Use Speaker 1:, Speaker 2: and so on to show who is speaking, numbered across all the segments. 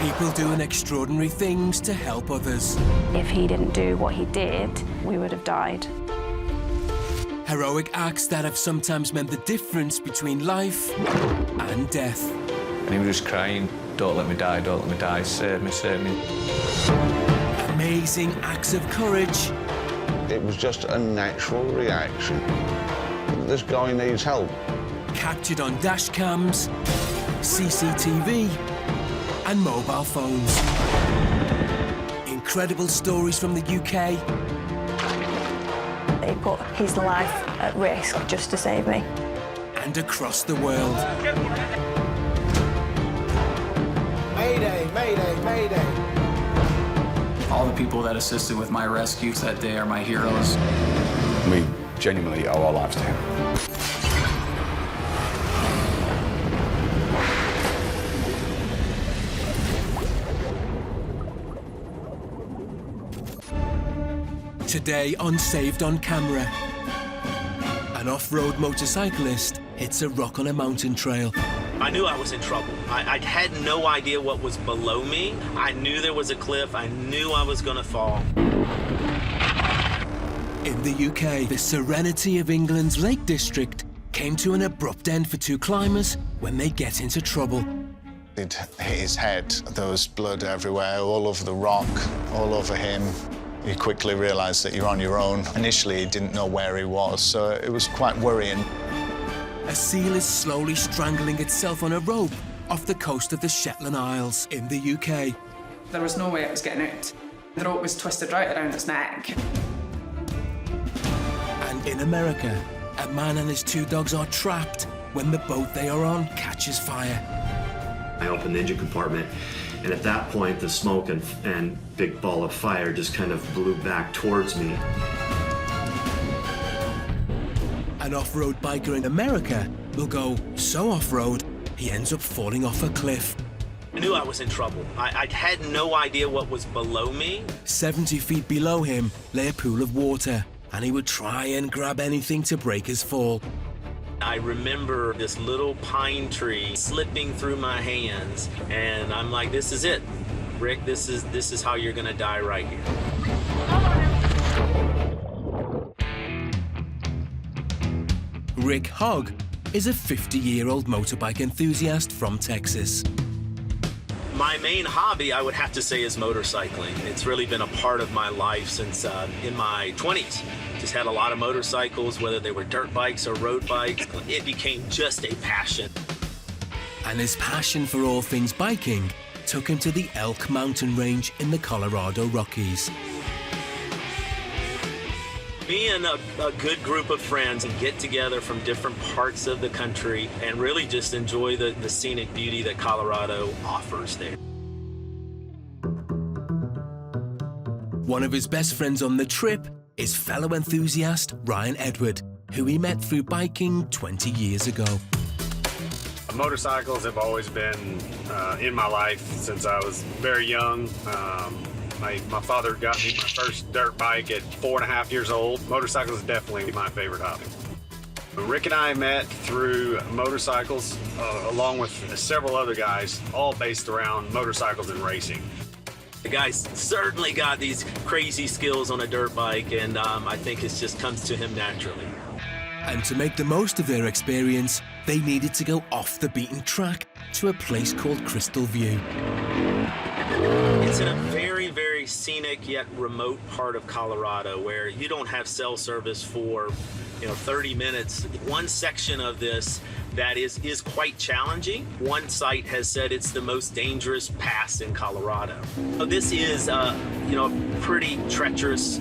Speaker 1: People doing extraordinary things to help others.
Speaker 2: If he didn't do what he did, we would have died.
Speaker 1: Heroic acts that have sometimes meant the difference between life and death.
Speaker 3: And he was just crying, "Don't let me die, don't let me die, save me, save me."
Speaker 1: Amazing acts of courage.
Speaker 4: It was just a natural reaction. This guy needs help.
Speaker 1: Captured on dash cams, CCTV, and mobile phones. Incredible stories from the UK.
Speaker 2: He put his life at risk just to save me.
Speaker 1: And across the world.
Speaker 5: Mayday, mayday, mayday.
Speaker 6: All the people that assisted with my rescues that day are my heroes.
Speaker 7: We genuinely owe our lives to him.
Speaker 1: Today on Saved on Camera, an off-road motorcyclist hits a rock on a mountain trail.
Speaker 8: I knew I was in trouble. I had no idea what was below me. I knew there was a cliff. I knew I was going to fall.
Speaker 1: In the UK, the serenity of England's Lake District came to an abrupt end for two climbers when they get into trouble.
Speaker 4: It hit his head. There was blood everywhere, all over the rock, all over him. You quickly realise that you're on your own. Initially, he didn't know where he was, so it was quite worrying.
Speaker 1: A seal is slowly strangling itself on a rope off the coast of the Shetland Isles in the UK.
Speaker 9: There was no way it was getting out. The rope was twisted right around its neck.
Speaker 1: And in America, a man and his two dogs are trapped when the boat they are on catches fire.
Speaker 10: I opened the engine compartment, and at that point, the smoke and big ball of fire just kind of blew back towards me.
Speaker 1: An off-road biker in America will go so off-road, he ends up falling off a cliff.
Speaker 8: I knew I was in trouble. I had no idea what was below me.
Speaker 1: 70 feet below him lay a pool of water, and he would try and grab anything to break his fall.
Speaker 8: I remember this little pine tree slipping through my hands, and I'm like, this is it. Rick, this is how you're gonna die right here.
Speaker 1: Rick Hogg is a 50-year-old motorbike enthusiast from Texas.
Speaker 8: My main hobby, I would have to say, is motorcycling. It's really been a part of my life since in my 20s. Just had a lot of motorcycles, whether they were dirt bikes or road bikes. It became just a passion.
Speaker 1: And his passion for all things biking took him to the Elk Mountain Range in the Colorado Rockies.
Speaker 8: Me and a good group of friends get together from different parts of the country and really just enjoy the scenic beauty that Colorado offers there.
Speaker 1: One of his best friends on the trip is fellow enthusiast Ryan Edward, who he met through biking 20 years ago.
Speaker 11: Motorcycles have always been in my life since I was very young. My father got me my first dirt bike at 4.5 years old. Motorcycles is definitely my favorite hobby. Rick and I met through motorcycles, along with several other guys, all based around motorcycles and racing.
Speaker 8: The guy's certainly got these crazy skills on a dirt bike, and I think it just comes to him naturally.
Speaker 1: And to make the most of their experience, they needed to go off the beaten track to a place called Crystal View.
Speaker 8: It's in a very, very scenic yet remote part of Colorado where you don't have cell service for 30 minutes. One section of this that is quite challenging. One site has said it's the most dangerous pass in Colorado. So this is a pretty treacherous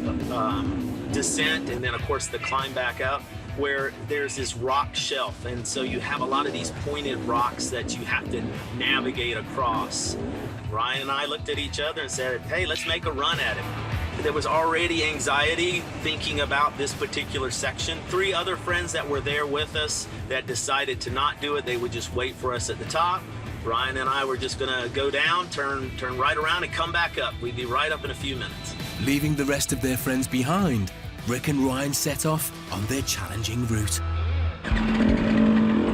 Speaker 8: descent, and then of course the climb back up, where there's this rock shelf, and so you have a lot of these pointed rocks that you have to navigate across. Ryan and I looked at each other and said, hey, let's make a run at it. There was already anxiety thinking about this particular section. 3 other friends that were there with us that decided to not do it. They would just wait for us at the top. Ryan and I were just gonna go down, turn right around and come back up. We'd be right up in a few minutes.
Speaker 1: Leaving the rest of their friends behind, Rick and Ryan set off on their challenging route.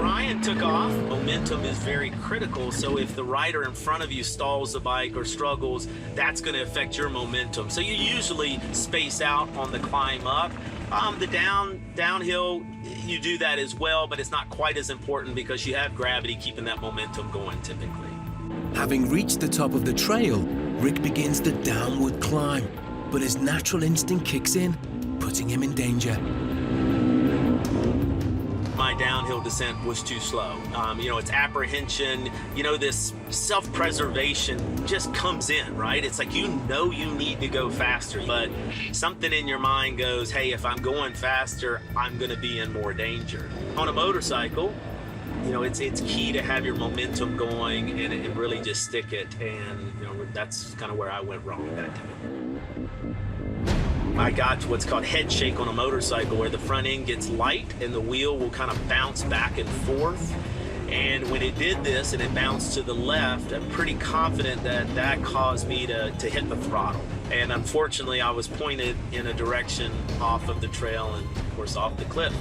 Speaker 8: Ryan took off. Momentum is very critical, so if the rider in front of you stalls the bike or struggles, that's going to affect your momentum. So you usually space out on the climb up. The downhill, you do that as well, but it's not quite as important because you have gravity keeping that momentum going typically.
Speaker 1: Having reached the top of the trail, Rick begins the downward climb, but his natural instinct kicks in, putting him in danger.
Speaker 8: My downhill descent was too slow. It's apprehension, this self-preservation just comes in, right? It's like you need to go faster, but something in your mind goes, hey, if I'm going faster, I'm gonna be in more danger. On a motorcycle, it's key to have your momentum going and really just stick it, and that's kind of where I went wrong that time. I got to what's called head shake on a motorcycle, where the front end gets light and the wheel will kind of bounce back and forth. And when it did this and it bounced to the left, I'm pretty confident that caused me to hit the throttle. And unfortunately, I was pointed in a direction off of the trail and, of course, off the cliff.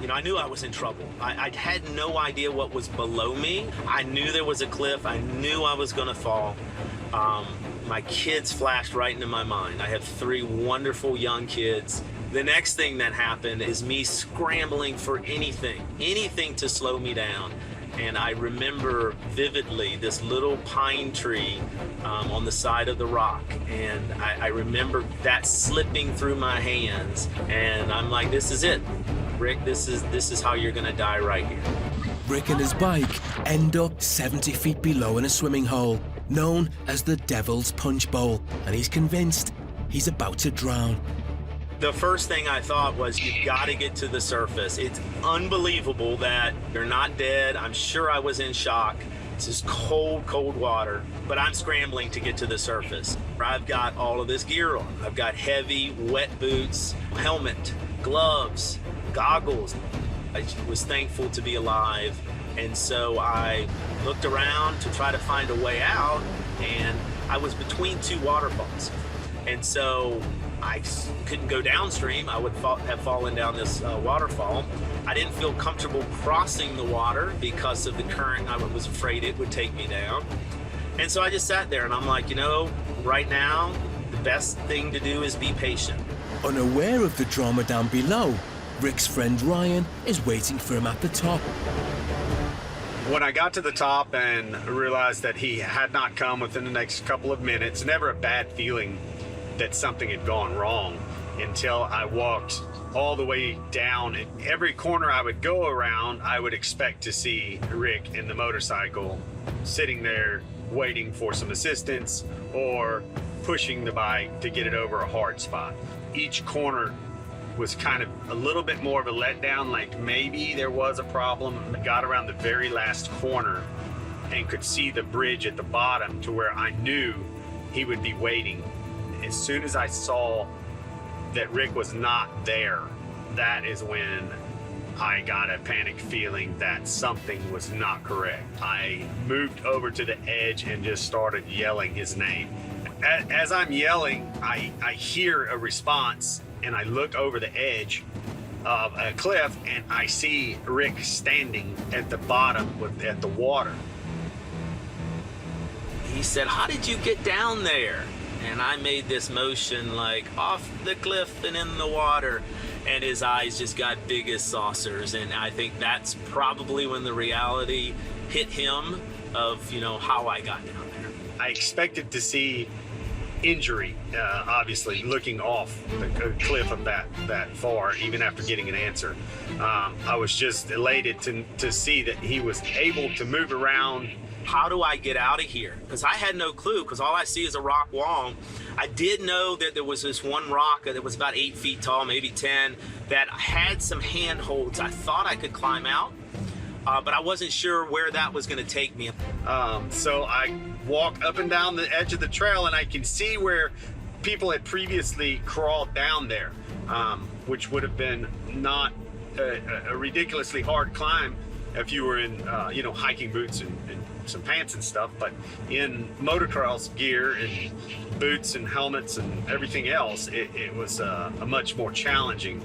Speaker 8: I knew I was in trouble. I had no idea what was below me. I knew there was a cliff. I knew I was going to fall. My kids flashed right into my mind. I have 3 wonderful young kids. The next thing that happened is me scrambling for anything to slow me down. And I remember vividly this little pine tree on the side of the rock. And I remember that slipping through my hands. And I'm like, this is it. Rick, this is how you're gonna die right here.
Speaker 1: Rick and his bike end up 70 feet below in a swimming hole, known as the Devil's Punch Bowl, and he's convinced he's about to drown.
Speaker 8: The first thing I thought was, you've got to get to the surface. It's unbelievable that you're not dead. I'm sure I was in shock. It's just cold, cold water, but I'm scrambling to get to the surface. I've got all of this gear on. I've got heavy, wet boots, helmet, gloves, goggles. I was thankful to be alive, and so I looked around to try to find a way out, and I was between 2 waterfalls, and so I couldn't go downstream. I would have fallen down this waterfall. I didn't feel comfortable crossing the water because of the current. I was afraid it would take me down, and so I just sat there, and I'm like, right now the best thing to do is be patient.
Speaker 1: Unaware of the drama down below, Rick's friend Ryan is waiting for him at the top.
Speaker 11: When I got to the top and realized that he had not come within the next couple of minutes, never a bad feeling that something had gone wrong until I walked all the way down. And every corner I would go around, I would expect to see Rick in the motorcycle sitting there waiting for some assistance or pushing the bike to get it over a hard spot. Each corner was kind of a little bit more of a letdown, like maybe there was a problem. I got around the very last corner and could see the bridge at the bottom to where I knew he would be waiting. As soon as I saw that Rick was not there, that is when I got a panic feeling that something was not correct. I moved over to the edge and just started yelling his name. As I'm yelling, I hear a response, and I look over the edge of a cliff, and I see Rick standing at the bottom at the water.
Speaker 8: He said, "How did you get down there?" And I made this motion like off the cliff and in the water, and his eyes just got big as saucers. And I think that's probably when the reality hit him of, how I got down there.
Speaker 11: I expected to see injury, obviously, looking off the cliff of that far, even after getting an answer. I was just elated to see that he was able to move around.
Speaker 8: How do I get out of here? Because I had no clue, because all I see is a rock wall. I did know that there was this one rock that was about 8 feet tall, maybe 10, that had some handholds. I thought I could climb out, but I wasn't sure where that was going to take me.
Speaker 11: So I walk up and down the edge of the trail, and I can see where people had previously crawled down there, which would have been not a ridiculously hard climb if you were in hiking boots and some pants and stuff, but in motocross gear and boots and helmets and everything else, it was a much more challenging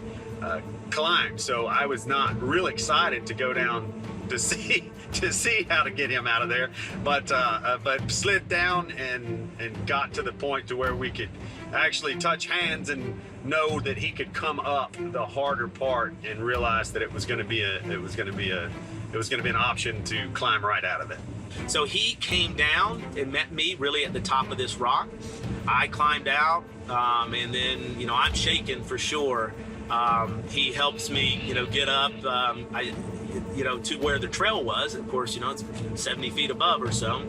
Speaker 11: climb. So I was not real excited to go down to see how to get him out of there, but slid down and got to the point to where we could actually touch hands and know that he could come up the harder part and realize that it was going to be an option to climb right out of it.
Speaker 8: So he came down and met me really at the top of this rock. I climbed out, and then, you know, I'm shaking for sure. He helps me, you know, get up, to where the trail was. Of course, you know, it's 70 feet above or so.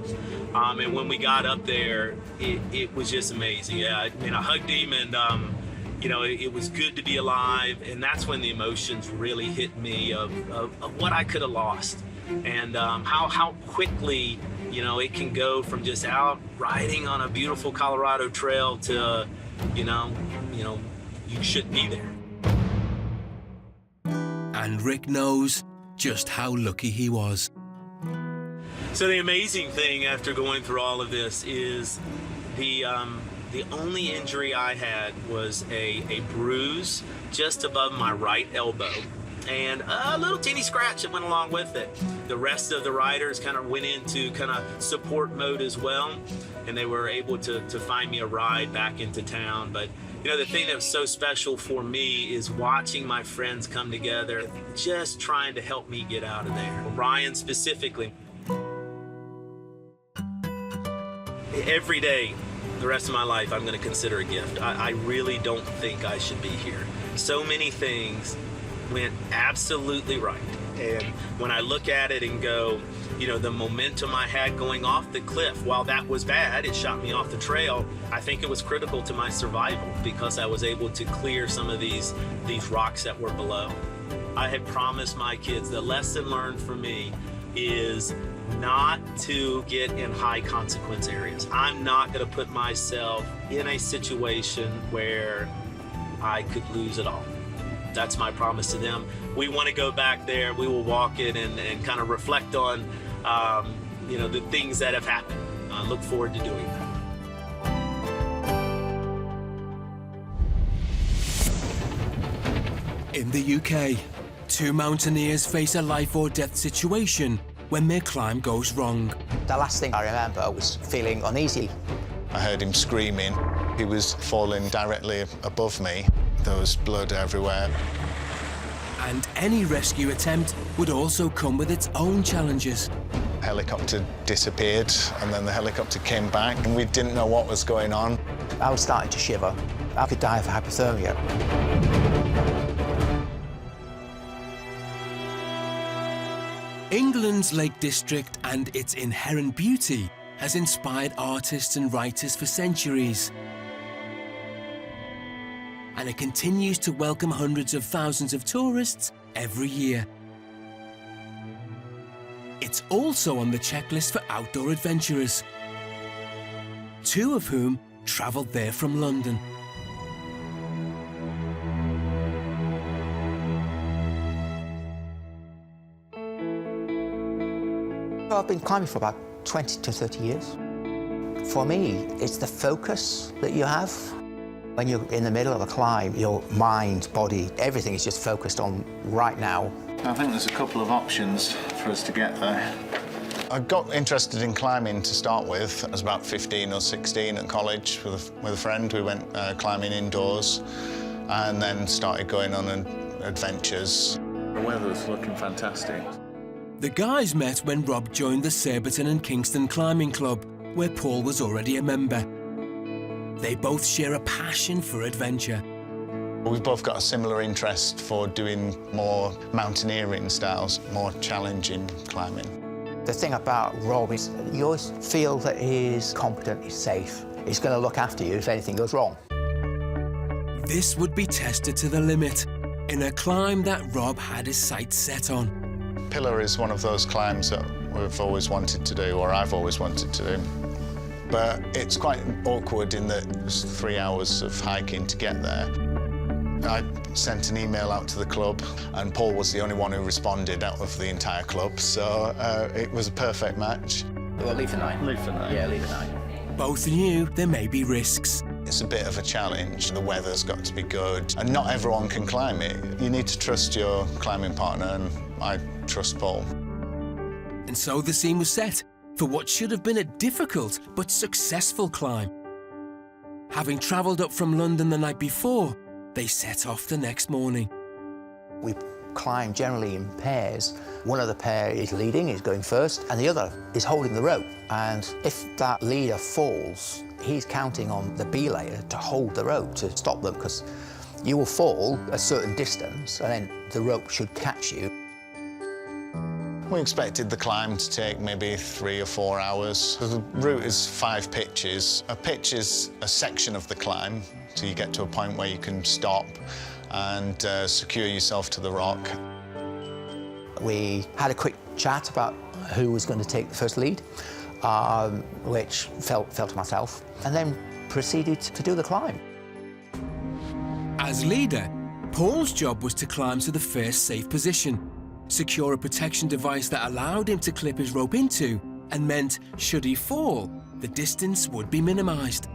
Speaker 8: And when we got up there, it was just amazing. Yeah, I mean, I hugged him, and, it was good to be alive. And that's when the emotions really hit me of what I could have lost. And how quickly, you know, it can go from just out riding on a beautiful Colorado trail to, you shouldn't be there.
Speaker 1: And Rick knows just how lucky he was.
Speaker 8: So the amazing thing after going through all of this is the only injury I had was a bruise just above my right elbow, and a little teeny scratch that went along with it. The rest of the riders kind of went into kind of support mode as well, and they were able to find me a ride back into town. But you know, the thing that was so special for me is watching my friends come together, just trying to help me get out of there. Ryan specifically. Every day, the rest of my life, I'm going to consider a gift. I really don't think I should be here. So many things went absolutely right. And when I look at it and go, you know, the momentum I had going off the cliff, while that was bad, it shot me off the trail, I think it was critical to my survival because I was able to clear some of these rocks that were below. I had promised my kids, the lesson learned for me is not to get in high consequence areas. I'm not going to put myself in a situation where I could lose it all. That's my promise to them. We want to go back there. We will walk it and kind of reflect on, the things that have happened. I look forward to doing that.
Speaker 1: In the UK, two mountaineers face a life or death situation when their climb goes wrong.
Speaker 12: The last thing I remember was feeling uneasy.
Speaker 4: I heard him screaming. He was falling directly above me. There was blood everywhere.
Speaker 1: And any rescue attempt would also come with its own challenges.
Speaker 4: The helicopter disappeared, and then the helicopter came back, and we didn't know what was going on.
Speaker 12: I was starting to shiver. I could die of hypothermia.
Speaker 1: England's Lake District and its inherent beauty has inspired artists and writers for centuries. And it continues to welcome hundreds of thousands of tourists every year. It's also on the checklist for outdoor adventurers, two of whom travelled there from London.
Speaker 12: I've been climbing for about 20 to 30 years. For me, it's the focus that you have. When you're in the middle of a climb, your mind, body, everything is just focused on right now.
Speaker 13: I think there's a couple of options for us to get there.
Speaker 4: I got interested in climbing to start with. I was about 15 or 16 at college with a friend. We went climbing indoors and then started going on adventures.
Speaker 13: The weather's looking fantastic.
Speaker 1: The guys met when Rob joined the Surbiton and Kingston Climbing Club, where Paul was already a member. They both share a passion for adventure.
Speaker 4: We've both got a similar interest for doing more mountaineering styles, more challenging climbing.
Speaker 12: The thing about Rob is you always feel that he's competent, he's safe. He's going to look after you if anything goes wrong.
Speaker 1: This would be tested to the limit in a climb that Rob had his sights set on.
Speaker 4: Pillar is one of those climbs that we've always wanted to do, or I've always wanted to do. But it's quite awkward in that it's 3 hours of hiking to get there. I sent an email out to the club, and Paul was the only one who responded out of the entire club, so it was a perfect match.
Speaker 12: Well, leave for night.
Speaker 13: Leave for night.
Speaker 12: Yeah, leave for night.
Speaker 1: Both knew there may be risks.
Speaker 4: It's a bit of a challenge. The weather's got to be good, and not everyone can climb it. You need to trust your climbing partner, and I trust Paul.
Speaker 1: And so the scene was set for what should have been a difficult but successful climb. Having travelled up from London the night before, they set off the next morning.
Speaker 12: We climb generally in pairs. One of the pair is leading, is going first, and the other is holding the rope. And if that leader falls, he's counting on the belayer to hold the rope to stop them, because you will fall a certain distance and then the rope should catch you.
Speaker 4: We expected the climb to take maybe 3 or 4 hours. The route is 5 pitches. A pitch is a section of the climb, so you get to a point where you can stop and secure yourself to the rock.
Speaker 12: We had a quick chat about who was going to take the first lead, which fell to myself, and then proceeded to do the climb.
Speaker 1: As leader, Paul's job was to climb to the first safe position, secure a protection device that allowed him to clip his rope into, and meant, should he fall, the distance would be minimised.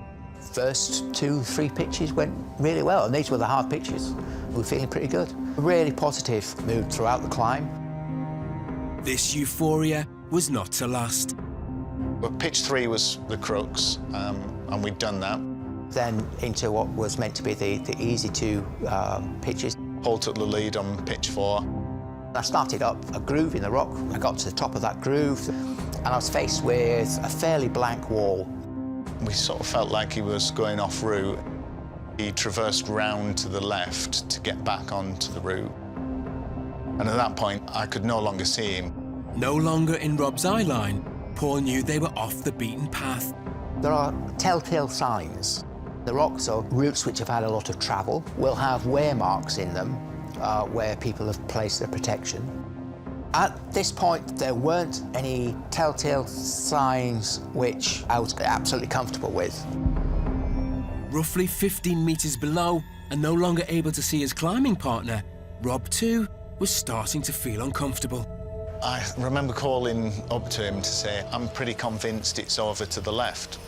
Speaker 12: First 2, 3 pitches went really well, and these were the hard pitches. We were feeling pretty good. A really positive mood throughout the climb.
Speaker 1: This euphoria was not to last.
Speaker 4: But pitch 3 was the crux, and we'd done that.
Speaker 12: Then into what was meant to be the easy 2 pitches.
Speaker 4: Paul took the lead on pitch 4.
Speaker 12: I started up a groove in the rock. I got to the top of that groove, and I was faced with a fairly blank wall.
Speaker 4: We sort of felt like he was going off route. He traversed round to the left to get back onto the route. And at that point, I could no longer see him.
Speaker 1: No longer in Rob's eye line, Paul knew they were off the beaten path.
Speaker 12: There are telltale signs. The rocks or routes which have had a lot of travel will have wear marks in them where people have placed their protection. At this point, there weren't any telltale signs which I was absolutely comfortable with.
Speaker 1: Roughly 15 metres below, and no longer able to see his climbing partner, Rob too was starting to feel uncomfortable.
Speaker 4: I remember calling up to him to say, I'm pretty convinced it's over to the left.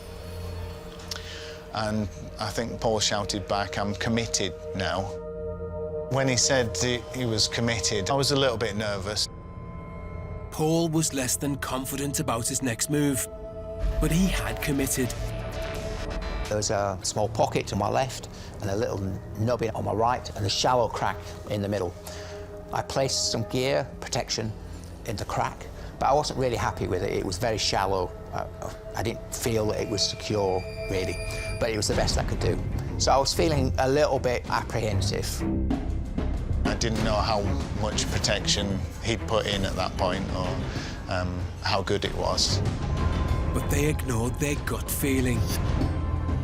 Speaker 4: And I think Paul shouted back, I'm committed now. When he said he was committed, I was a little bit nervous.
Speaker 1: Paul was less than confident about his next move, but he had committed.
Speaker 12: There was a small pocket to my left and a little nubbin on my right and a shallow crack in the middle. I placed some gear protection in the crack, but I wasn't really happy with it. It was very shallow. I didn't feel that it was secure, really, but it was the best I could do. So I was feeling a little bit apprehensive.
Speaker 4: I didn't know how much protection he'd put in at that point or how good it was.
Speaker 1: But they ignored their gut feeling.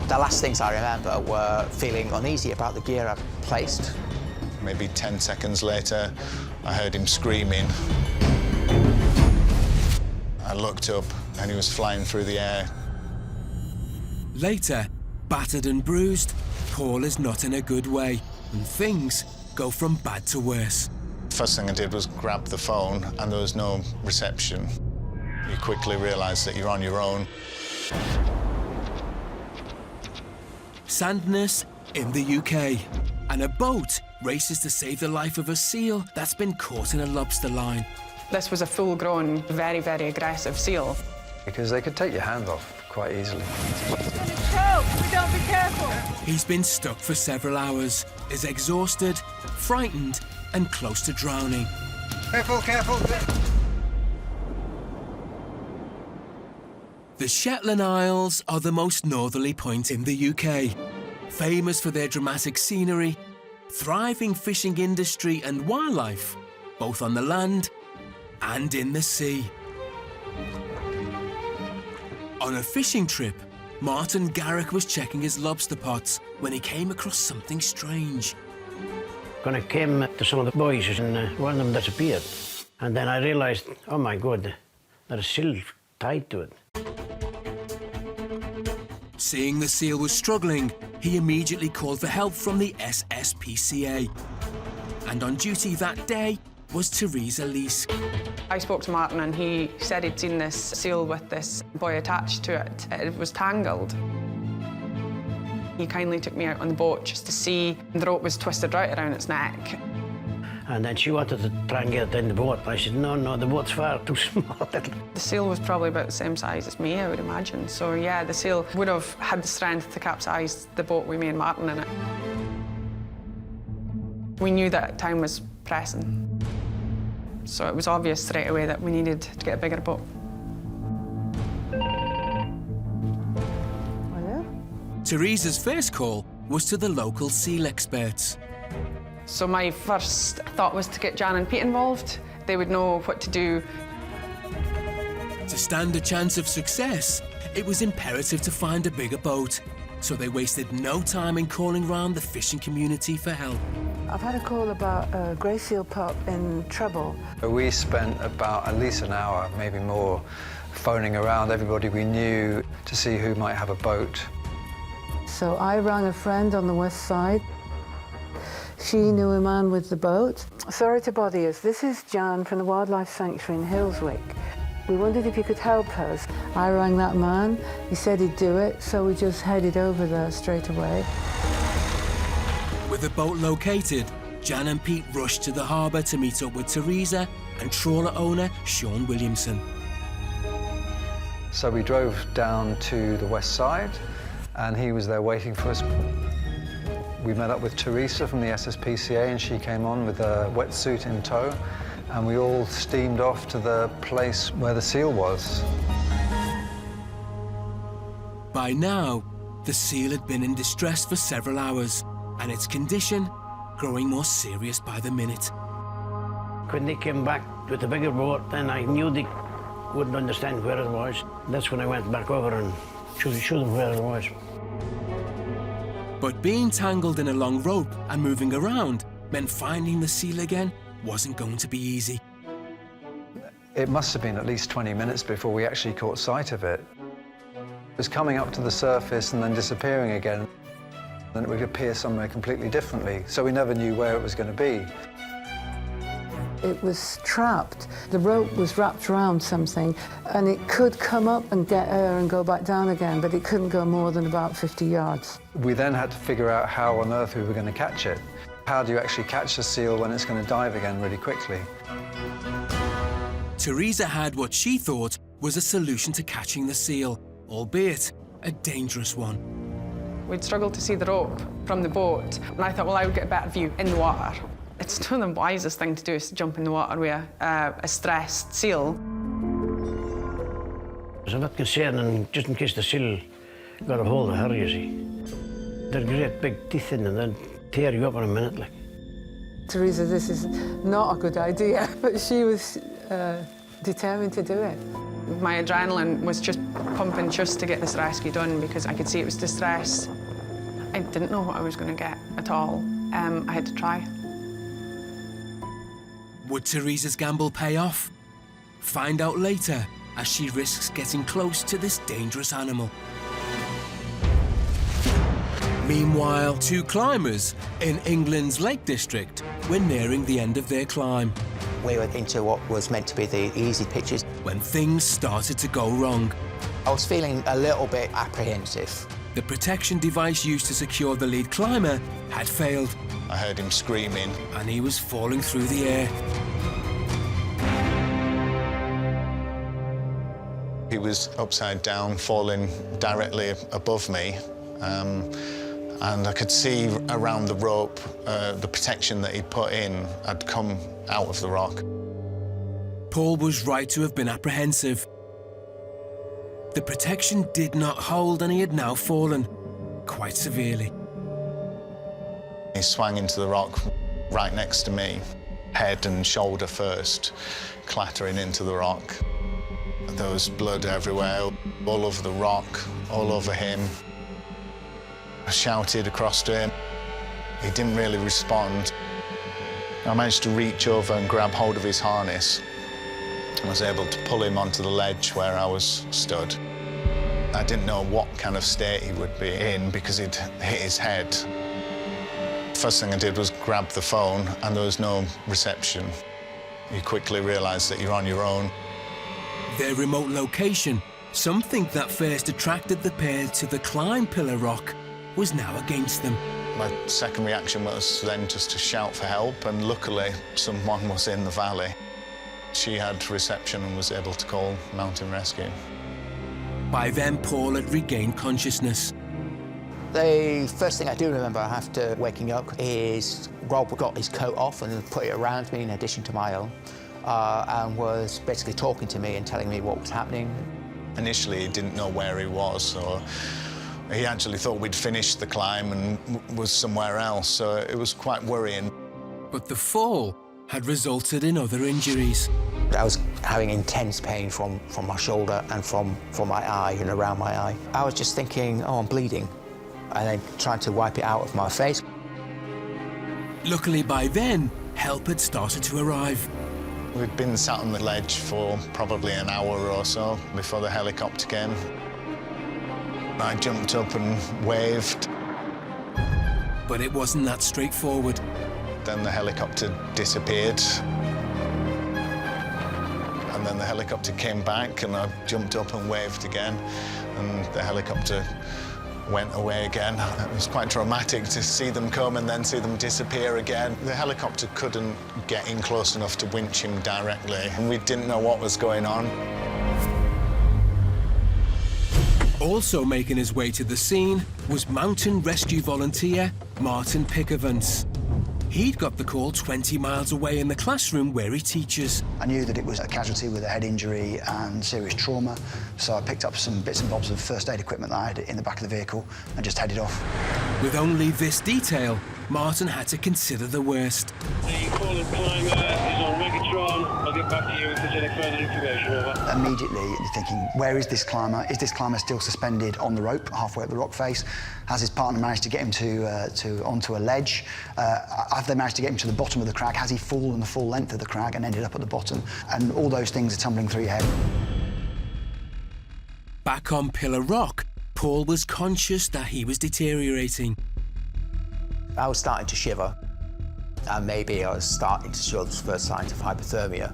Speaker 12: The last things I remember were feeling uneasy about the gear I placed.
Speaker 4: Maybe 10 seconds later, I heard him screaming. I looked up and he was flying through the air.
Speaker 1: Later, battered and bruised, Paul is not in a good way, and things go from bad to worse.
Speaker 4: First thing I did was grab the phone, and there was no reception. You quickly realise that you're on your own.
Speaker 1: Sandnes in the UK, and a boat races to save the life of a seal that's been caught in a lobster line.
Speaker 9: This was a full-grown, very, very aggressive seal.
Speaker 14: Because they could take your hand off quite easily.
Speaker 15: Don't be careful!
Speaker 1: He's been stuck for several hours, is exhausted, frightened, and close to drowning.
Speaker 15: Careful, careful!
Speaker 1: The Shetland Isles are the most northerly point in the UK, famous for their dramatic scenery, thriving fishing industry and wildlife, both on the land and in the sea. On a fishing trip, Martin Garrick was checking his lobster pots when he came across something strange.
Speaker 16: When I came to some of the boys and one of them disappeared. And then I realised, oh my God, there's a seal tied to it.
Speaker 1: Seeing the seal was struggling, he immediately called for help from the SSPCA. And on duty that day was Teresa Leask.
Speaker 9: I spoke to Martin and he said he'd seen this seal with this buoy attached to it. It was tangled. He kindly took me out on the boat just to see. The rope was twisted right around its neck.
Speaker 16: And then she wanted to try and get it in the boat. I said, no, the boat's far too small.
Speaker 9: The seal was probably about the same size as me, I would imagine. So, yeah, the seal would have had the strength to capsize the boat with me and Martin in it. We knew that time was pressing. So it was obvious straight away that we needed to get a bigger boat.
Speaker 1: Teresa's first call was to the local seal experts.
Speaker 9: So my first thought was to get Jan and Pete involved. They would know what to do.
Speaker 1: To stand a chance of success, it was imperative to find a bigger boat. So they wasted no time in calling round the fishing community for help.
Speaker 15: I've had a call about a grey seal pup in trouble.
Speaker 14: We spent about at least an hour, maybe more, phoning around everybody we knew to see who might have a boat.
Speaker 15: So I rang a friend on the west side. She knew a man with the boat. Sorry to bother you. This is Jan from the Wildlife Sanctuary in Hillswick. We wondered if you could help us. I rang that man. He said he'd do it, so we just headed over there straight away.
Speaker 1: With the boat located, Jan and Pete rushed to the harbour to meet up with Teresa and trawler owner Sean Williamson.
Speaker 14: So we drove down to the west side, and he was there waiting for us. We met up with Teresa from the SSPCA, and she came on with a wetsuit in tow, and we all steamed off to the place where the seal was.
Speaker 1: By now, the seal had been in distress for several hours, and its condition growing more serious by the minute.
Speaker 16: When they came back with the bigger boat, then I knew they wouldn't understand where it was. That's when I went back over and showed them where it was.
Speaker 1: But being tangled in a long rope and moving around meant finding the seal again wasn't going to be easy.
Speaker 14: It must have been at least 20 minutes before we actually caught sight of it. It was coming up to the surface and then disappearing again. Then it would appear somewhere completely differently, so we never knew where it was going to be.
Speaker 15: It was trapped. The rope was wrapped around something, and it could come up and get air and go back down again, but it couldn't go more than about 50 yards.
Speaker 14: We then had to figure out how on earth we were going to catch it. How do you actually catch a seal when it's going to dive again really quickly?
Speaker 1: Teresa had what she thought was a solution to catching the seal, albeit a dangerous one.
Speaker 9: We'd struggled to see the rope from the boat, and I thought, well, I would get a better view in the water. It's not the wisest thing to do is to jump in the water with a stressed seal.
Speaker 16: It was a bit concerning, just in case the seal got a hold of her, you see. They're great big teeth in them, they'd tear you up in a minute, like.
Speaker 15: Teresa, this is not a good idea, but she was determined to do it.
Speaker 9: My adrenaline was just pumping just to get this rescue done because I could see it was distress. I didn't know what I was going to get at all. I had to try.
Speaker 1: Would Teresa's gamble pay off? Find out later as she risks getting close to this dangerous animal. Meanwhile, two climbers in England's Lake District were nearing the end of their climb.
Speaker 12: We were into what was meant to be the easy pitches.
Speaker 1: When things started to go wrong.
Speaker 12: I was feeling a little bit apprehensive.
Speaker 1: The protection device used to secure the lead climber had failed.
Speaker 4: I heard him screaming.
Speaker 1: And he was falling through the air.
Speaker 4: He was upside down, falling directly above me. And I could see around the rope, the protection that he'd put in had come out of the rock.
Speaker 1: Paul was right to have been apprehensive. The protection did not hold and he had now fallen, quite severely.
Speaker 4: He swung into the rock right next to me, head and shoulder first, clattering into the rock. There was blood everywhere, all over the rock, all over him. I shouted across to him. He didn't really respond. I managed to reach over and grab hold of his harness. I was able to pull him onto the ledge where I was stood. I didn't know what kind of state he would be in because he'd hit his head. First thing I did was grab the phone and there was no reception. You quickly realise that you're on your own.
Speaker 1: Their remote location, something that first attracted the pair to the climb Pillar Rock, was now against them.
Speaker 4: My second reaction was then just to shout for help, and luckily someone was in the valley. She had reception and was able to call mountain rescue.
Speaker 1: By then, Paul had regained consciousness.
Speaker 12: The first thing I do remember after waking up is Rob got his coat off and put it around me in addition to my own, and was basically talking to me and telling me what was happening.
Speaker 4: Initially, he didn't know where he was, so he actually thought we'd finished the climb and was somewhere else, so it was quite worrying.
Speaker 1: But the fall had resulted in other injuries.
Speaker 12: I was having intense pain from my shoulder and from my eye and around my eye. I was just thinking, oh, I'm bleeding, and then trying to wipe it out of my face.
Speaker 1: Luckily, by then, help had started to arrive.
Speaker 4: We'd been sat on the ledge for probably an hour or so before the helicopter came. I jumped up and waved.
Speaker 1: But it wasn't that straightforward.
Speaker 4: Then the helicopter disappeared. And then the helicopter came back, and I jumped up and waved again, and the helicopter went away again. It was quite dramatic to see them come and then see them disappear again. The helicopter couldn't get in close enough to winch him directly, and we didn't know what was going on.
Speaker 1: Also making his way to the scene was mountain rescue volunteer Martin Pickavance. He'd got the call 20 miles away in the classroom where he teaches.
Speaker 17: I knew that it was a casualty with a head injury and serious trauma, so I picked up some bits and bobs of first aid equipment that I had in the back of the vehicle and just headed off.
Speaker 1: With only this detail, Martin had to consider the worst.
Speaker 18: The call of climber is on Megatron. I'll get back to you if there's any further information, over.
Speaker 17: Immediately, you're thinking, where is this climber? Is this climber still suspended on the rope halfway up the rock face? Has his partner managed to get him onto a ledge? Have they managed to get him to the bottom of the crag? Has he fallen the full length of the crag and ended up at the bottom? And all those things are tumbling through your head.
Speaker 1: Back on Pillar Rock, Paul was conscious that he was deteriorating.
Speaker 12: I was starting to shiver, and maybe I was starting to show the first signs of hypothermia.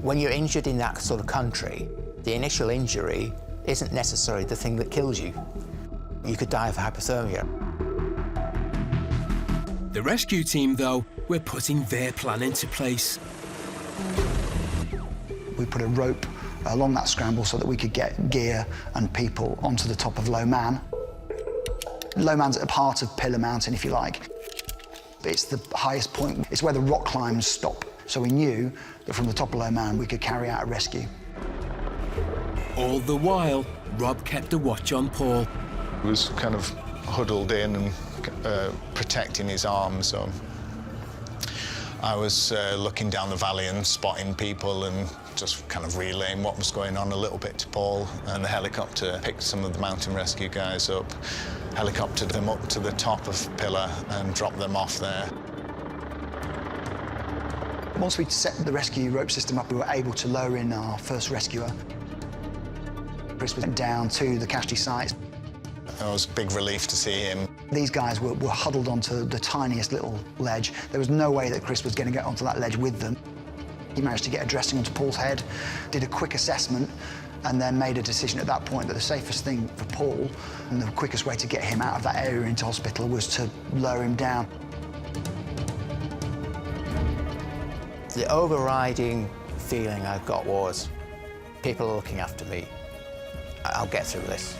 Speaker 12: When you're injured in that sort of country, the initial injury isn't necessarily the thing that kills you. You could die of hypothermia.
Speaker 1: The rescue team, though, were putting their plan into place.
Speaker 17: We put a rope along that scramble so that we could get gear and people onto the top of Low Man. Low Man's a part of Pillar Mountain, if you like. It's the highest point. It's where the rock climbs stop. So we knew that from the top of Low Man, we could carry out a rescue.
Speaker 1: All the while, Rob kept a watch on Paul.
Speaker 4: He was kind of huddled in and protecting his arm, so I was looking down the valley and spotting people and just kind of relaying what was going on a little bit to Paul, and the helicopter picked some of the mountain rescue guys up, helicoptered them up to the top of Pillar and dropped them off there.
Speaker 17: Once we'd set the rescue rope system up, we were able to lower in our first rescuer. Chris went down to the casualty site.
Speaker 4: It was a big relief to see him.
Speaker 17: These guys were huddled onto the tiniest little ledge. There was no way that Chris was going to get onto that ledge with them. He managed to get a dressing onto Paul's head, did a quick assessment, and then made a decision at that point that the safest thing for Paul and the quickest way to get him out of that area into hospital was to lower him down.
Speaker 12: The overriding feeling I got was, people are looking after me. I'll get through this.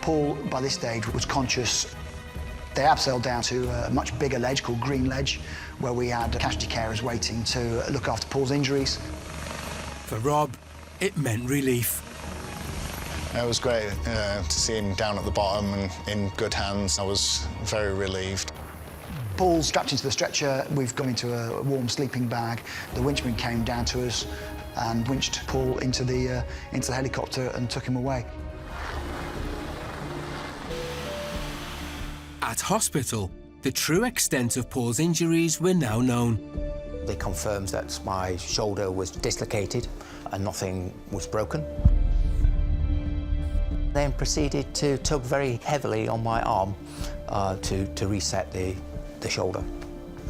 Speaker 17: Paul, by this stage, was conscious. They abseiled down to a much bigger ledge called Green Ledge, where we had casualty carers waiting to look after Paul's injuries.
Speaker 1: For Rob, it meant relief.
Speaker 4: It was great to see him down at the bottom and in good hands. I was very relieved.
Speaker 17: Paul's strapped into the stretcher. We've gone into a warm sleeping bag. The winchman came down to us and winched Paul into the helicopter and took him away.
Speaker 1: At hospital, the true extent of Paul's injuries were now known.
Speaker 12: They confirmed that my shoulder was dislocated and nothing was broken. Then proceeded to tug very heavily on my arm to reset the shoulder,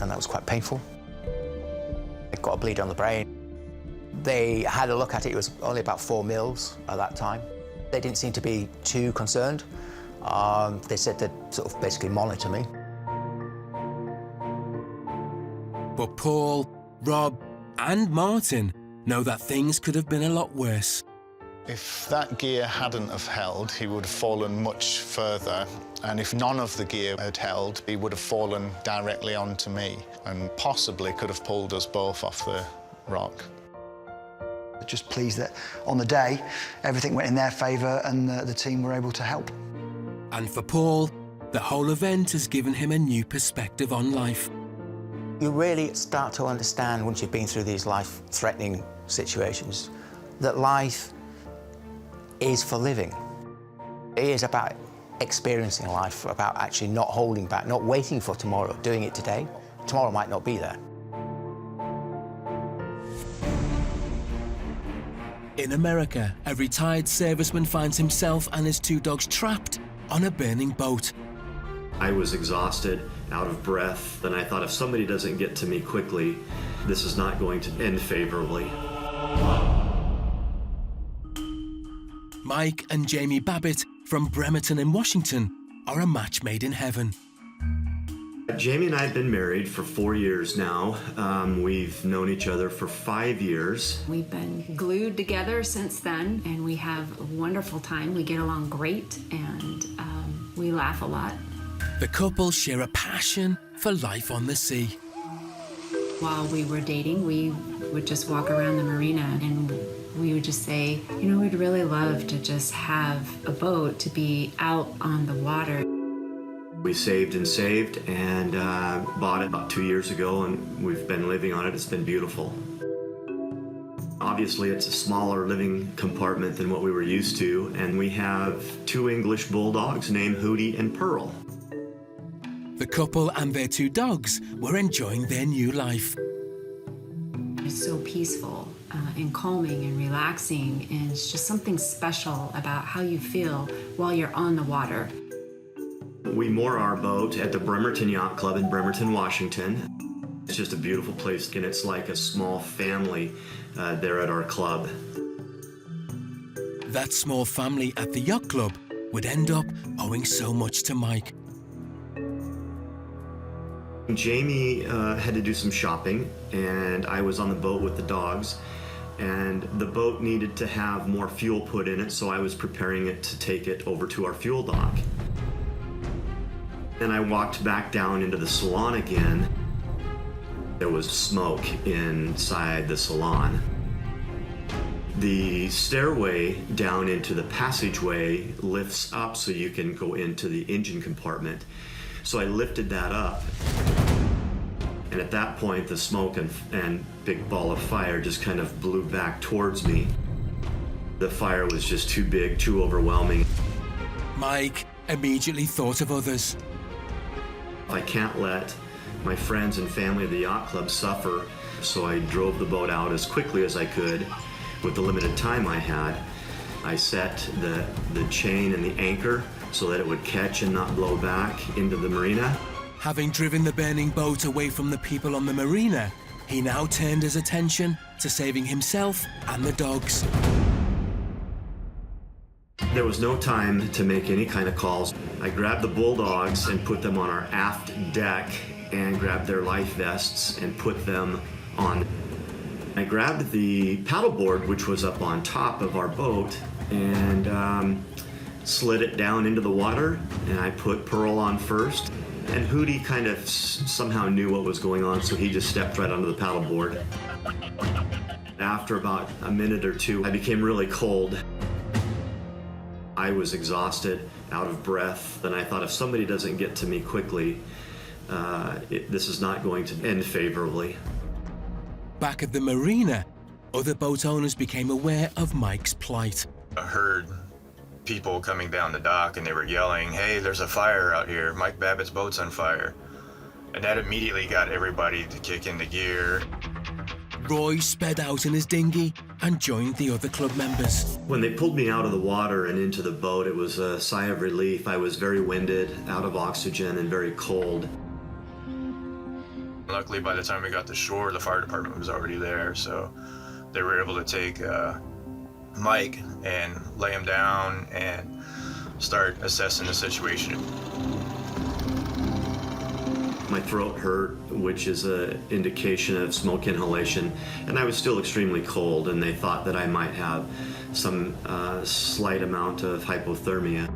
Speaker 12: and that was quite painful. I got a bleed on the brain. They had a look at it. It was only about 4 mils at that time. They didn't seem to be too concerned. They said they'd sort of basically monitor me.
Speaker 1: But Paul, Rob and Martin know that things could have been a lot worse.
Speaker 4: If that gear hadn't have held, he would have fallen much further. And if none of the gear had held, he would have fallen directly onto me and possibly could have pulled us both off the rock.
Speaker 17: Just pleased that on the day, everything went in their favour and the team were able to help.
Speaker 1: And for Paul, the whole event has given him a new perspective on life.
Speaker 12: You really start to understand, once you've been through these life-threatening situations, that life is for living. It is about experiencing life, about actually not holding back, not waiting for tomorrow, doing it today. Tomorrow might not be there.
Speaker 1: In America, a retired serviceman finds himself and his 2 dogs trapped on a burning boat.
Speaker 10: I was exhausted, out of breath, and I thought if somebody doesn't get to me quickly, this is not going to end favorably.
Speaker 1: Mike and Jamie Babbitt from Bremerton in Washington are a match made in heaven.
Speaker 10: Jamie and I have been married for 4 years now. We've known each other for 5 years.
Speaker 19: We've been glued together since then, and we have a wonderful time. We get along great, and we laugh a lot.
Speaker 1: The couple share a passion for life on the sea.
Speaker 19: While we were dating, we would just walk around the marina and we would just say, you know, we'd really love to just have a boat to be out on the water.
Speaker 10: We saved and bought it about 2 years ago, and we've been living on it. It's been beautiful. Obviously, it's a smaller living compartment than what we were used to, and we have 2 English bulldogs named Hootie and Pearl.
Speaker 1: The couple and their 2 dogs were enjoying their new life.
Speaker 19: It's so peaceful and calming and relaxing, and it's just something special about how you feel while you're on the water.
Speaker 10: We moor our boat at the Bremerton Yacht Club in Bremerton, Washington. It's just a beautiful place, and it's like a small family there at our club.
Speaker 1: That small family at the yacht club would end up owing so much to Mike.
Speaker 10: Jamie had to do some shopping, and I was on the boat with the dogs, and the boat needed to have more fuel put in it, so I was preparing it to take it over to our fuel dock. And I walked back down into the salon again. There was smoke inside the salon. The stairway down into the passageway lifts up so you can go into the engine compartment. So I lifted that up, and at that point the smoke and big ball of fire just kind of blew back towards me. The fire was just too big, too overwhelming.
Speaker 1: Mike immediately thought of others.
Speaker 10: I can't let my friends and family of the yacht club suffer, so I drove the boat out as quickly as I could with the limited time I had. I set the chain and the anchor so that it would catch and not blow back into the marina.
Speaker 1: Having driven the burning boat away from the people on the marina, he now turned his attention to saving himself and the dogs.
Speaker 10: There was no time to make any kind of calls. I grabbed the bulldogs and put them on our aft deck and grabbed their life vests and put them on. I grabbed the paddleboard, which was up on top of our boat, and slid it down into the water, and I put Pearl on first. And Hootie kind of somehow knew what was going on, so he just stepped right onto the paddleboard. After about a minute or 2, I became really cold. I was exhausted, out of breath, and I thought if somebody doesn't get to me quickly, this is not going to end favorably.
Speaker 1: Back at the marina, other boat owners became aware of Mike's plight.
Speaker 20: I heard people coming down the dock, and they were yelling, "Hey, there's a fire out here. Mike Babbitt's boat's on fire." And that immediately got everybody to kick into gear.
Speaker 1: Roy sped out in his dinghy and joined the other club members.
Speaker 10: When they pulled me out of the water and into the boat, it was a sigh of relief. I was very winded, out of oxygen, and very cold.
Speaker 20: Luckily, by the time we got to shore, the fire department was already there, so they were able to take Mike and lay him down and start assessing the situation.
Speaker 10: My throat hurt, which is an indication of smoke inhalation, and I was still extremely cold, and they thought that I might have some slight amount of hypothermia.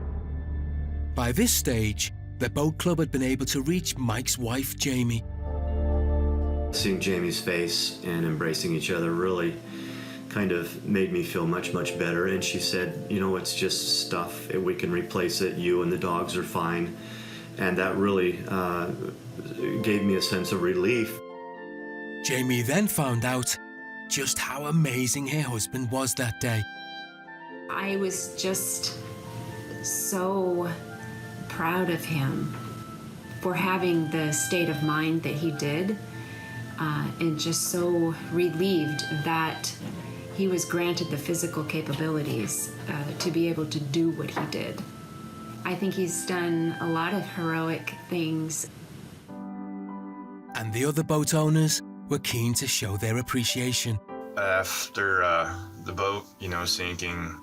Speaker 1: By this stage, the boat club had been able to reach Mike's wife, Jamie.
Speaker 10: Seeing Jamie's face and embracing each other really kind of made me feel much, much better. And she said, you know, it's just stuff. We can replace it. You and the dogs are fine. And that really gave me a sense of relief.
Speaker 1: Jamie then found out just how amazing her husband was that day.
Speaker 19: I was just so proud of him for having the state of mind that he did, and just so relieved that he was granted the physical capabilities to be able to do what he did. I think he's done a lot of heroic things.
Speaker 1: And the other boat owners were keen to show their appreciation.
Speaker 20: After the boat, sinking,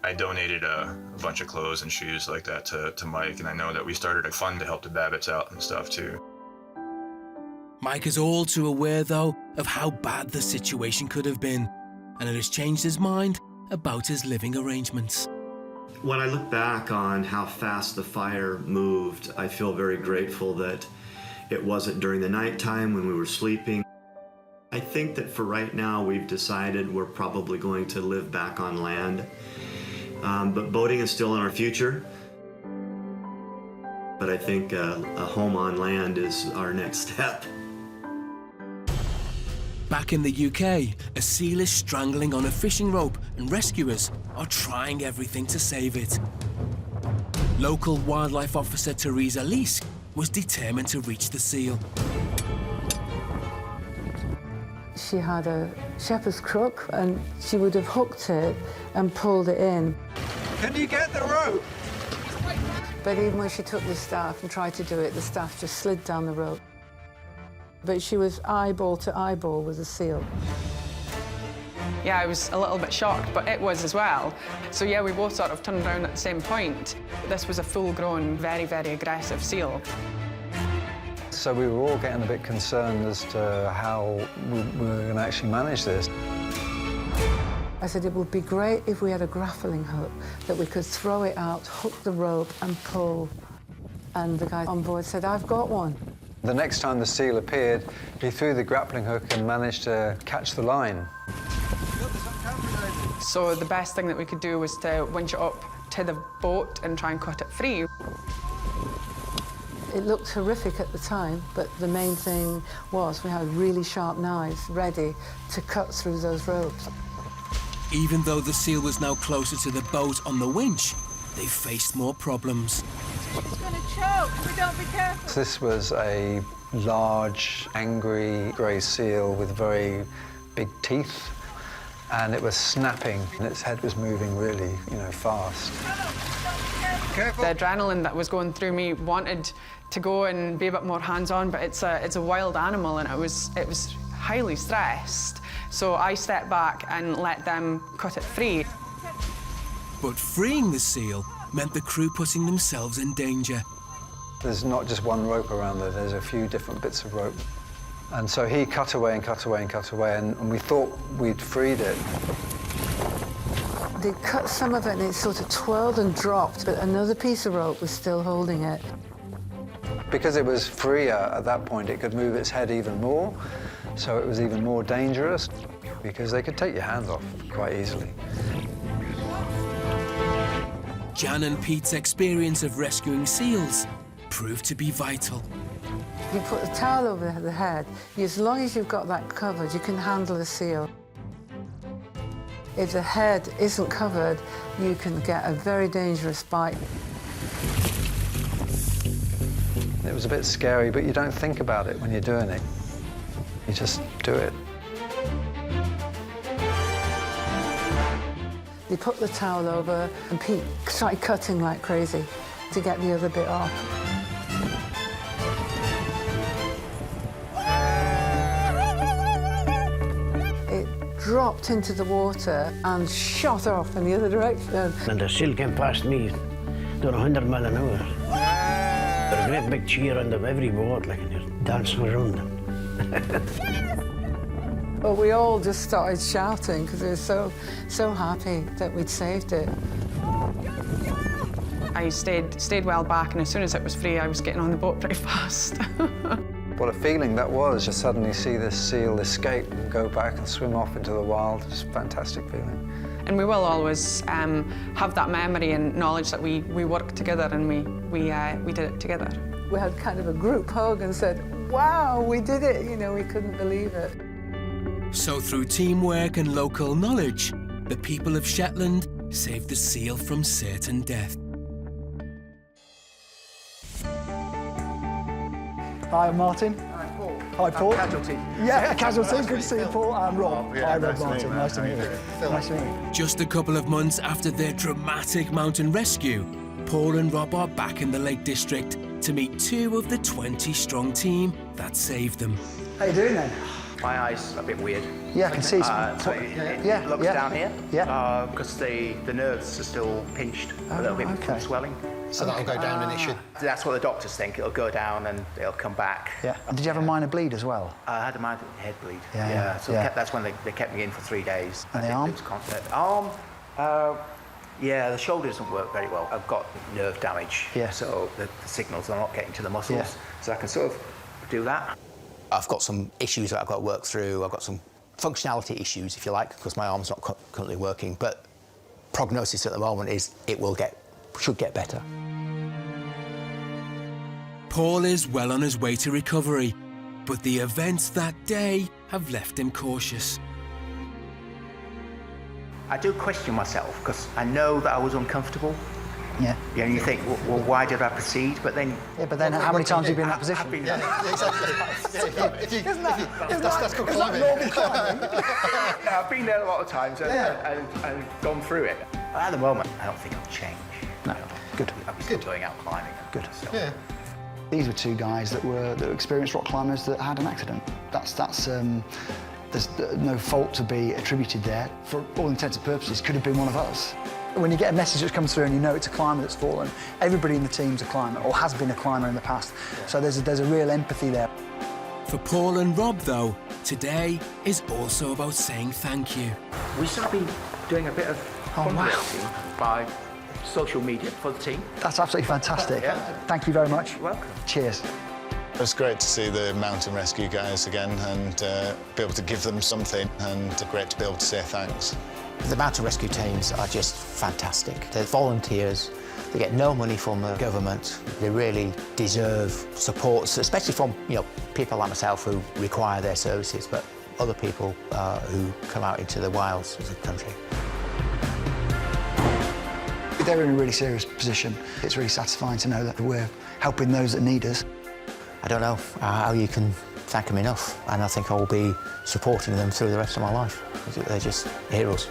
Speaker 20: I donated a bunch of clothes and shoes like that to Mike, and I know that we started a fund to help the Babbitts out and stuff too.
Speaker 1: Mike is all too aware, though, of how bad the situation could have been, and it has changed his mind about his living arrangements.
Speaker 10: When I look back on how fast the fire moved, I feel very grateful that it wasn't during the nighttime when we were sleeping. I think that for right now, we've decided we're probably going to live back on land. But boating is still in our future. But I think a home on land is our next step.
Speaker 1: Back in the UK, a seal is strangling on a fishing rope and rescuers are trying everything to save it. Local wildlife officer Teresa Leask was determined to reach the seal.
Speaker 15: She had a shepherd's crook and she would have hooked it and pulled it in.
Speaker 5: Can you get the rope?
Speaker 15: But even when she took the staff and tried to do it, the staff just slid down the rope. But she was eyeball to eyeball with the seal.
Speaker 9: Yeah, I was a little bit shocked, but it was as well. So yeah, we both sort of turned around at the same point. This was a full-grown, very, very aggressive seal.
Speaker 14: So we were all getting a bit concerned as to how we were going to actually manage this.
Speaker 15: I said it would be great if we had a grappling hook that we could throw it out, hook the rope and pull. And the guy on board said, I've got one.
Speaker 14: The next time the seal appeared, he threw the grappling hook and managed to catch the line.
Speaker 9: So the best thing that we could do was to winch it up to the boat and try and cut it free.
Speaker 15: It looked horrific at the time, but the main thing was we had really sharp knives ready to cut through those ropes.
Speaker 1: Even though the seal was now closer to the boat on the winch, they faced more problems.
Speaker 21: It's going to choke if we don't be careful.
Speaker 14: This was a large, angry grey seal with very big teeth, and it was snapping, and its head was moving really, fast.
Speaker 9: Careful. The adrenaline that was going through me wanted to go and be a bit more hands-on, but it's a wild animal, and it was highly stressed. So I stepped back and let them cut it free.
Speaker 1: But freeing the seal meant the crew putting themselves in danger.
Speaker 14: There's not just one rope around there, there's a few different bits of rope. And so he cut away and cut away and cut away, and we thought we'd freed it.
Speaker 15: They cut some of it and it sort of twirled and dropped, but another piece of rope was still holding it.
Speaker 14: Because it was freer at that point, it could move its head even more, so it was even more dangerous, because they could take your hands off quite easily.
Speaker 1: Jan and Pete's experience of rescuing seals proved to be vital.
Speaker 15: You put a towel over the head. As long as you've got that covered, you can handle a seal. If the head isn't covered, you can get a very dangerous bite.
Speaker 14: It was a bit scary, but you don't think about it when you're doing it. You just do it.
Speaker 15: They put the towel over, and Pete started cutting like crazy to get the other bit off. dropped into the water and shot off in the other direction.
Speaker 16: And the seal came past me doing 100 mile an hour. There was a great big cheer under every boat, like, and you're dancing around them.
Speaker 15: Well, we all just started shouting because we were so happy that we'd saved it.
Speaker 9: I stayed well back, and as soon as it was free, I was getting on the boat pretty fast.
Speaker 14: What a feeling that was, to suddenly see this seal escape and go back and swim off into the wild. It's a fantastic feeling.
Speaker 9: And we will always have that memory and knowledge that we worked together and we did it together.
Speaker 15: We had kind of a group hug and said, wow, we did it. You know, we couldn't believe it.
Speaker 1: So through teamwork and local knowledge, the people of Shetland saved the seal from certain death.
Speaker 17: Hi, I'm Martin.
Speaker 13: Hi, Paul.
Speaker 17: Hi, Paul.
Speaker 13: Casualty.
Speaker 17: Yeah, Casualty. Good to see you, Paul. I'm Rob.
Speaker 13: Yeah,
Speaker 17: Hi, Rob
Speaker 13: nice to
Speaker 17: Martin.
Speaker 13: meet you,
Speaker 17: Nice to meet you.
Speaker 13: Phil.
Speaker 17: Nice to meet you.
Speaker 1: Just a couple of months after their dramatic mountain rescue, Paul and Rob are back in the Lake District to meet 2 of the 20-strong team that saved them.
Speaker 17: How you doing then?
Speaker 3: My eyes a bit weird.
Speaker 17: Yeah, I can see.
Speaker 3: So it looks down here.
Speaker 17: Yeah.
Speaker 3: Because the nerves are still pinched a little bit from swelling.
Speaker 13: So that'll go down and it should...
Speaker 3: That's what the doctors think. It'll go down and it'll come back.
Speaker 17: Yeah. And did you have a minor bleed as well?
Speaker 3: I had a minor head bleed.
Speaker 17: Yeah.
Speaker 3: So that's when they kept me in for 3 days.
Speaker 17: And the arm?
Speaker 3: Yeah, the shoulder doesn't work very well. I've got nerve damage.
Speaker 17: Yeah.
Speaker 3: So the signals are not getting to the muscles.
Speaker 17: Yeah.
Speaker 3: So I can sort of do that.
Speaker 12: I've got some issues that I've got to work through. I've got some functionality issues, if you like, because my arm's not currently working. But prognosis at the moment is should get better.
Speaker 1: Paul is well on his way to recovery, but the events that day have left him cautious.
Speaker 3: I do question myself because I know that I was uncomfortable.
Speaker 17: Yeah.
Speaker 3: Yeah, and you think, well, why did I proceed? But then...
Speaker 17: Yeah, but then how many times have you been in that position?
Speaker 3: I've been
Speaker 13: That's called climbing.
Speaker 3: Yeah, I've been there a lot of times and gone through it. At the moment, I don't think I'll change.
Speaker 17: No. Good.
Speaker 3: I'm still going out climbing.
Speaker 17: Good.
Speaker 13: Yeah.
Speaker 17: These were 2 guys that were experienced rock climbers that had an accident. There's no fault to be attributed there. For all intents and purposes, could have been one of us. When you get a message that comes through and you know it's a climber that's fallen, everybody in the team's a climber or has been a climber in the past. So there's a real empathy there.
Speaker 1: For Paul and Rob, though, today is also about saying thank you.
Speaker 3: We sort of been doing a bit of fundraising by social media for the team.
Speaker 17: That's absolutely fantastic.
Speaker 3: Yeah.
Speaker 17: Thank you very much.
Speaker 3: You're welcome.
Speaker 17: Cheers.
Speaker 4: It was great to see the mountain rescue guys again and be able to give them something, and great to be able to say thanks.
Speaker 12: The mountain rescue teams are just fantastic. They're volunteers. They get no money from the government. They really deserve support, especially from people like myself who require their services, but other people who come out into the wilds of the country.
Speaker 17: They're in a really serious position. It's really satisfying to know that we're helping those that need us.
Speaker 12: I don't know how you can thank them enough, and I think I will be supporting them through the rest of my life. They're just heroes.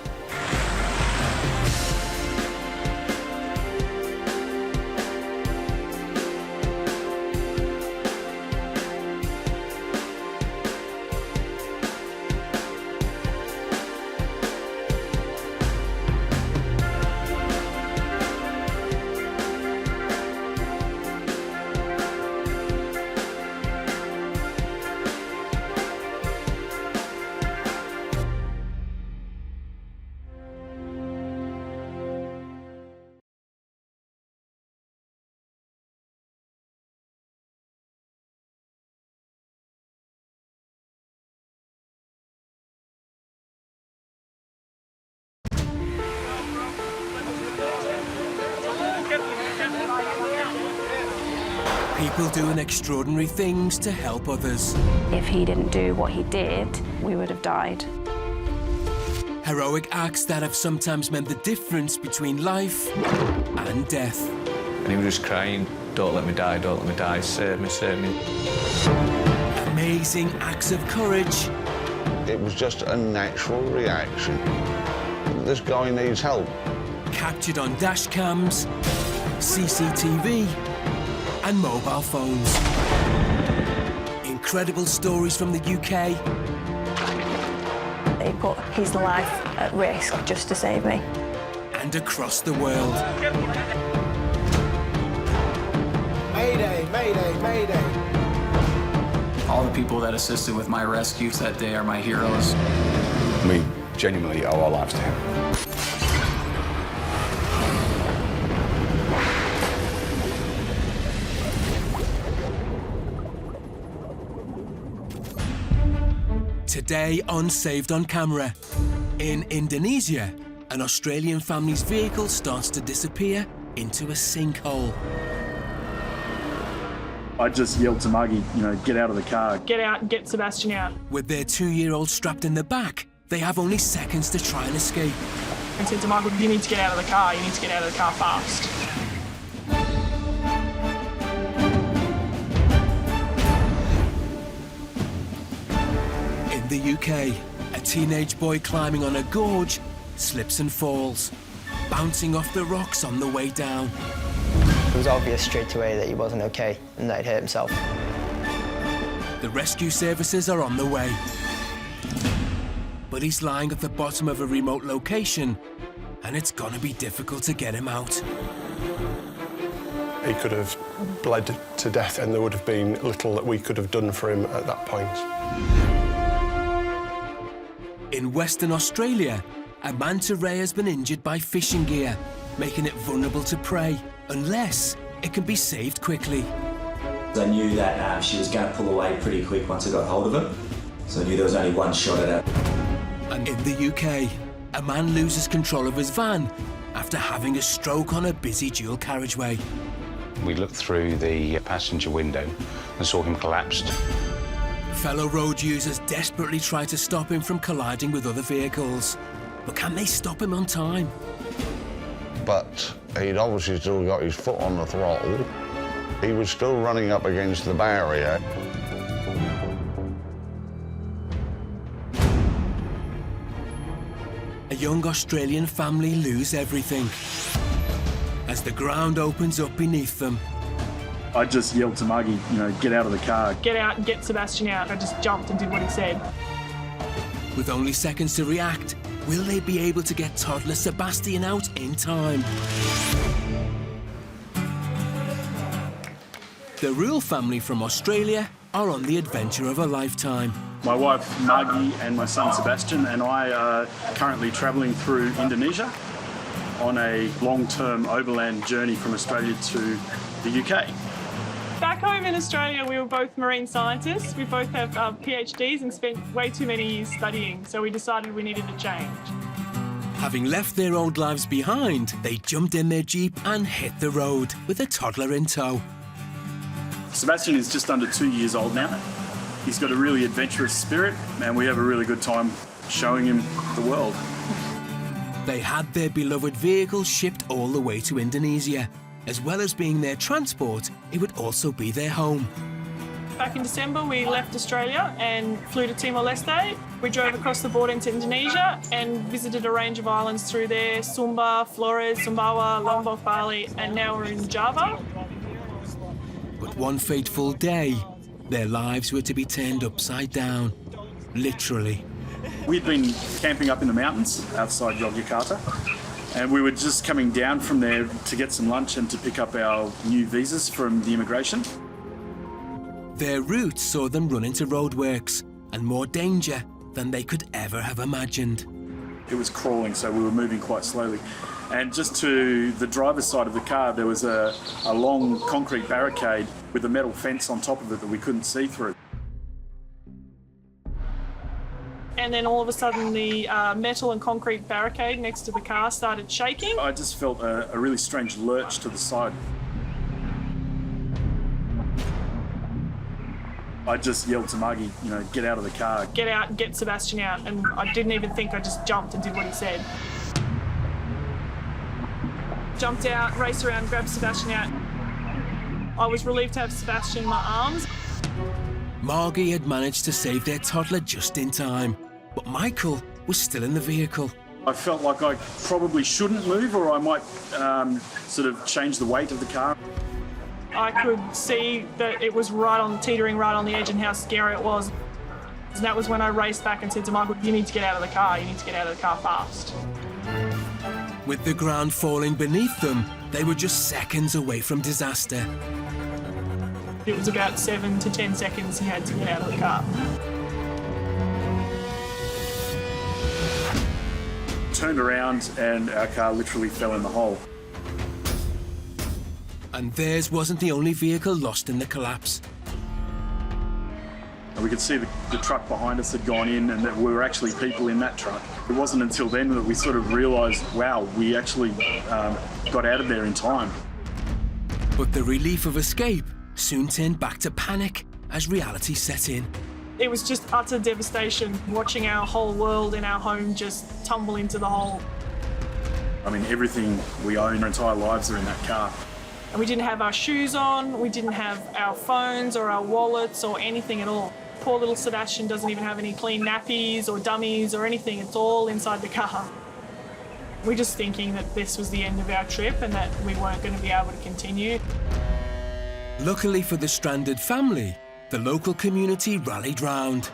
Speaker 1: People doing extraordinary things to help others.
Speaker 2: If he didn't do what he did, we would have died.
Speaker 1: Heroic acts that have sometimes meant the difference between life and death.
Speaker 7: And he was just crying, don't let me die, don't let me die, save me, save me.
Speaker 1: Amazing acts of courage.
Speaker 22: It was just a natural reaction. This guy needs help.
Speaker 1: Captured on dash cams, CCTV, and mobile phones. Incredible stories from the UK.
Speaker 2: he put his life at risk just to save me.
Speaker 1: And across the world.
Speaker 6: Mayday, mayday, mayday.
Speaker 11: All the people that assisted with my rescues that day are my heroes.
Speaker 23: We genuinely owe our lives to him.
Speaker 1: Today on Saved on Camera. In Indonesia, an Australian family's vehicle starts to disappear into a sinkhole.
Speaker 24: I just yelled to Muggy, get out of the car.
Speaker 21: Get out and get Sebastian out.
Speaker 1: With their 2-year-old strapped in the back, they have only seconds to try and escape.
Speaker 21: I said to Michael, you need to get out of the car. You need to get out of the car fast.
Speaker 1: In the UK, a teenage boy climbing on a gorge slips and falls, bouncing off the rocks on the way down.
Speaker 25: It was obvious straight away that he wasn't okay and that he'd hurt himself.
Speaker 1: The rescue services are on the way. But he's lying at the bottom of a remote location, and it's gonna be difficult to get him out.
Speaker 26: He could have bled to death, and there would have been little that we could have done for him at that point.
Speaker 1: In Western Australia, a manta ray has been injured by fishing gear, making it vulnerable to prey, unless it can be saved quickly.
Speaker 27: I knew that she was going to pull away pretty quick once I got hold of him, so I knew there was only one shot at her.
Speaker 1: And in the UK, a man loses control of his van after having a stroke on a busy dual carriageway.
Speaker 22: We looked through the passenger window and saw him collapsed.
Speaker 1: Fellow road users desperately try to stop him from colliding with other vehicles. But can they stop him on time?
Speaker 22: But he'd obviously still got his foot on the throttle. He was still running up against the barrier.
Speaker 1: A young Australian family lose everything as the ground opens up beneath them.
Speaker 24: I just yelled to Muggy, get out of the car.
Speaker 21: Get out and get Sebastian out. I just jumped and did what he said.
Speaker 1: With only seconds to react, will they be able to get toddler Sebastian out in time? The Rule family from Australia are on the adventure of a lifetime.
Speaker 24: My wife Margie and my son Sebastian and I are currently travelling through Indonesia on a long-term overland journey from Australia to the UK.
Speaker 21: Back home in Australia, we were both marine scientists. We both have PhDs and spent way too many years studying, so we decided we needed a change.
Speaker 1: Having left their old lives behind, they jumped in their Jeep and hit the road with a toddler in tow.
Speaker 24: Sebastian is just under 2 years old now. He's got a really adventurous spirit, and we have a really good time showing him the world.
Speaker 1: They had their beloved vehicle shipped all the way to Indonesia. As well as being their transport, it would also be their home.
Speaker 21: Back in December, we left Australia and flew to Timor-Leste. We drove across the border into Indonesia and visited a range of islands through there: Sumba, Flores, Sumbawa, Lombok, Bali, and now we're in Java.
Speaker 1: But one fateful day, their lives were to be turned upside down, literally.
Speaker 24: We'd been camping up in the mountains outside Yogyakarta, and we were just coming down from there to get some lunch and to pick up our new visas from the immigration.
Speaker 1: Their route saw them run into roadworks and more danger than they could ever have imagined.
Speaker 24: It was crawling, so we were moving quite slowly. And just to the driver's side of the car, there was a long concrete barricade with a metal fence on top of it that we couldn't see through.
Speaker 21: And then all of a sudden the metal and concrete barricade next to the car started shaking.
Speaker 24: I just felt a really strange lurch to the side. I just yelled to Muggy, get out of the car.
Speaker 21: Get out and get Sebastian out. And I didn't even think, I just jumped and did what he said. Jumped out, raced around, grabbed Sebastian out. I was relieved to have Sebastian in my arms.
Speaker 1: Margie had managed to save their toddler just in time, but Michael was still in the vehicle.
Speaker 24: I felt like I probably shouldn't move, or I might sort of change the weight of the car.
Speaker 21: I could see that it was teetering right on the edge and how scary it was. And that was when I raced back and said to Michael, you need to get out of the car, you need to get out of the car fast.
Speaker 1: With the ground falling beneath them, they were just seconds away from disaster.
Speaker 21: It was about 7 to 10 seconds he had to get out of the car.
Speaker 24: Turned around and our car literally fell in the hole.
Speaker 1: And theirs wasn't the only vehicle lost in the collapse.
Speaker 24: And we could see the truck behind us had gone in and that we were actually people in that truck. It wasn't until then that we sort of realised, wow, we actually got out of there in time.
Speaker 1: But the relief of escape soon turned back to panic as reality set in.
Speaker 21: It was just utter devastation, watching our whole world in our home just tumble into the hole.
Speaker 24: I mean, everything we own, our entire lives are in that car.
Speaker 21: And we didn't have our shoes on, we didn't have our phones or our wallets or anything at all. Poor little Sebastian doesn't even have any clean nappies or dummies or anything. It's all inside the car. We're just thinking that this was the end of our trip and that we weren't going to be able to continue.
Speaker 1: Luckily for the stranded family, the local community rallied round,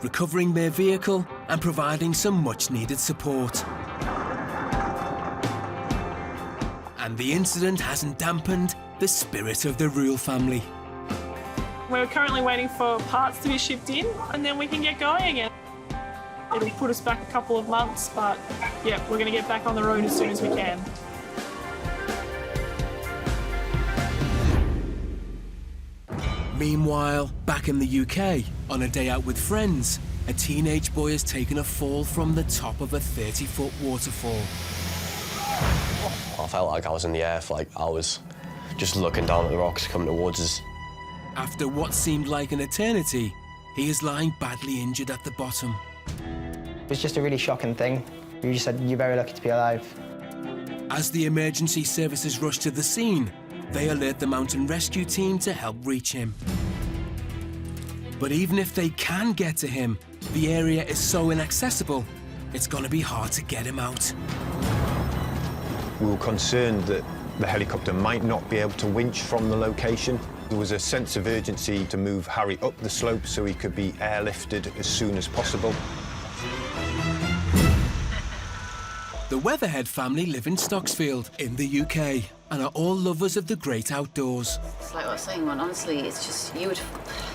Speaker 1: recovering their vehicle and providing some much-needed support. And the incident hasn't dampened the spirit of the Rule family.
Speaker 21: We're currently waiting for parts to be shipped in and then we can get going again. It'll put us back a couple of months, but yeah, we're going to get back on the road as soon as we can.
Speaker 1: Meanwhile, back in the UK, on a day out with friends, a teenage boy has taken a fall from the top of a 30-foot waterfall.
Speaker 5: I felt like I was in the air for like hours, just looking down at the rocks coming towards us.
Speaker 1: After what seemed like an eternity, he is lying badly injured at the bottom.
Speaker 25: It was just a really shocking thing. You just said, you're very lucky to be alive.
Speaker 1: As the emergency services rush to the scene, they alert the mountain rescue team to help reach him. But even if they can get to him, the area is so inaccessible, it's going to be hard to get him out.
Speaker 8: We were concerned that the helicopter might not be able to winch from the location. There was a sense of urgency to move Harry up the slope so he could be airlifted as soon as possible.
Speaker 1: The Weatherhead family live in Stocksfield in the UK and are all lovers of the great outdoors.
Speaker 10: It's like what I was saying, man, honestly, it's just,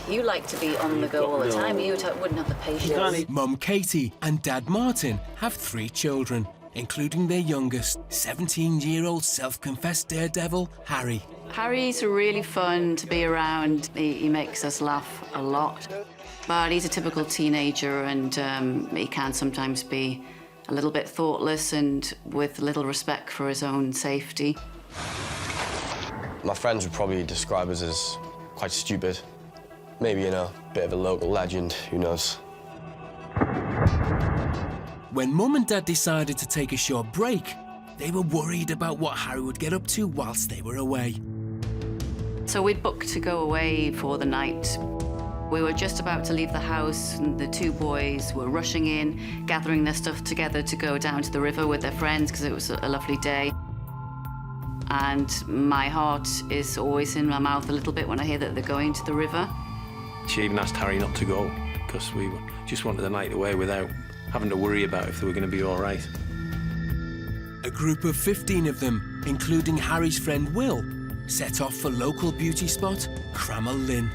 Speaker 10: you like to be on the go all the time, you wouldn't have the patience.
Speaker 1: Mum Katie and Dad Martin have 3 children, including their youngest, 17-year-old self-confessed daredevil, Harry.
Speaker 10: Harry's really fun to be around. He makes us laugh a lot. But he's a typical teenager and he can sometimes be a little bit thoughtless and with little respect for his own safety.
Speaker 5: My friends would probably describe us as quite stupid. Maybe, you know, a bit of a local legend, who knows.
Speaker 1: When Mum and Dad decided to take a short break, they were worried about what Harry would get up to whilst they were away.
Speaker 10: So we'd booked to go away for the night. We were just about to leave the house and the 2 boys were rushing in, gathering their stuff together to go down to the river with their friends because it was a lovely day. And my heart is always in my mouth a little bit when I hear that they're going to the river.
Speaker 16: She even asked Harry not to go because we just wanted the night away without having to worry about if they were going to be all right.
Speaker 1: A group of 15 of them, including Harry's friend Will, set off for local beauty spot Cramell Lynn.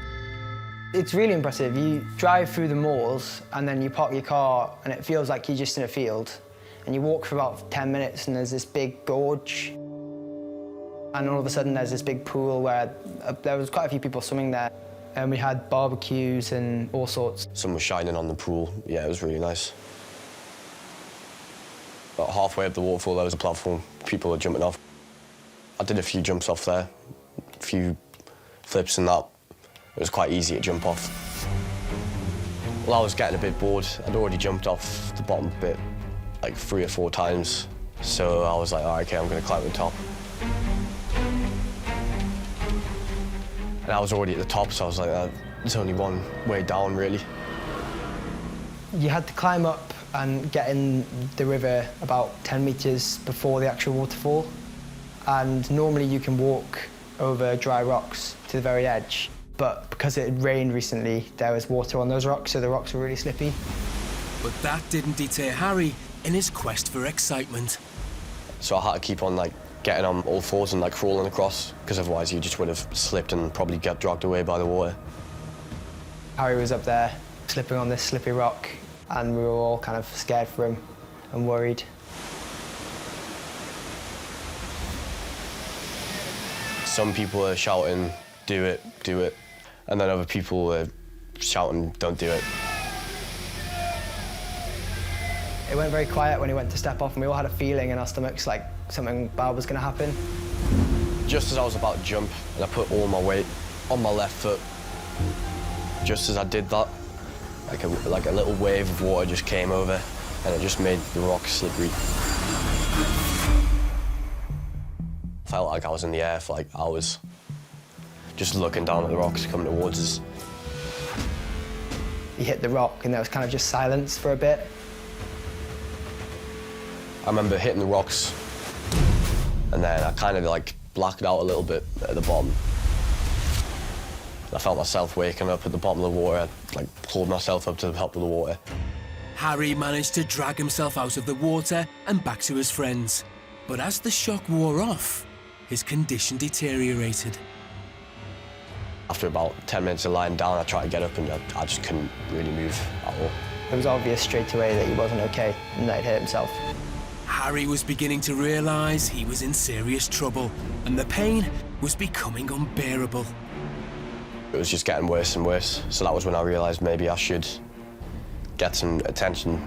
Speaker 25: It's really impressive. You drive through the moors and then you park your car and it feels like you're just in a field. And you walk for about 10 minutes and there's this big gorge. And all of a sudden there's this big pool where there was quite a few people swimming there. And we had barbecues and all sorts.
Speaker 5: Sun was shining on the pool. Yeah, it was really nice. About halfway up the waterfall, there was a platform. People were jumping off. I did a few jumps off there, a few flips and that. It was quite easy to jump off. Well, I was getting a bit bored. I'd already jumped off the bottom bit like 3 or 4 times. So I was like, all right, okay, I'm going to climb to the top. And I was already at the top, so I was like, there's only one way down, really.
Speaker 25: You had to climb up and get in the river about 10 metres before the actual waterfall. And normally you can walk over dry rocks to the very edge. but because it had rained recently, there was water on those rocks, so the rocks were really slippy.
Speaker 1: But that didn't deter Harry in his quest for excitement.
Speaker 5: So I had to keep on getting on all fours and crawling across, because otherwise you just would have slipped and probably get dragged away by the water.
Speaker 25: Harry was up there slipping on this slippy rock, and we were all kind of scared for him and worried.
Speaker 5: Some people are shouting, do it, do it, and then other people are shouting, don't do it.
Speaker 25: It went very quiet when he went to step off, and we all had a feeling in our stomachs like something bad was going to happen.
Speaker 5: Just as I was about to jump, and I put all my weight on my left foot, just as I did that, like a little wave of water just came over, and it just made the rock slippery. Felt like I was in the air for hours, just looking down at the rocks coming towards us.
Speaker 25: He hit the rock, and there was kind of just silence for a bit.
Speaker 5: I remember hitting the rocks, and then I kind of blacked out a little bit at the bottom. I felt myself waking up at the bottom of the water. I pulled myself up to the top of the water.
Speaker 1: Harry managed to drag himself out of the water and back to his friends. But as the shock wore off, his condition deteriorated.
Speaker 5: After about 10 minutes of lying down, I tried to get up, and I just couldn't really move at all.
Speaker 25: It was obvious straight away that he wasn't okay and that he'd hurt himself.
Speaker 1: Harry was beginning to realise he was in serious trouble, and the pain was becoming unbearable.
Speaker 5: It was just getting worse and worse, so that was when I realised maybe I should get some attention.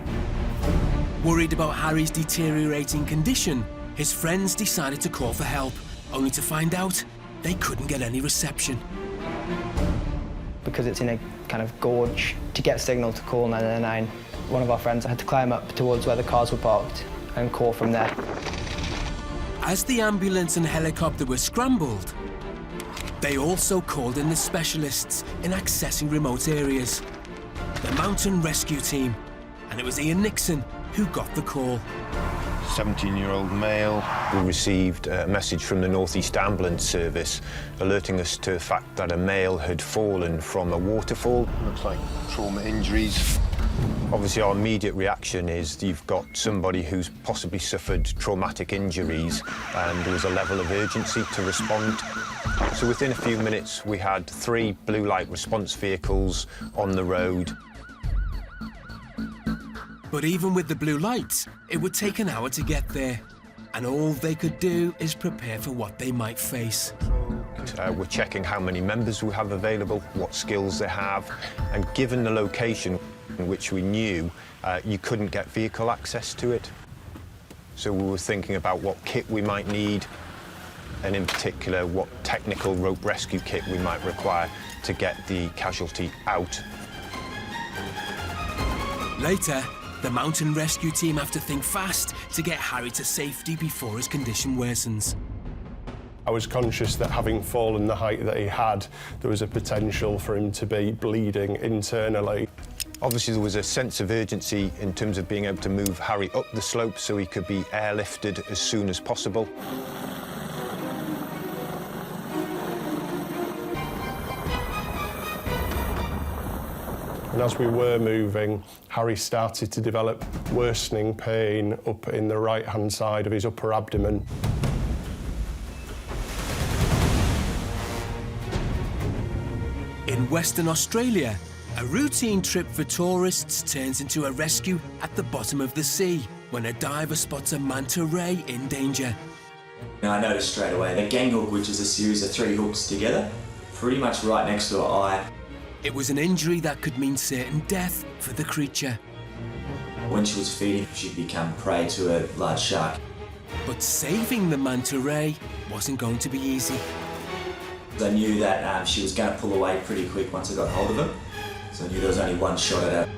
Speaker 1: Worried about Harry's deteriorating condition, his friends decided to call for help, only to find out they couldn't get any reception.
Speaker 25: Because it's in a kind of gorge, to get signal to call 999, one of our friends had to climb up towards where the cars were parked and call from there.
Speaker 1: As the ambulance and helicopter were scrambled, they also called in the specialists in accessing remote areas, the mountain rescue team, and it was Ian Nixon who got the call.
Speaker 8: 17-year-old male. We received a message from the North East Ambulance Service alerting us to the fact that a male had fallen from a waterfall. Looks like trauma injuries. Obviously, our immediate reaction is you've got somebody who's possibly suffered traumatic injuries, and there was a level of urgency to respond. So within a few minutes, we had 3 blue light response vehicles on the road.
Speaker 1: But even with the blue lights, it would take an hour to get there. And all they could do is prepare for what they might face.
Speaker 8: We're checking how many members we have available, what skills they have, and given the location in which we knew, you couldn't get vehicle access to it. So we were thinking about what kit we might need, and in particular, what technical rope rescue kit we might require to get the casualty out.
Speaker 1: Later, the mountain rescue team have to think fast to get Harry to safety before his condition worsens.
Speaker 26: I was conscious that having fallen the height that he had, there was a potential for him to be bleeding internally.
Speaker 8: Obviously, there was a sense of urgency in terms of being able to move Harry up the slope so he could be airlifted as soon as possible.
Speaker 26: And as we were moving, Harry started to develop worsening pain up in the right-hand side of his upper abdomen.
Speaker 1: In Western Australia, a routine trip for tourists turns into a rescue at the bottom of the sea when a diver spots a manta ray in danger.
Speaker 27: I noticed straight away the gang hook, which is a series of 3 hooks together, pretty much right next to her eye.
Speaker 1: It was an injury that could mean certain death for the creature.
Speaker 27: When she was feeding, she'd become prey to a large shark.
Speaker 1: But saving the manta ray wasn't going to be easy.
Speaker 27: I knew that she was going to pull away pretty quick once I got hold of her, so I knew there was only one shot at her.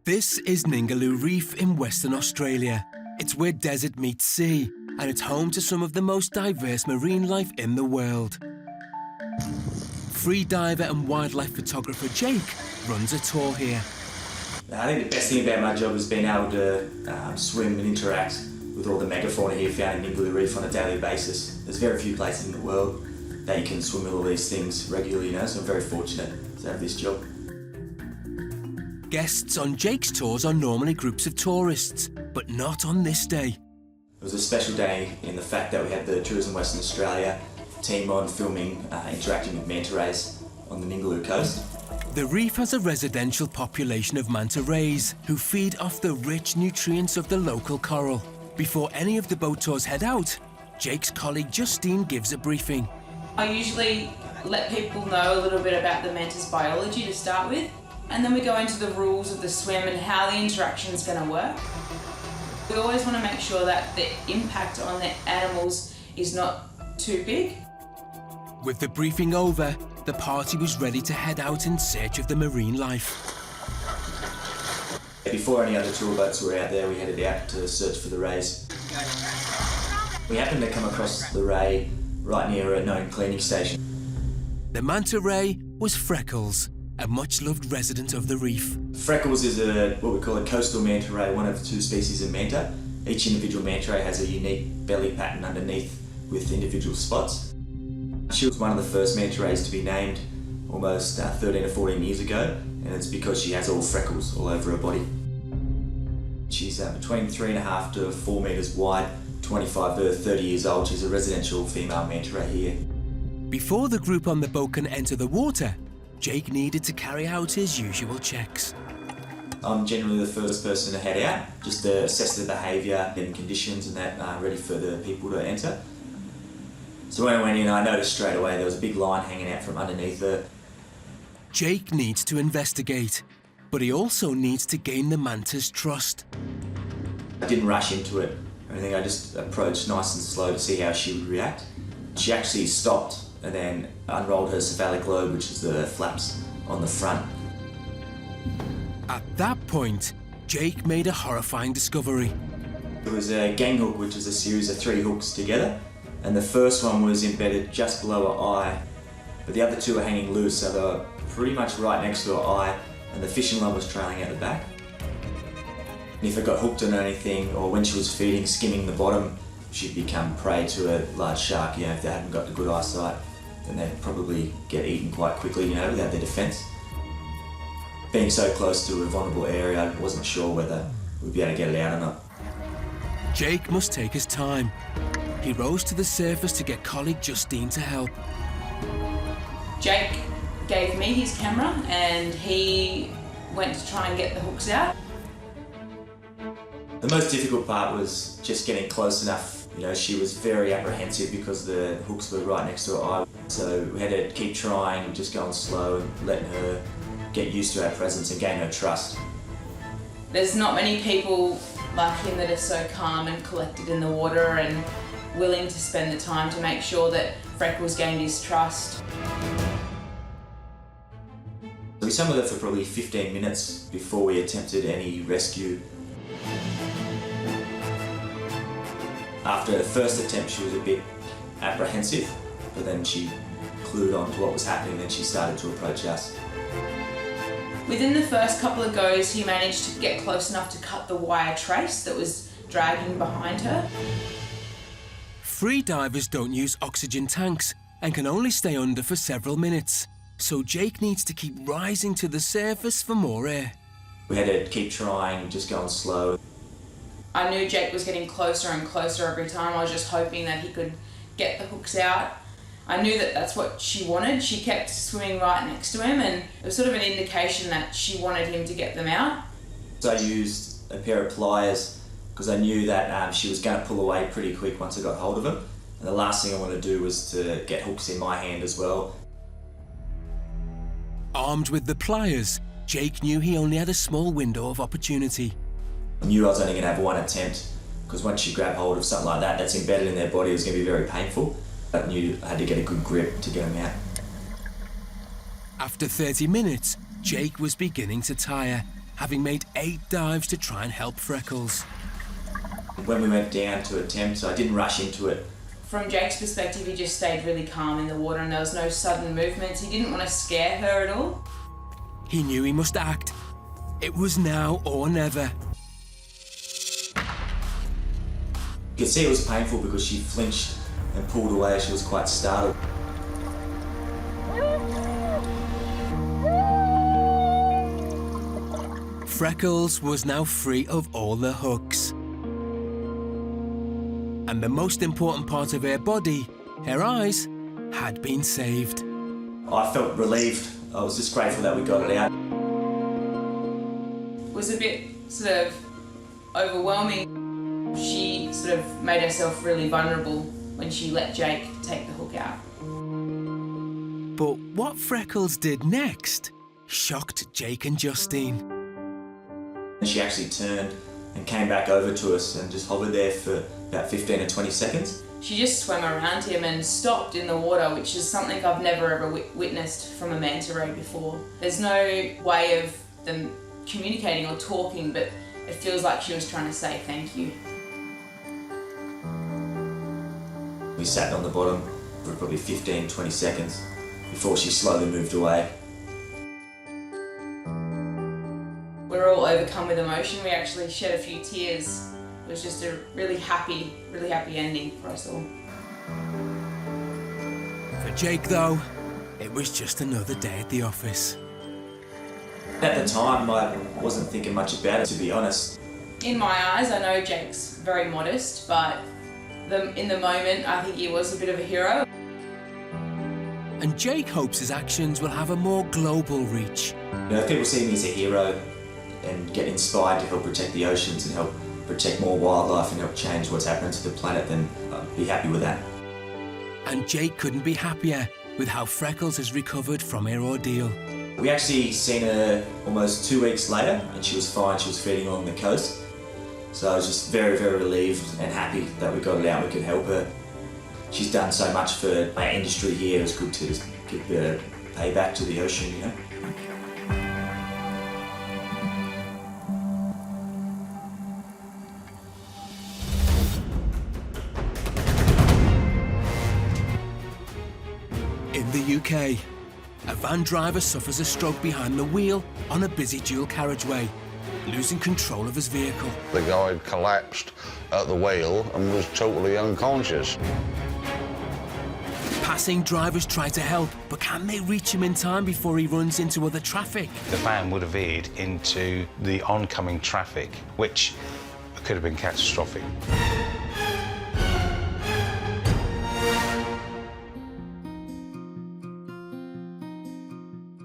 Speaker 1: This is Ningaloo Reef in Western Australia. It's where desert meets sea, and it's home to some of the most diverse marine life in the world. Freediver and wildlife photographer Jake runs a tour here.
Speaker 27: I think the best thing about my job is being able to swim and interact with all the megafauna here found in Ningaloo Reef on a daily basis. There's very few places in the world that you can swim with all these things regularly, you know, so I'm very fortunate to have this job.
Speaker 1: Guests on Jake's tours are normally groups of tourists, but not on this day.
Speaker 27: It was a special day in the fact that we had the Tourism Western Australia team on filming interacting with manta rays on the Ningaloo coast.
Speaker 1: The reef has a residential population of manta rays who feed off the rich nutrients of the local coral. Before any of the boat tours head out, Jake's colleague Justine gives a briefing.
Speaker 9: I usually let people know a little bit about the manta's biology to start with, and then we go into the rules of the swim and how the interaction is going to work. We always want to make sure that the impact on the animals is not too big.
Speaker 1: With the briefing over, the party was ready to head out in search of the marine life.
Speaker 27: Before any other tour boats were out there, we headed out to search for the rays. We happened to come across the ray right near a known cleaning station.
Speaker 1: The manta ray was Freckles, a much-loved resident of the reef.
Speaker 27: Freckles is what we call a coastal manta ray, one of 2 species of manta. Each individual manta ray has a unique belly pattern underneath with individual spots. She was one of the first manta rays to be named almost 13 or 14 years ago, and it's because she has all freckles all over her body. She's between 3.5 to 4 metres wide, 25 to 30 years old. She's a residential female manta ray here.
Speaker 1: Before the group on the boat can enter the water, Jake needed to carry out his usual checks.
Speaker 27: I'm generally the first person to head out, just to assess the behaviour and conditions and that, ready for the people to enter. So when I went in, I noticed straight away there was a big line hanging out from underneath her.
Speaker 1: Jake needs to investigate, but he also needs to gain the manta's trust.
Speaker 27: I didn't rush into it or anything, I just approached nice and slow to see how she would react. She actually stopped and then unrolled her cephalic lobe, which is the flaps on the front.
Speaker 1: At that point, Jake made a horrifying discovery.
Speaker 27: It was a gang hook, which is a series of 3 hooks together, and the first one was embedded just below her eye, but the other 2 were hanging loose, so they were pretty much right next to her eye, and the fishing line was trailing out the back. And if it got hooked on anything, or when she was feeding, skimming the bottom, she'd become prey to a large shark. You know, if they hadn't got the good eyesight, then they'd probably get eaten quite quickly, you know, without their defence. Being so close to a vulnerable area, I wasn't sure whether we'd be able to get it out or not.
Speaker 1: Jake must take his time. He rose to the surface to get colleague Justine to help.
Speaker 9: Jake gave me his camera and he went to try and get the hooks out.
Speaker 27: The most difficult part was just getting close enough. You know, she was very apprehensive because the hooks were right next to her eye. So we had to keep trying, just going slow and letting her get used to our presence and gain her trust.
Speaker 9: There's not many people like him that are so calm and collected in the water and willing to spend the time to make sure that Freckles gained his trust.
Speaker 27: We swam with her for probably 15 minutes before we attempted any rescue. After the first attempt, she was a bit apprehensive, but then she clued on to what was happening, then she started to approach us.
Speaker 9: Within the first couple of goes, he managed to get close enough to cut the wire trace that was dragging behind her.
Speaker 1: Free divers don't use oxygen tanks and can only stay under for several minutes, so Jake needs to keep rising to the surface for more air.
Speaker 27: We had to keep trying, just going slow.
Speaker 9: I knew Jake was getting closer and closer every time. I was just hoping that he could get the hooks out. I knew that that's what she wanted. She kept swimming right next to him, and it was sort of an indication that she wanted him to get them out.
Speaker 27: So I used a pair of pliers because I knew that she was going to pull away pretty quick once I got hold of him. And the last thing I wanted to do was to get hooks in my hand as well.
Speaker 1: Armed with the pliers, Jake knew he only had a small window of opportunity.
Speaker 27: I knew I was only going to have one attempt because once you grab hold of something like that that's embedded in their body, it was going to be very painful. I knew I had to get a good grip to get them out.
Speaker 1: After 30 minutes, Jake was beginning to tire, having made 8 dives to try and help Freckles.
Speaker 27: When we went down to attempt, I didn't rush into it.
Speaker 9: From Jake's perspective, he just stayed really calm in the water and there was no sudden movements. He didn't want to scare her at all.
Speaker 1: He knew he must act. It was now or never.
Speaker 27: You could see it was painful because she flinched and pulled away. She was quite startled.
Speaker 1: Freckles was now free of all the hooks. And the most important part of her body, her eyes, had been saved.
Speaker 27: I felt relieved. I was just grateful that we got it out.
Speaker 9: It was a bit sort of overwhelming. She sort of made herself really vulnerable when she let Jake take the hook out.
Speaker 1: But what Freckles did next shocked Jake and Justine.
Speaker 27: And she actually turned and came back over to us and just hovered there for about 15 or 20 seconds.
Speaker 9: She just swam around him and stopped in the water, which is something I've never ever witnessed from a manta ray before. There's no way of them communicating or talking, but it feels like she was trying to say thank you.
Speaker 27: We sat on the bottom for probably 15, 20 seconds before she slowly moved away.
Speaker 9: We were all overcome with emotion. We actually shed a few tears. It was just a really happy ending for us all.
Speaker 1: For Jake, though, it was just another day at the office.
Speaker 27: At the time, I wasn't thinking much about it, to be honest.
Speaker 9: In my eyes, I know Jake's very modest, but in the moment, I think he was a bit of a hero.
Speaker 1: And Jake hopes his actions will have a more global reach.
Speaker 27: You know, if people see me as a hero and get inspired to help protect the oceans and help protect more wildlife and help change what's happening to the planet, then I'd be happy with that.
Speaker 1: And Jake couldn't be happier with how Freckles has recovered from her ordeal.
Speaker 27: We actually seen her almost 2 weeks later and she was fine. She was feeding along the coast. So I was just very, very relieved and happy that we got it out and we could help her. She's done so much for our industry here. It was good to just give the payback to the ocean, you know.
Speaker 1: In the UK, a van driver suffers a stroke behind the wheel on a busy dual carriageway, losing control of his vehicle.
Speaker 22: The guy had collapsed at the wheel and was totally unconscious.
Speaker 1: Passing drivers try to help, but can they reach him in time before he runs into other traffic?
Speaker 3: The van would have veered into the oncoming traffic, which could have been catastrophic.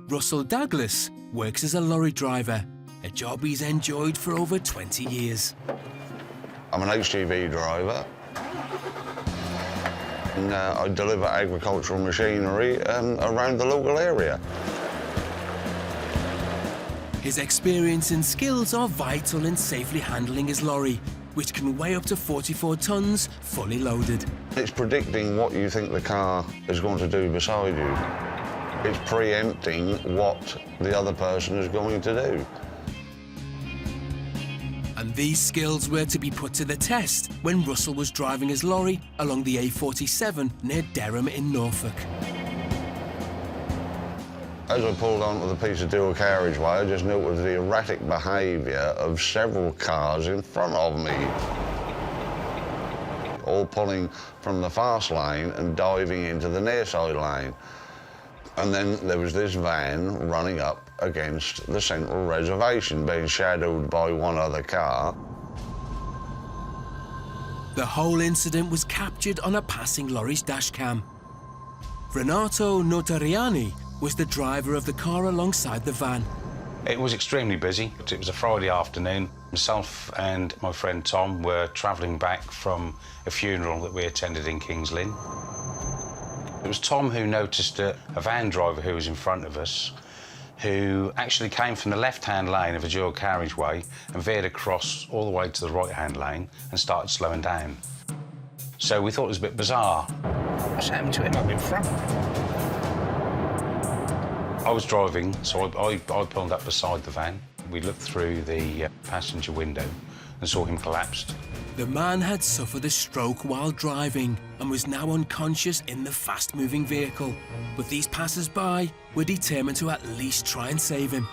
Speaker 1: Russell Douglas works as a lorry driver, a job he's enjoyed for over 20 years.
Speaker 22: I'm an HGV driver. And I deliver agricultural machinery around the local area.
Speaker 1: His experience and skills are vital in safely handling his lorry, which can weigh up to 44 tons fully loaded.
Speaker 22: It's predicting what you think the car is going to do beside you. It's preempting what the other person is going to do.
Speaker 1: And these skills were to be put to the test when Russell was driving his lorry along the A47 near Dereham in Norfolk.
Speaker 22: As I pulled onto the piece of dual carriageway, I just noticed the erratic behaviour of several cars in front of me, all pulling from the fast lane and diving into the near side lane. And then there was this van running up against the central reservation, being shadowed by one other car.
Speaker 1: The whole incident was captured on a passing lorry's dash cam. Renato Notariani was the driver of the car alongside the van.
Speaker 3: It was extremely busy. It was a Friday afternoon. Myself and my friend Tom were travelling back from a funeral that we attended in Kings Lynn. It was Tom who noticed a van driver who was in front of us, who actually came from the left-hand lane of a dual carriageway and veered across all the way to the right-hand lane and started slowing down. So we thought it was a bit bizarre. What's happened to him up in front? I was driving, so I pulled up beside the van. We looked through the passenger window and saw him collapsed.
Speaker 1: The man had suffered a stroke while driving and was now unconscious in the fast-moving vehicle. But these passers-by were determined to at least try and save him.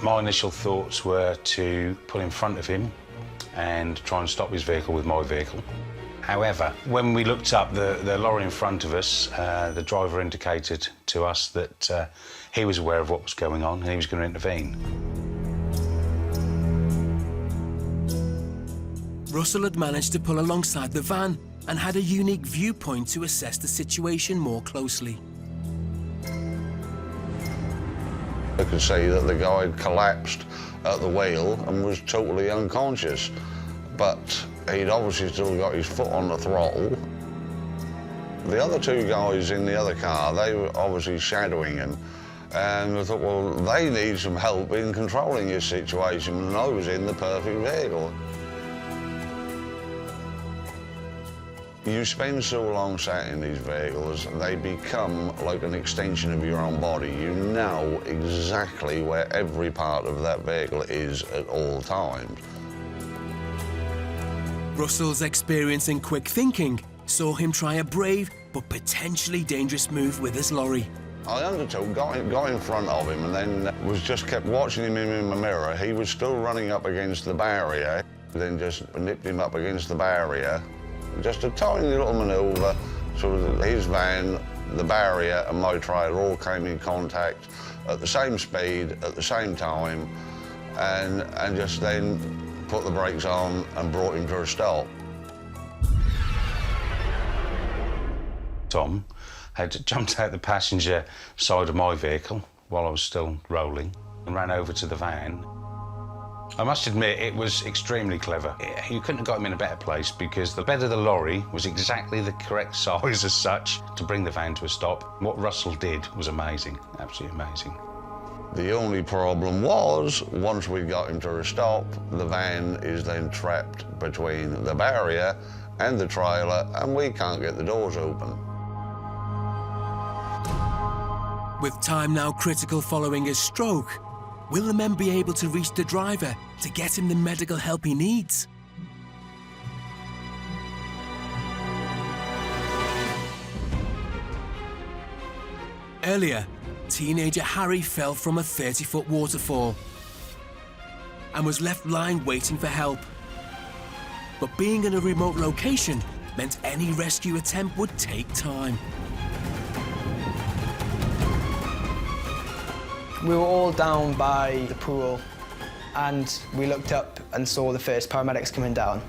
Speaker 3: My initial thoughts were to pull in front of him and try and stop his vehicle with my vehicle. However, when we looked up the lorry in front of us, the driver indicated to us that he was aware of what was going on and he was going to intervene.
Speaker 1: Russell had managed to pull alongside the van and had a unique viewpoint to assess the situation more closely.
Speaker 22: I could see that the guy had collapsed at the wheel and was totally unconscious, but he'd obviously still got his foot on the throttle. The other two guys in the other car, they were obviously shadowing him, and I thought, well, they need some help in controlling this situation, and I was in the perfect vehicle. You spend so long sat in these vehicles, they become like an extension of your own body. You know exactly where every part of that vehicle is at all times.
Speaker 1: Russell's experience and quick thinking saw him try a brave but potentially dangerous move with his lorry.
Speaker 22: I undertook, got in front of him, and then was just kept watching him in the mirror. He was still running up against the barrier, then just nipped him up against the barrier. Just a tiny little manoeuvre, sort of his van, the barrier and my trailer all came in contact at the same speed, at the same time, and just then put the brakes on and brought him to a stop.
Speaker 3: Tom had jumped out the passenger side of my vehicle while I was still rolling and ran over to the van. I must admit, it was extremely clever. You couldn't have got him in a better place because the bed of the lorry was exactly the correct size as such to bring the van to a stop. What Russell did was amazing, absolutely amazing.
Speaker 22: The only problem was, once we got him to a stop, the van is then trapped between the barrier and the trailer, and we can't get the doors open.
Speaker 1: With time now critical following his stroke, will the men be able to reach the driver to get him the medical help he needs? Earlier, teenager Harry fell from a 30-foot waterfall and was left lying waiting for help. But being in a remote location meant any rescue attempt would take time.
Speaker 25: We were all down by the pool and we looked up and saw the first paramedics coming down.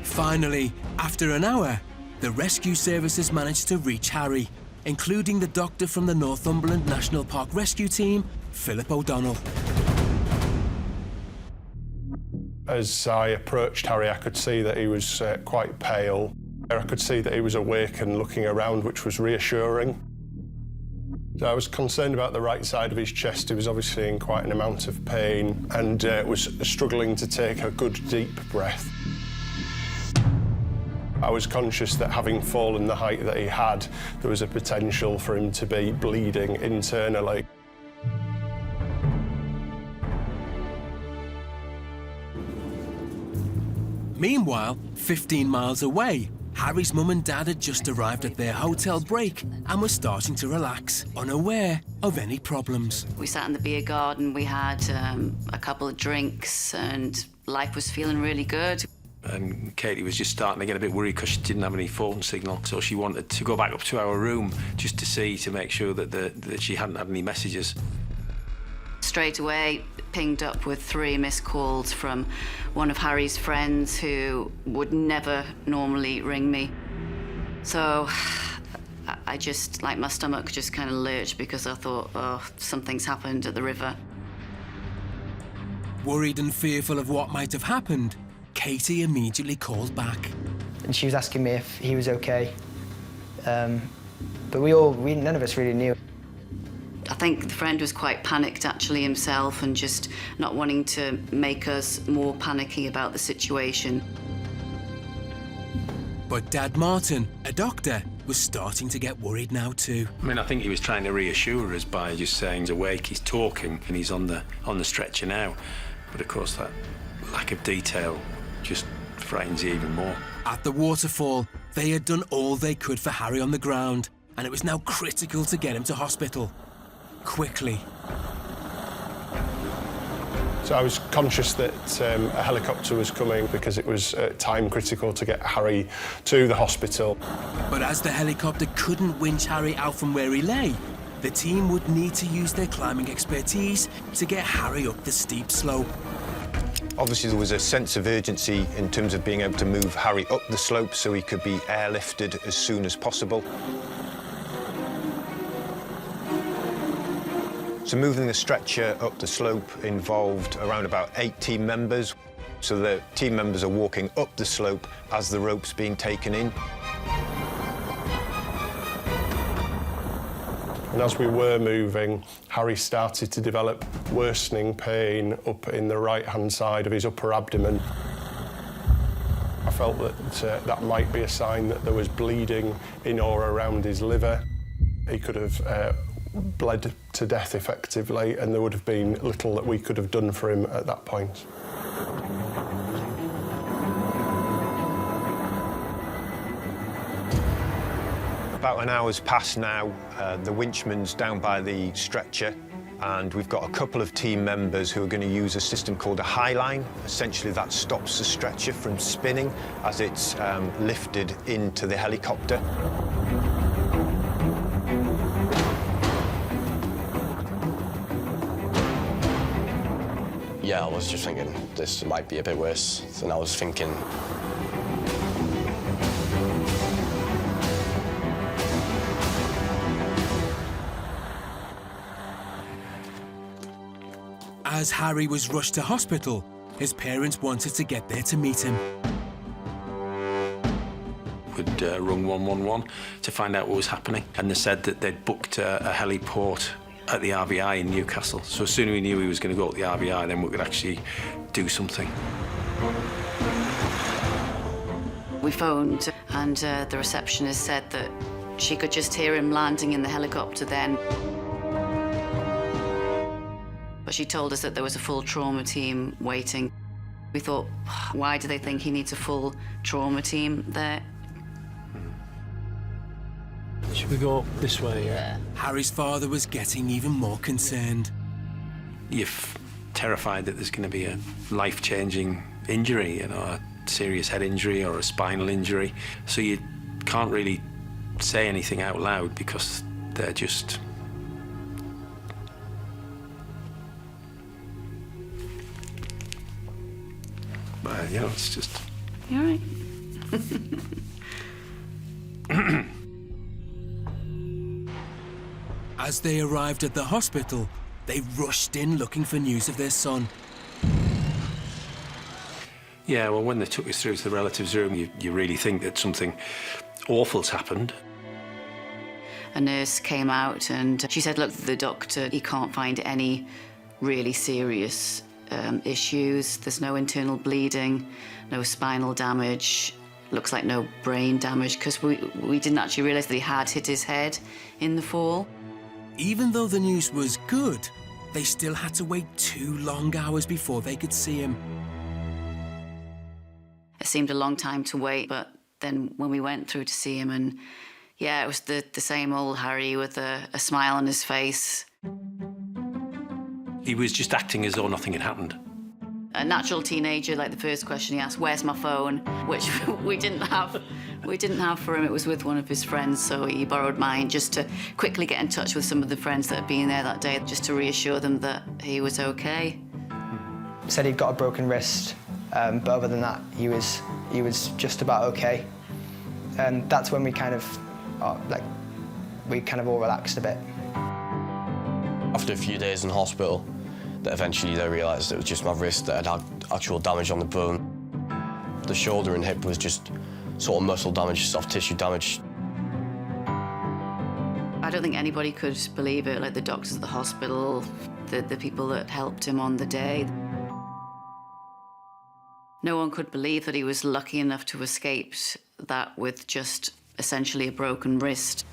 Speaker 1: Finally, after an hour, the rescue services managed to reach Harry, including the doctor from the Northumberland National Park Rescue Team, Philip O'Donnell.
Speaker 26: As I approached Harry, I could see that he was quite pale. I could see that he was awake and looking around, which was reassuring. So I was concerned about the right side of his chest. He was obviously in quite an amount of pain and was struggling to take a good deep breath. I was conscious that having fallen the height that he had, there was a potential for him to be bleeding internally.
Speaker 1: Meanwhile, 15 miles away, Harry's mum and dad had just arrived at their hotel break and were starting to relax, unaware of any problems.
Speaker 10: We sat in the beer garden, we had a couple of drinks, and life was feeling really good.
Speaker 16: And Katie was just starting to get a bit worried because she didn't have any phone signal, so she wanted to go back up to our room just to see, to make sure that she hadn't had any messages.
Speaker 10: Straight away, pinged up with 3 missed calls from one of Harry's friends who would never normally ring me. So I just, like, my stomach just kind of lurched because I thought, oh, something's happened at the river.
Speaker 1: Worried and fearful of what might have happened, Katie immediately called back.
Speaker 25: And she was asking me if he was okay. But none of us really knew.
Speaker 10: I think the friend was quite panicked actually himself and just not wanting to make us more panicky about the situation.
Speaker 1: But Dad Martin, a doctor, was starting to get worried now too.
Speaker 16: I mean, I think he was trying to reassure us by just saying he's awake, he's talking, and he's on the stretcher now. But of course, that lack of detail just frightens you even more.
Speaker 1: At the waterfall, they had done all they could for Harry on the ground, and it was now critical to get him to hospital. Quickly.
Speaker 26: So I was conscious that a helicopter was coming because it was time critical to get Harry to the hospital.
Speaker 1: But as the helicopter couldn't winch Harry out from where he lay, the team would need to use their climbing expertise to get Harry up the steep slope.
Speaker 8: Obviously, there was a sense of urgency in terms of being able to move Harry up the slope so he could be airlifted as soon as possible. So moving the stretcher up the slope involved around about 8 team members. So the team members are walking up the slope as the rope's being taken in.
Speaker 26: And as we were moving, Harry started to develop worsening pain up in the right-hand side of his upper abdomen. I felt that that might be a sign that there was bleeding in or around his liver. He could have bled to death effectively, and there would have been little that we could have done for him at that point.
Speaker 8: About an hour's passed now. The winchman's down by the stretcher, and we've got a couple of team members who are going to use a system called a high line. Essentially, that stops the stretcher from spinning as it's lifted into the helicopter.
Speaker 5: Yeah, I was just thinking this might be a bit worse than I was thinking.
Speaker 1: As Harry was rushed to hospital, his parents wanted to get there to meet him.
Speaker 16: We'd rung 111 to find out what was happening, and they said that they'd booked a heliport at the RVI in Newcastle. So as soon as we knew he was going to go to the RVI, then we could actually do something.
Speaker 10: We phoned, and the receptionist said that she could just hear him landing in the helicopter then. But she told us that there was a full trauma team waiting. We thought, why do they think he needs a full trauma team there?
Speaker 4: Should we go this way? Yeah.
Speaker 1: Harry's father was getting even more concerned.
Speaker 16: You're terrified that there's going to be a life-changing injury, you know, a serious head injury or a spinal injury. So you can't really say anything out loud because they're just... you know, it's just...
Speaker 10: You all right?
Speaker 1: As they arrived at the hospital, they rushed in looking for news of their son.
Speaker 16: Yeah, well, when they took us through to the relatives' room, you really think that something awful's happened.
Speaker 10: A nurse came out and she said, look, the doctor, he can't find any really serious issues. There's no internal bleeding, no spinal damage, looks like no brain damage, because we didn't actually realise that he had hit his head in the fall.
Speaker 1: Even though the news was good, they still had to wait 2 long hours before they could see him.
Speaker 10: It seemed a long time to wait, but then when we went through to see him, and yeah, it was the same old Harry with a smile on his face.
Speaker 16: He was just acting as though nothing had happened.
Speaker 10: A natural teenager, like the first question he asked, where's my phone? Which we didn't have. We didn't have for him. It was with one of his friends, so he borrowed mine just to quickly get in touch with some of the friends that had been there that day, just to reassure them that he was okay.
Speaker 25: Said he'd got a broken wrist, but other than that, he was just about okay. And that's when we kind of, all relaxed a bit.
Speaker 5: After a few days in hospital, that eventually they realised it was just my wrist that had actual damage on the bone. The shoulder and hip was just sort of muscle damage, soft tissue damage.
Speaker 10: I don't think anybody could believe it, like the doctors at the hospital, the people that helped him on the day. No one could believe that he was lucky enough to have escaped that with just essentially a broken wrist.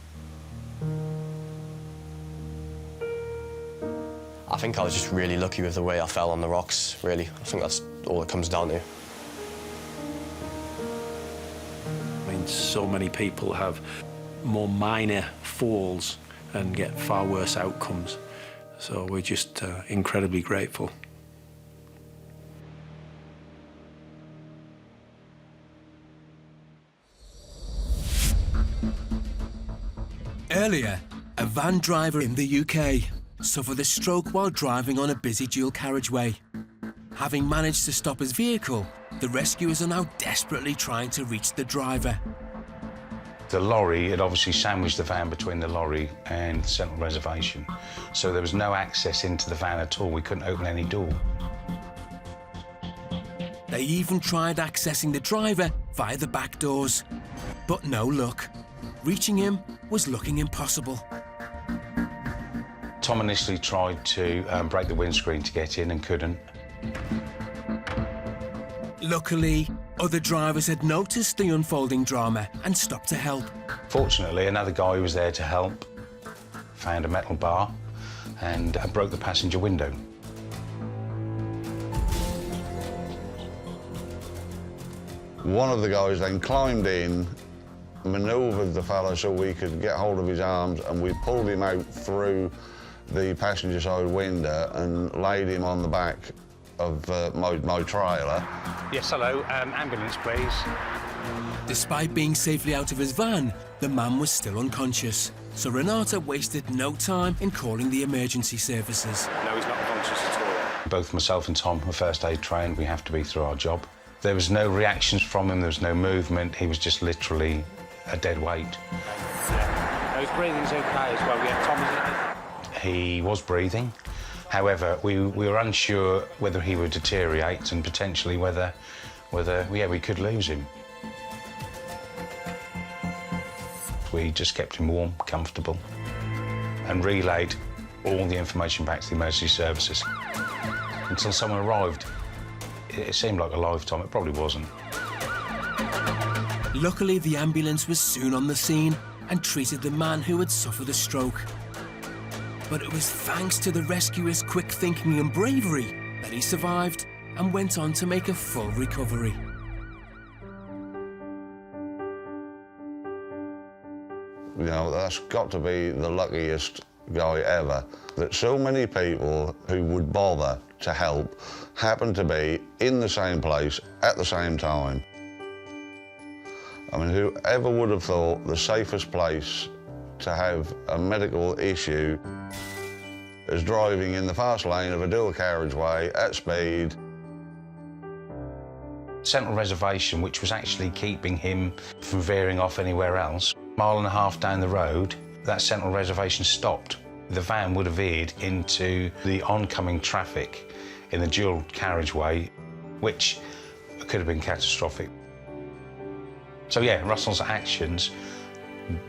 Speaker 5: I think I was just really lucky with the way I fell on the rocks, really. I think that's all it comes down to.
Speaker 16: I mean, so many people have more minor falls and get far worse outcomes. So we're just incredibly grateful.
Speaker 1: Earlier, a van driver in the UK suffered a stroke while driving on a busy dual carriageway. Having managed to stop his vehicle, the rescuers are now desperately trying to reach the driver.
Speaker 3: The lorry had obviously sandwiched the van between the lorry and the central reservation, so there was no access into the van at all. We couldn't open any door.
Speaker 1: They even tried accessing the driver via the back doors, but no luck. Reaching him was looking impossible.
Speaker 3: Tom initially tried to break the windscreen to get in and couldn't.
Speaker 1: Luckily, other drivers had noticed the unfolding drama and stopped to help.
Speaker 3: Fortunately, another guy who was there to help found a metal bar and broke the passenger window.
Speaker 22: One of the guys then climbed in, manoeuvred the fellow so we could get hold of his arms, and we pulled him out through the passenger side window and laid him on the back of my trailer.
Speaker 3: Yes, hello, ambulance, please.
Speaker 1: Despite being safely out of his van, the man was still unconscious, so Renata wasted no time in calling the emergency services.
Speaker 3: No, he's not conscious at all. Both myself and Tom were first aid trained. We have to be through our job. There was no reactions from him, there was no movement. He was just literally a dead weight.
Speaker 13: His breathing's okay as well. Yeah, Tom, isn't it?
Speaker 3: He was breathing. However, we were unsure whether he would deteriorate and potentially whether we could lose him. We just kept him warm, comfortable, and relayed all the information back to the emergency services until someone arrived. It seemed like a lifetime. It probably wasn't.
Speaker 1: Luckily, the ambulance was soon on the scene and treated the man who had suffered a stroke. But it was thanks to the rescuers' quick thinking and bravery that he survived and went on to make a full recovery.
Speaker 22: You know, that's got to be the luckiest guy ever, that so many people who would bother to help happen to be in the same place at the same time. I mean, whoever would have thought the safest place to have a medical issue is driving in the fast lane of a dual carriageway at speed.
Speaker 3: Central reservation, which was actually keeping him from veering off anywhere else, 1.5 miles down the road, that central reservation stopped. The van would have veered into the oncoming traffic in the dual carriageway, which could have been catastrophic. So yeah, Russell's actions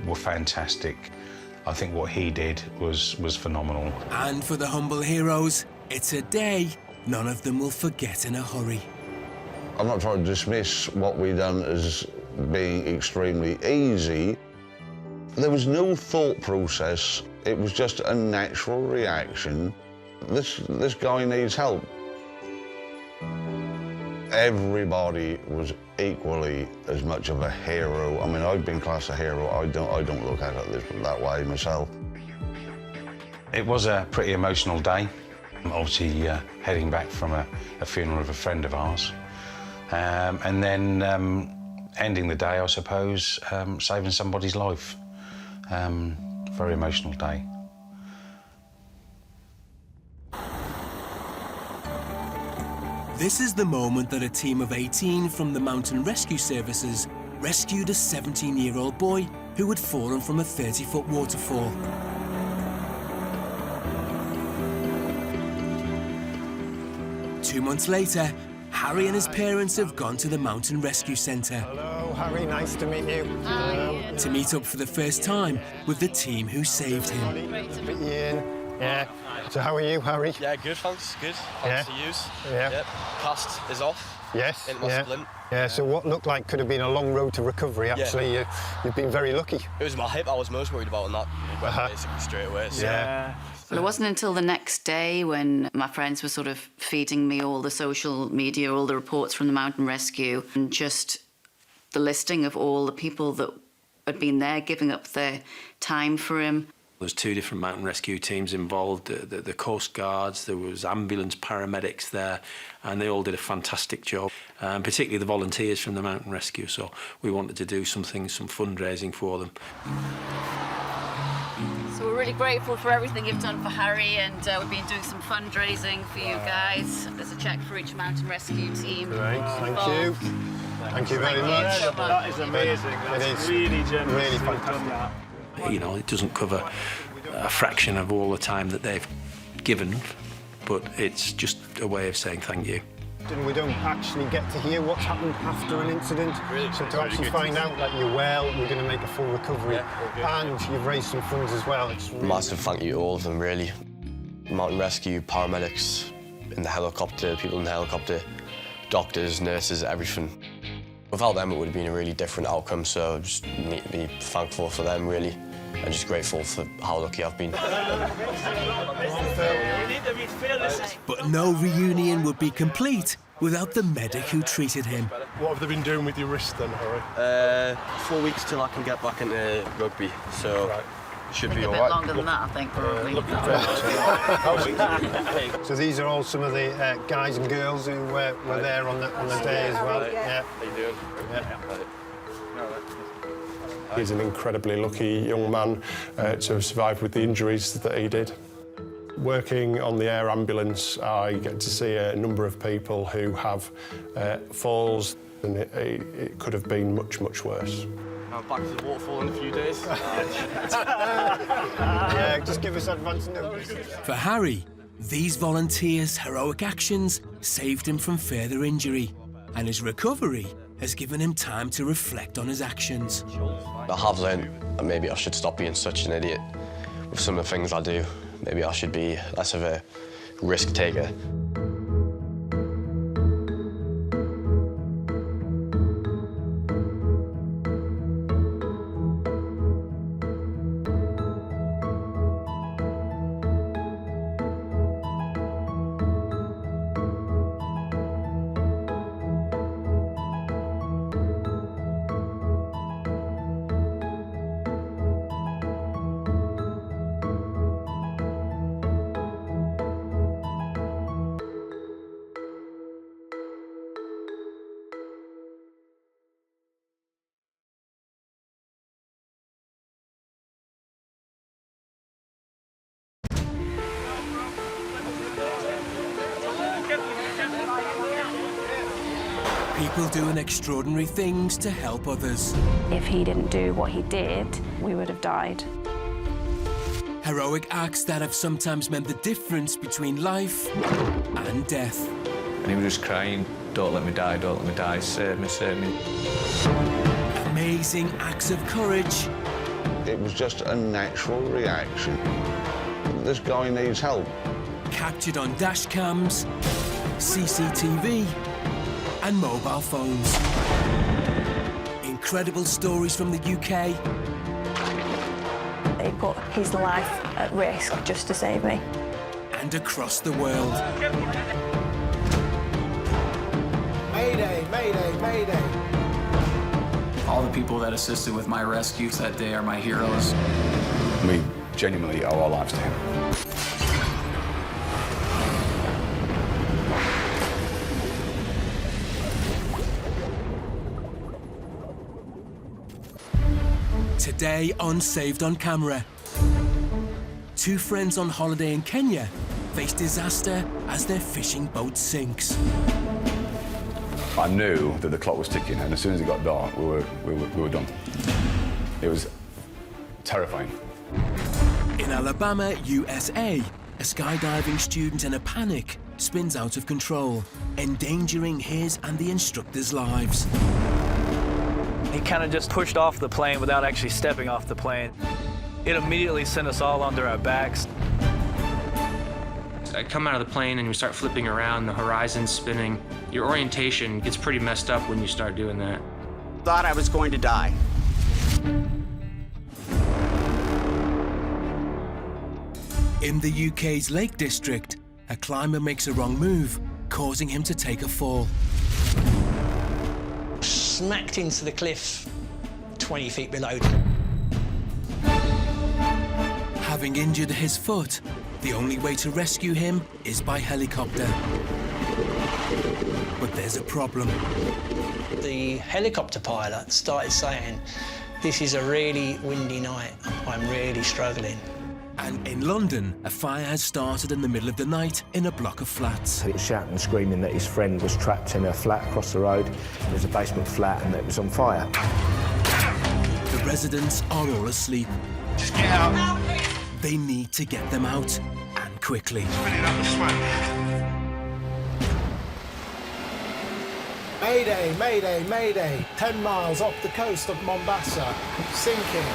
Speaker 3: were fantastic. I think what he did was phenomenal.
Speaker 1: And for the humble heroes, it's a day none of them will forget in a hurry.
Speaker 22: I'm not trying to dismiss what we've done as being extremely easy. There was no thought process. It was just a natural reaction. This guy needs help. Everybody was equally as much of a hero. I mean, I've been classed a hero. I don't look at it that way myself.
Speaker 3: It was a pretty emotional day. Obviously, heading back from a funeral of a friend of ours. And then ending the day, I suppose, saving somebody's life. Very emotional day.
Speaker 1: This is the moment that a team of 18 from the Mountain Rescue Services rescued a 17-year-old boy who had fallen from a 30-foot waterfall. Two months later, Harry and his parents have gone to the Mountain Rescue Centre.
Speaker 8: Hello, Harry, nice to meet you. Hello.
Speaker 1: To meet up for the first time with the team who saved him.
Speaker 8: Great to meet you, Ian. Yeah. So how are you, Harry?
Speaker 14: Yeah, good, thanks. Good. Thanks to use.
Speaker 8: Yeah.
Speaker 14: Yep. Cast is off.
Speaker 8: Yes.
Speaker 14: In my splint.
Speaker 8: Yeah, so what looked like could have been a long road to recovery, actually, you've been very lucky.
Speaker 14: It was my hip I was most worried about, and that went basically straight away. So.
Speaker 8: Yeah.
Speaker 10: Well, it wasn't until the next day when my friends were sort of feeding me all the social media, all the reports from the Mountain Rescue, and just the listing of all the people that had been there giving up their time for him.
Speaker 16: There was 2 different mountain rescue teams involved, the Coast Guards, there was ambulance paramedics there, and they all did a fantastic job, particularly the volunteers from the Mountain Rescue, so we wanted to do some fundraising for them.
Speaker 10: So we're really grateful for everything you've done for Harry, and we've been doing some fundraising for you guys. There's a cheque for each mountain rescue team.
Speaker 26: Great, thank you. Thank you very much.
Speaker 10: So much.
Speaker 24: That is amazing. That's really generous.
Speaker 26: Really fantastic.
Speaker 16: You know, it doesn't cover a fraction of all the time that they've given, but it's just a way of saying thank you.
Speaker 8: And we don't actually get to hear what's happened after an incident. So to actually find out that you're well, we're going to make a full recovery, and you've raised some funds as well. It's really...
Speaker 5: Massive thank you to all of them, really. Mountain rescue, paramedics in the helicopter, people in the helicopter, doctors, nurses, everything. Without them, it would have been a really different outcome, so I just need to be thankful for them, really, and just grateful for how lucky I've been.
Speaker 1: But no reunion would be complete without the medic who treated him.
Speaker 26: What have they been doing with your wrist then, Harry?
Speaker 14: 4 weeks till I can get back into rugby, so should be
Speaker 10: a
Speaker 14: all
Speaker 10: bit
Speaker 14: right.
Speaker 10: longer than that, I think, probably.
Speaker 8: So these are all some of the guys and girls who were there on the day as well. Yeah.
Speaker 14: How you doing?
Speaker 26: He's an incredibly lucky young man to have survived with the injuries that he did. Working on the air ambulance, I get to see a number of people who have falls, and it could have been much, much worse.
Speaker 14: Back to the waterfall in a few days.
Speaker 8: Yeah, just give us advance notice.
Speaker 1: For Harry, these volunteers' heroic actions saved him from further injury, and his recovery has given him time to reflect on his actions.
Speaker 5: I have learned that maybe I should stop being such an idiot with some of the things I do. Maybe I should be less of a risk taker.
Speaker 1: People doing extraordinary things to help others.
Speaker 2: If he didn't do what he did, we would have died.
Speaker 1: Heroic acts that have sometimes meant the difference between life and death.
Speaker 23: And he was just crying, don't let me die, save me, save me.
Speaker 1: Amazing acts of courage.
Speaker 22: It was just a natural reaction. This guy needs help.
Speaker 1: Captured on dash cams, CCTV, and mobile phones. Incredible stories from the UK.
Speaker 2: He put his life at risk just to save me.
Speaker 1: And across the world.
Speaker 6: Mayday, mayday, mayday.
Speaker 11: All the people that assisted with my rescue that day are my heroes.
Speaker 23: We genuinely owe our lives to him.
Speaker 1: Today on Saved on Camera. Two friends on holiday in Kenya face disaster as their fishing boat sinks.
Speaker 23: I knew that the clock was ticking, and as soon as it got dark, we were done. It was terrifying.
Speaker 1: In Alabama, USA, a skydiving student in a panic spins out of control, endangering his and the instructors' lives.
Speaker 4: He kind of just pushed off the plane without actually stepping off the plane. It immediately sent us all onto our backs.
Speaker 7: I come out of the plane and we start flipping around, the horizon's spinning. Your orientation gets pretty messed up when you start doing that.
Speaker 12: Thought I was going to die.
Speaker 1: In the UK's Lake District, a climber makes a wrong move, causing him to take a fall.
Speaker 15: Smacked into the cliff 20 feet below.
Speaker 1: Having injured his foot, the only way to rescue him is by helicopter. But there's a problem.
Speaker 15: The helicopter pilot started saying, "This is a really windy night. I'm really struggling."
Speaker 1: And in London, a fire has started in the middle of the night in a block of flats.
Speaker 9: He was shouting and screaming that his friend was trapped in a flat across the road. It was a basement flat and it was on fire.
Speaker 1: The residents are all asleep.
Speaker 6: Just get out.
Speaker 1: They need to get them out, and quickly.
Speaker 6: Mayday, mayday, mayday. 10 miles off the coast of Mombasa. Sinking.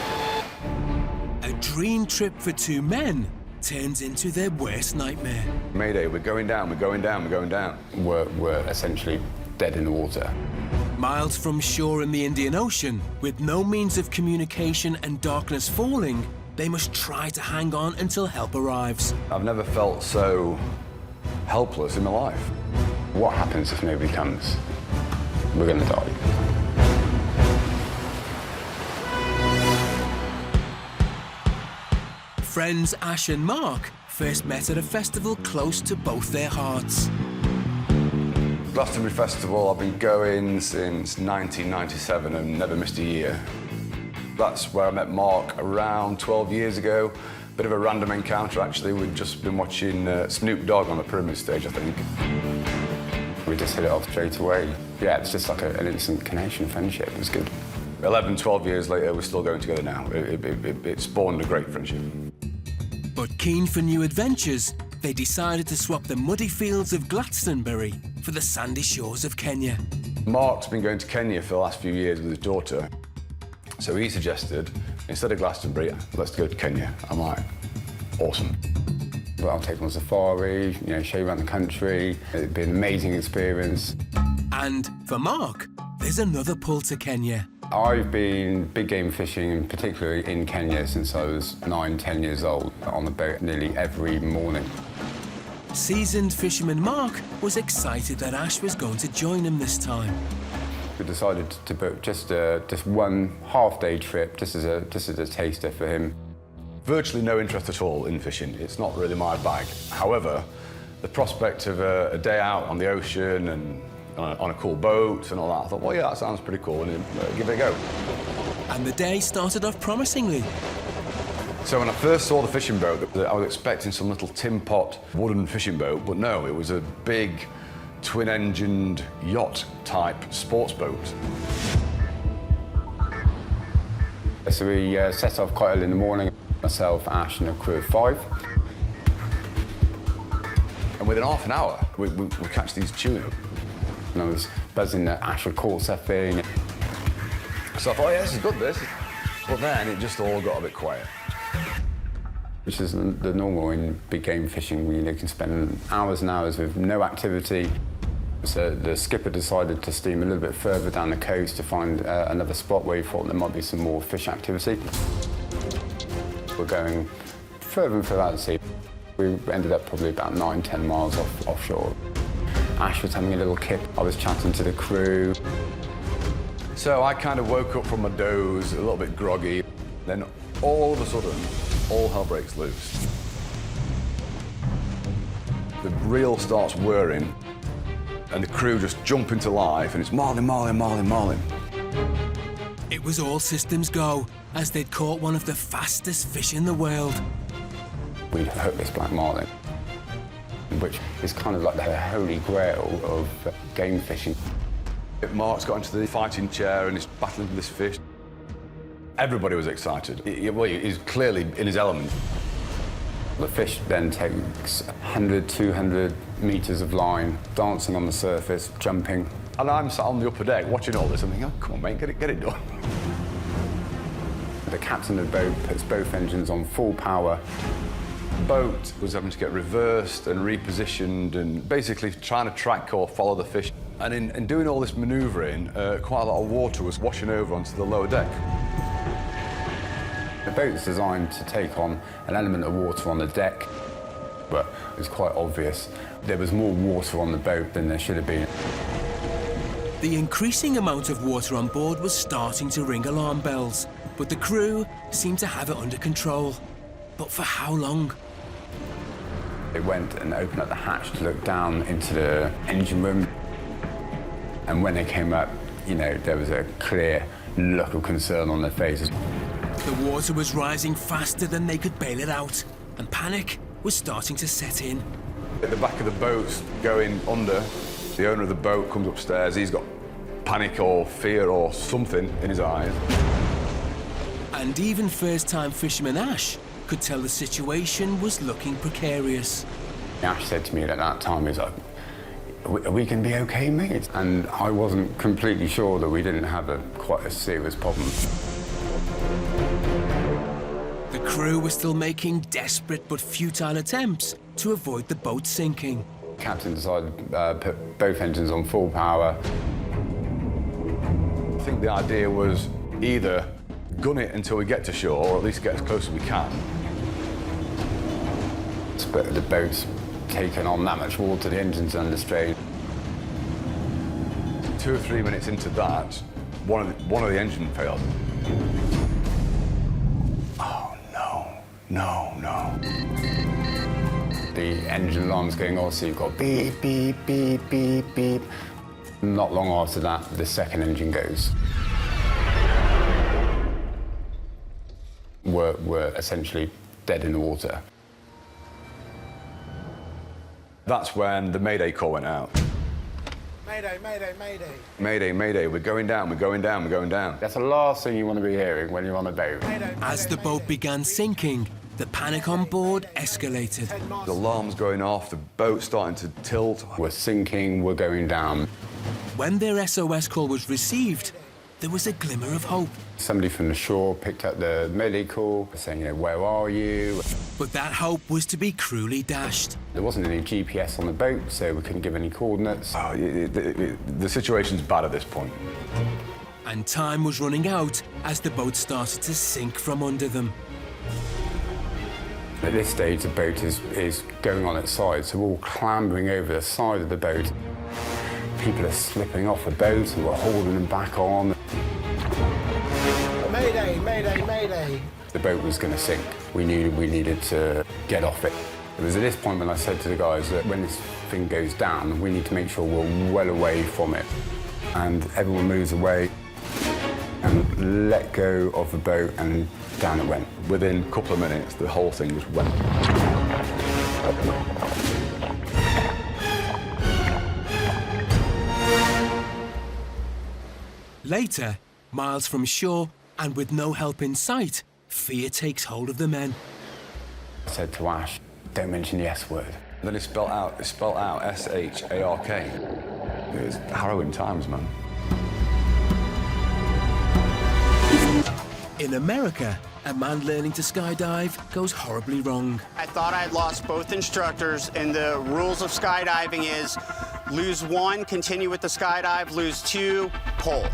Speaker 1: A dream trip for two men turns into their worst nightmare.
Speaker 23: Mayday, we're going down, we're going down, we're going down. We're essentially dead in the water.
Speaker 1: Miles from shore in the Indian Ocean, with no means of communication and darkness falling, they must try to hang on until help arrives.
Speaker 23: I've never felt so helpless in my life. What happens if nobody comes? We're going to die.
Speaker 1: Friends Ash and Mark first met at a festival close to both their hearts.
Speaker 23: Glastonbury Festival, I've been going since 1997 and never missed a year. That's where I met Mark around 12 years ago. Bit of a random encounter, actually. We'd just been watching Snoop Dogg on the Pyramid stage, I think. We just hit it off straight away. Yeah, it's just like an instant connection, friendship. It was good. 11, 12 years later, we're still going together now. It spawned a great friendship.
Speaker 1: But keen for new adventures, they decided to swap the muddy fields of Glastonbury for the sandy shores of Kenya.
Speaker 23: Mark's been going to Kenya for the last few years with his daughter. So he suggested, instead of Glastonbury, let's go to Kenya. I'm like, awesome. Well, I'll take them on safari, show you around the country. It'd be an amazing experience.
Speaker 1: And for Mark, there's another pull to Kenya.
Speaker 23: I've been big game fishing, particularly in Kenya, since I was 9, 10 years old, on the boat nearly every morning.
Speaker 1: Seasoned fisherman Mark was excited that Ash was going to join him this time.
Speaker 23: We decided to book just one half-day trip, just as a taster for him. Virtually no interest at all in fishing. It's not really my bag. However, the prospect of a day out on the ocean and on a cool boat and all that, I thought, well, yeah, that sounds pretty cool, and give it a go.
Speaker 1: And the day started off promisingly.
Speaker 23: So when I first saw the fishing boat, I was expecting some little tin pot wooden fishing boat, but no, it was a big twin-engined yacht-type sports boat. So we set off quite early in the morning, myself, Ash, and a crew of 5. And within half an hour, we catch these tuna. And I was buzzing that Ash would caught something. So I thought, yeah, this is good, this. But then it just all got a bit quiet. Which is the normal in big game fishing, where you can spend hours and hours with no activity. So the skipper decided to steam a little bit further down the coast to find another spot where he thought there might be some more fish activity. We're going further and further out to sea. We ended up probably about 9, 10 miles offshore. Ash was having a little kip. I was chatting to the crew. So I kind of woke up from my doze, a little bit groggy. Then all of a sudden, all hell breaks loose. The reel starts whirring, and the crew just jump into life, and it's marlin, marlin, marlin, marlin.
Speaker 1: It was all systems go, as they'd caught one of the fastest fish in the world.
Speaker 23: We'd hooked this black marlin, which is kind of like the holy grail of game fishing. Mark's got into the fighting chair and he's battling with this fish. Everybody was excited. He's clearly in his element. The fish then takes 100, 200 metres of line, dancing on the surface, jumping. And I'm sat on the upper deck watching all this and thinking, oh, come on, mate, get it done. The captain of the boat puts both engines on full power. The boat was having to get reversed and repositioned and basically trying to track or follow the fish. And in doing all this manoeuvring, quite a lot of water was washing over onto the lower deck. The boat's designed to take on an element of water on the deck, but it was quite obvious there was more water on the boat than there should have been.
Speaker 1: The increasing amount of water on board was starting to ring alarm bells, but the crew seemed to have it under control. But for how long?
Speaker 23: They went and opened up the hatch to look down into the engine room. And when they came up, there was a clear look of concern on their faces.
Speaker 1: The water was rising faster than they could bail it out, and panic was starting to set in.
Speaker 23: At the back of the boat's going under. The owner of the boat comes upstairs. He's got panic or fear or something in his eyes.
Speaker 1: And even first-time fisherman Ash could tell the situation was looking precarious.
Speaker 23: Ash said to me at that time, he's like, are we going to be okay, mate? And I wasn't completely sure that we didn't have quite a serious problem.
Speaker 1: The crew were still making desperate but futile attempts to avoid the boat sinking.
Speaker 23: The captain decided to put both engines on full power. I think the idea was either gun it until we get to shore, or at least get as close as we can. But the boat's taken on that much water, the engine's under strain. 2 or 3 minutes into that, one of the engine failed. Oh, no. The engine alarm's going off, so you've got beep, beep, beep, beep, beep. Not long after that, the second engine goes. We're essentially dead in the water. That's when the Mayday call went out.
Speaker 6: Mayday, mayday, mayday.
Speaker 23: Mayday, mayday, we're going down, we're going down, we're going down. That's the last thing you want to be hearing when you're on a boat.
Speaker 1: As the boat began sinking, the panic on board escalated.
Speaker 23: The alarm's going off, the boat's starting to tilt. We're sinking, we're going down.
Speaker 1: When their SOS call was received, there was a glimmer of hope.
Speaker 23: Somebody from the shore picked up the Mayday call, saying, where are you?
Speaker 1: But that hope was to be cruelly dashed.
Speaker 23: There wasn't any GPS on the boat, so we couldn't give any coordinates. The situation's bad at this point.
Speaker 1: And time was running out as the boat started to sink from under them.
Speaker 23: At this stage, the boat is going on its side, so we're all clambering over the side of the boat. People are slipping off the boat and we're holding them back on.
Speaker 6: Mayday, mayday, mayday.
Speaker 23: The boat was going to sink. We knew we needed to get off it. It was at this point when I said to the guys that when this thing goes down, we need to make sure we're well away from it. And everyone moves away and let go of the boat, and down it went. Within a couple of minutes, the whole thing just went.
Speaker 1: Later, miles from shore and with no help in sight, fear takes hold of the men.
Speaker 23: I said to Ash, don't mention the S word. And then it's spelled out S-H-A-R-K. It was harrowing times, man.
Speaker 1: In America, a man learning to skydive goes horribly wrong.
Speaker 12: I thought I'd lost both instructors, and the rules of skydiving is lose one, continue with the skydive, lose two, pull.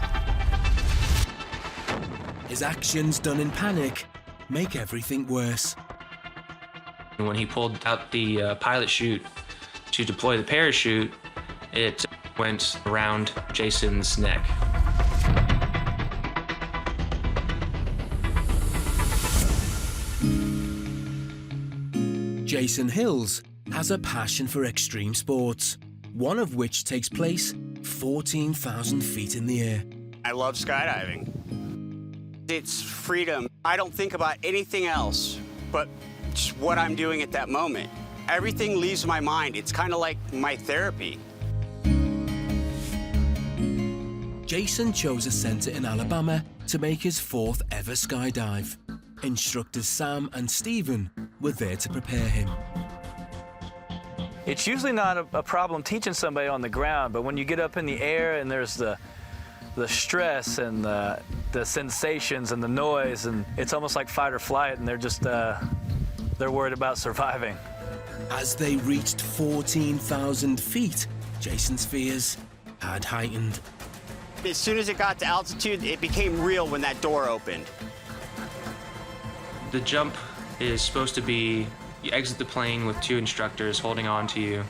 Speaker 1: His actions done in panic make everything worse.
Speaker 7: When he pulled out the pilot chute to deploy the parachute, it went around Jason's neck.
Speaker 1: Jason Hills has a passion for extreme sports, one of which takes place 14,000 feet in the air.
Speaker 12: I love skydiving. It's freedom. I don't think about anything else but just what I'm doing at that moment. Everything leaves my mind. It's kind of like my therapy.
Speaker 1: Jason chose a center in Alabama to make his 4th ever skydive. Instructors Sam and Stephen were there to prepare him.
Speaker 4: It's usually not a problem teaching somebody on the ground, but when you get up in the air and there's the stress and the sensations and the noise, and it's almost like fight or flight, and they're just they're worried about surviving.
Speaker 1: As they reached 14,000 feet, Jason's fears had heightened.
Speaker 12: As soon as it got to altitude, it became real when that door opened.
Speaker 7: The jump is supposed to be, you exit the plane with 2 instructors holding on to you.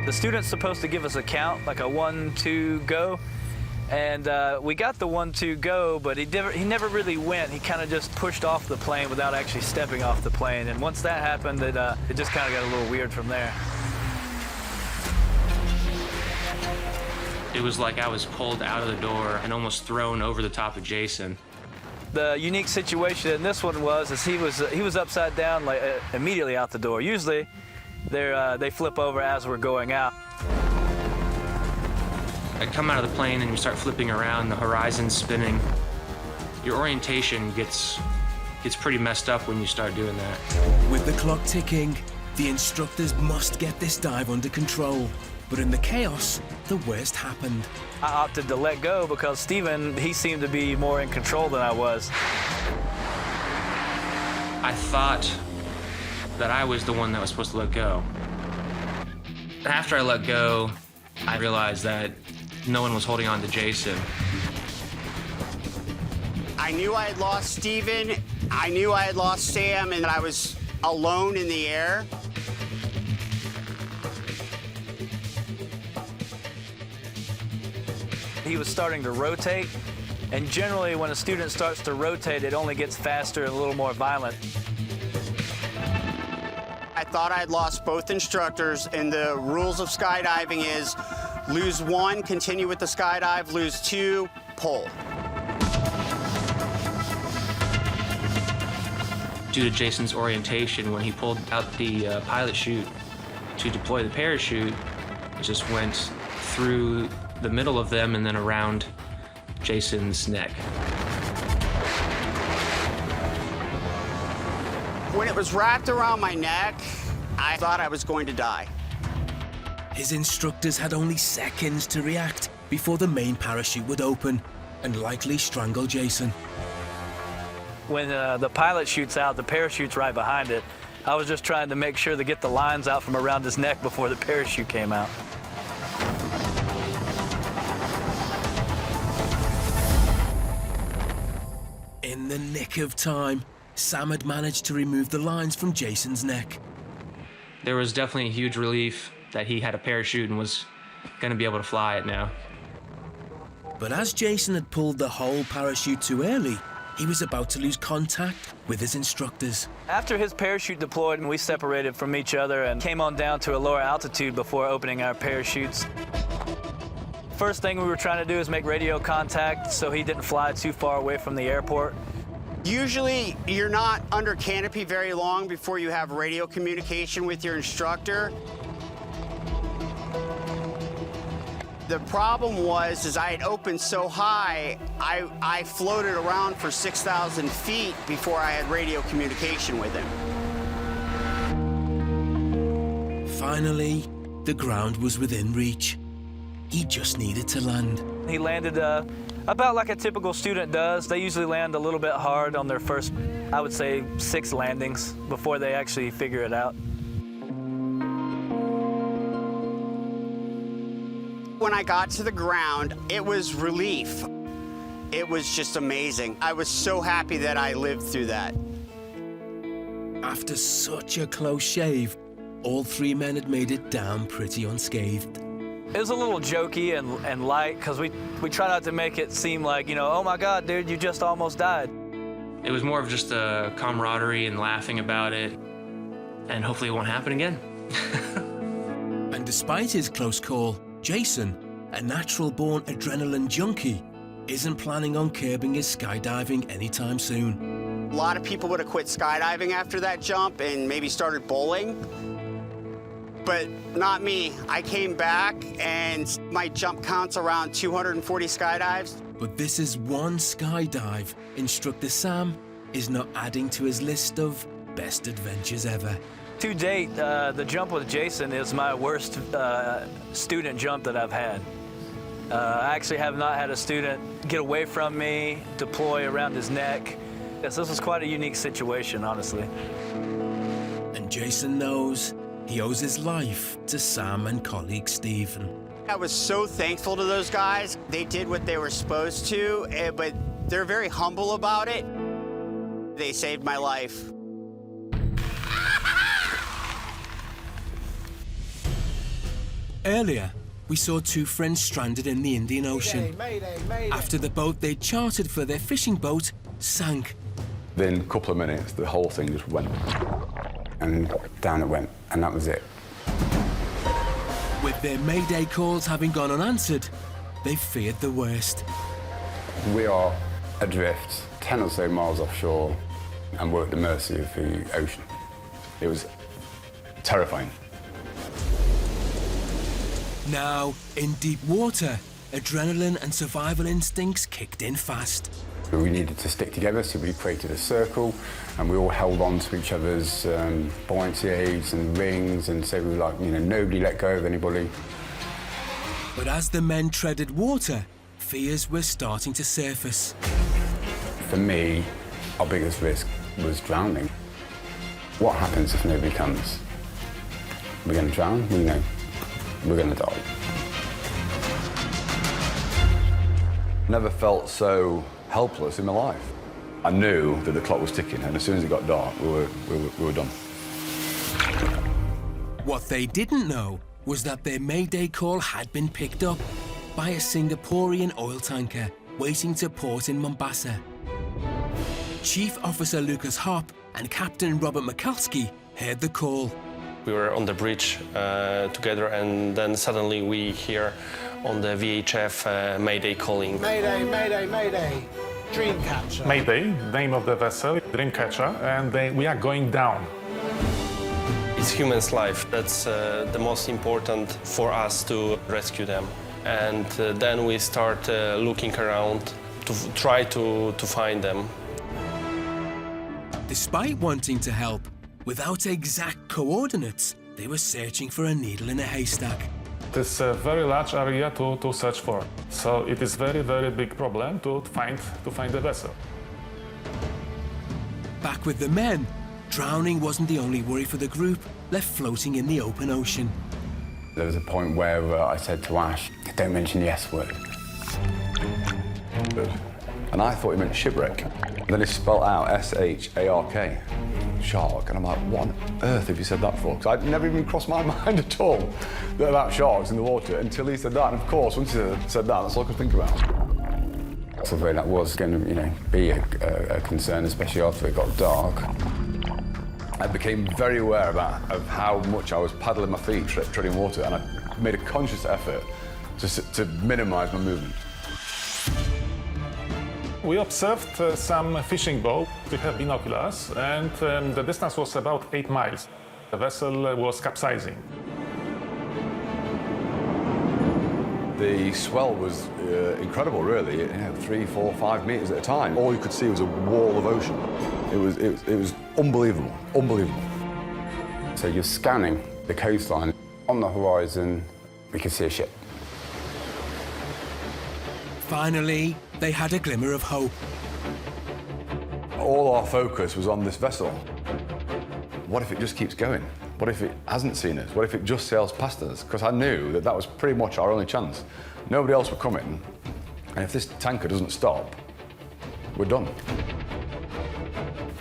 Speaker 4: The student's supposed to give us a count, like a 1, 2, go. And we got the 1, 2, go, but he never really went. He kind of just pushed off the plane without actually stepping off the plane. And once that happened, it just kind of got a little weird from there.
Speaker 7: It was like I was pulled out of the door and almost thrown over the top of Jason.
Speaker 4: The unique situation in this one was he was upside down like immediately out the door. Usually, they flip over as we're going out.
Speaker 7: I come out of the plane and you start flipping around, the horizon's spinning. Your orientation gets pretty messed up when you start doing that.
Speaker 1: With the clock ticking, the instructors must get this dive under control. But in the chaos, the worst happened.
Speaker 4: I opted to let go because Steven, he seemed to be more in control than I was.
Speaker 7: I thought that I was the one that was supposed to let go. After I let go, I realized that no one was holding on to Jason.
Speaker 12: I knew I had lost Steven, I knew I had lost Sam, and I was alone in the air.
Speaker 4: He was starting to rotate, and generally when a student starts to rotate, it only gets faster and a little more violent.
Speaker 12: I thought I'd lost both instructors, and the rules of skydiving is lose one, continue with the skydive, lose two, pull.
Speaker 7: Due to Jason's orientation, when he pulled out the pilot chute to deploy the parachute, it just went through the middle of them and then around Jason's neck.
Speaker 12: When it was wrapped around my neck, I thought I was going to die.
Speaker 1: His instructors had only seconds to react before the main parachute would open and likely strangle Jason.
Speaker 4: When the pilot shoots out, the parachute's right behind it. I was just trying to make sure to get the lines out from around his neck before the parachute came out.
Speaker 1: In the nick of time, Sam had managed to remove the lines from Jason's neck.
Speaker 7: There was definitely a huge relief that he had a parachute and was going to be able to fly it now.
Speaker 1: But as Jason had pulled the whole parachute too early, he was about to lose contact with his instructors.
Speaker 4: After his parachute deployed, we separated from each other and came on down to a lower altitude before opening our parachutes. First thing we were trying to do is make radio contact so he didn't fly too far away from the airport.
Speaker 12: Usually, you're not under canopy very long before you have radio communication with your instructor. The problem was, I had opened so high, I floated around for 6,000 feet before I had radio communication with him.
Speaker 1: Finally, the ground was within reach. He just needed to land.
Speaker 4: He landed about like a typical student does. They usually land a little bit hard on their first, I would say, 6 landings before they actually figure it out.
Speaker 12: When I got to the ground, it was relief. It was just amazing. I was so happy that I lived through that.
Speaker 1: After such a close shave, all 3 men had made it down pretty unscathed.
Speaker 4: It was a little jokey and light because we try not to make it seem like, you know, oh my God, dude, you just almost died.
Speaker 7: It was more of just a camaraderie and laughing about it, and hopefully it won't happen again.
Speaker 1: And despite his close call, Jason, a natural-born adrenaline junkie, isn't planning on curbing his skydiving anytime soon.
Speaker 12: A lot of people would have quit skydiving after that jump and maybe started bowling. But not me. I came back and my jump count's around 240 skydives.
Speaker 1: But this is one skydive instructor Sam is not adding to his list of best adventures ever.
Speaker 4: To date, the jump with Jason is my worst student jump that I've had. I actually have not had a student get away from me, deploy around his neck. Yes, this was quite a unique situation, honestly.
Speaker 1: And Jason knows he owes his life to Sam and colleague Stephen.
Speaker 12: I was so thankful to those guys. They did what they were supposed to, but they're very humble about it. They saved my life.
Speaker 1: Earlier, we saw 2 friends stranded in the Indian Ocean.
Speaker 6: Mayday, mayday.
Speaker 1: After the boat they'd chartered for their fishing boat sank.
Speaker 23: Within a couple of minutes, the whole thing just went. And down it went, and that was it.
Speaker 1: With their mayday calls having gone unanswered, they feared the worst.
Speaker 23: We are adrift, 10 or so miles offshore and were at the mercy of the ocean. It was terrifying.
Speaker 1: Now, in deep water, adrenaline and survival instincts kicked in fast.
Speaker 23: We needed to stick together, so we created a circle, and we all held on to each other's buoyancy aids and rings, and so we were like, nobody let go of anybody.
Speaker 1: But as the men treaded water, fears were starting to surface.
Speaker 23: For me, our biggest risk was drowning. What happens if nobody comes? We're going to drown? We know we're going to die. Never felt so helpless in my life. I knew that the clock was ticking, and as soon as it got dark, we were done.
Speaker 1: What they didn't know was that their Mayday call had been picked up by a Singaporean oil tanker waiting to port in Mombasa. Chief Officer Lucas Hopp and Captain Robert Mikulski heard the call.
Speaker 17: We were on the bridge together, and then suddenly we hear on the VHF Mayday calling.
Speaker 6: Mayday, Mayday, Mayday. Dreamcatcher.
Speaker 18: Mayday, name of the vessel, Dreamcatcher, and we are going down.
Speaker 17: It's human's life. That's the most important for us to rescue them. And then we start looking around to try to find them.
Speaker 1: Despite wanting to help, without exact coordinates, they were searching for a needle in a haystack.
Speaker 18: It is a very large area to search for. So it is very, very big problem to find the vessel.
Speaker 1: Back with the men, drowning wasn't the only worry for the group left floating in the open ocean.
Speaker 23: There was a point where I said to Ash, don't mention the S word. And I thought he meant shipwreck. And then he spelled out S-H-A-R-K, shark. And I'm like, what on earth have you said that for? Because I'd never even crossed my mind at all about sharks in the water until he said that. And of course, once he said that, that's all I could think about. So that was going to, be a concern, especially after it got dark. I became very aware of how much I was paddling my feet, treading water, and I made a conscious effort to minimise my movement.
Speaker 18: We observed some fishing boat. We have binoculars, and the distance was about 8 miles. The vessel was capsizing.
Speaker 23: The swell was incredible, really. 3, 4, 5 meters at a time. All you could see was a wall of ocean. It was unbelievable, unbelievable. So you're scanning the coastline. On the horizon, we could see a ship.
Speaker 1: Finally, they had a glimmer of hope.
Speaker 23: All our focus was on this vessel. What if it just keeps going? What if it hasn't seen us? What if it just sails past us? Because I knew that was pretty much our only chance. Nobody else were coming. And if this tanker doesn't stop, we're done.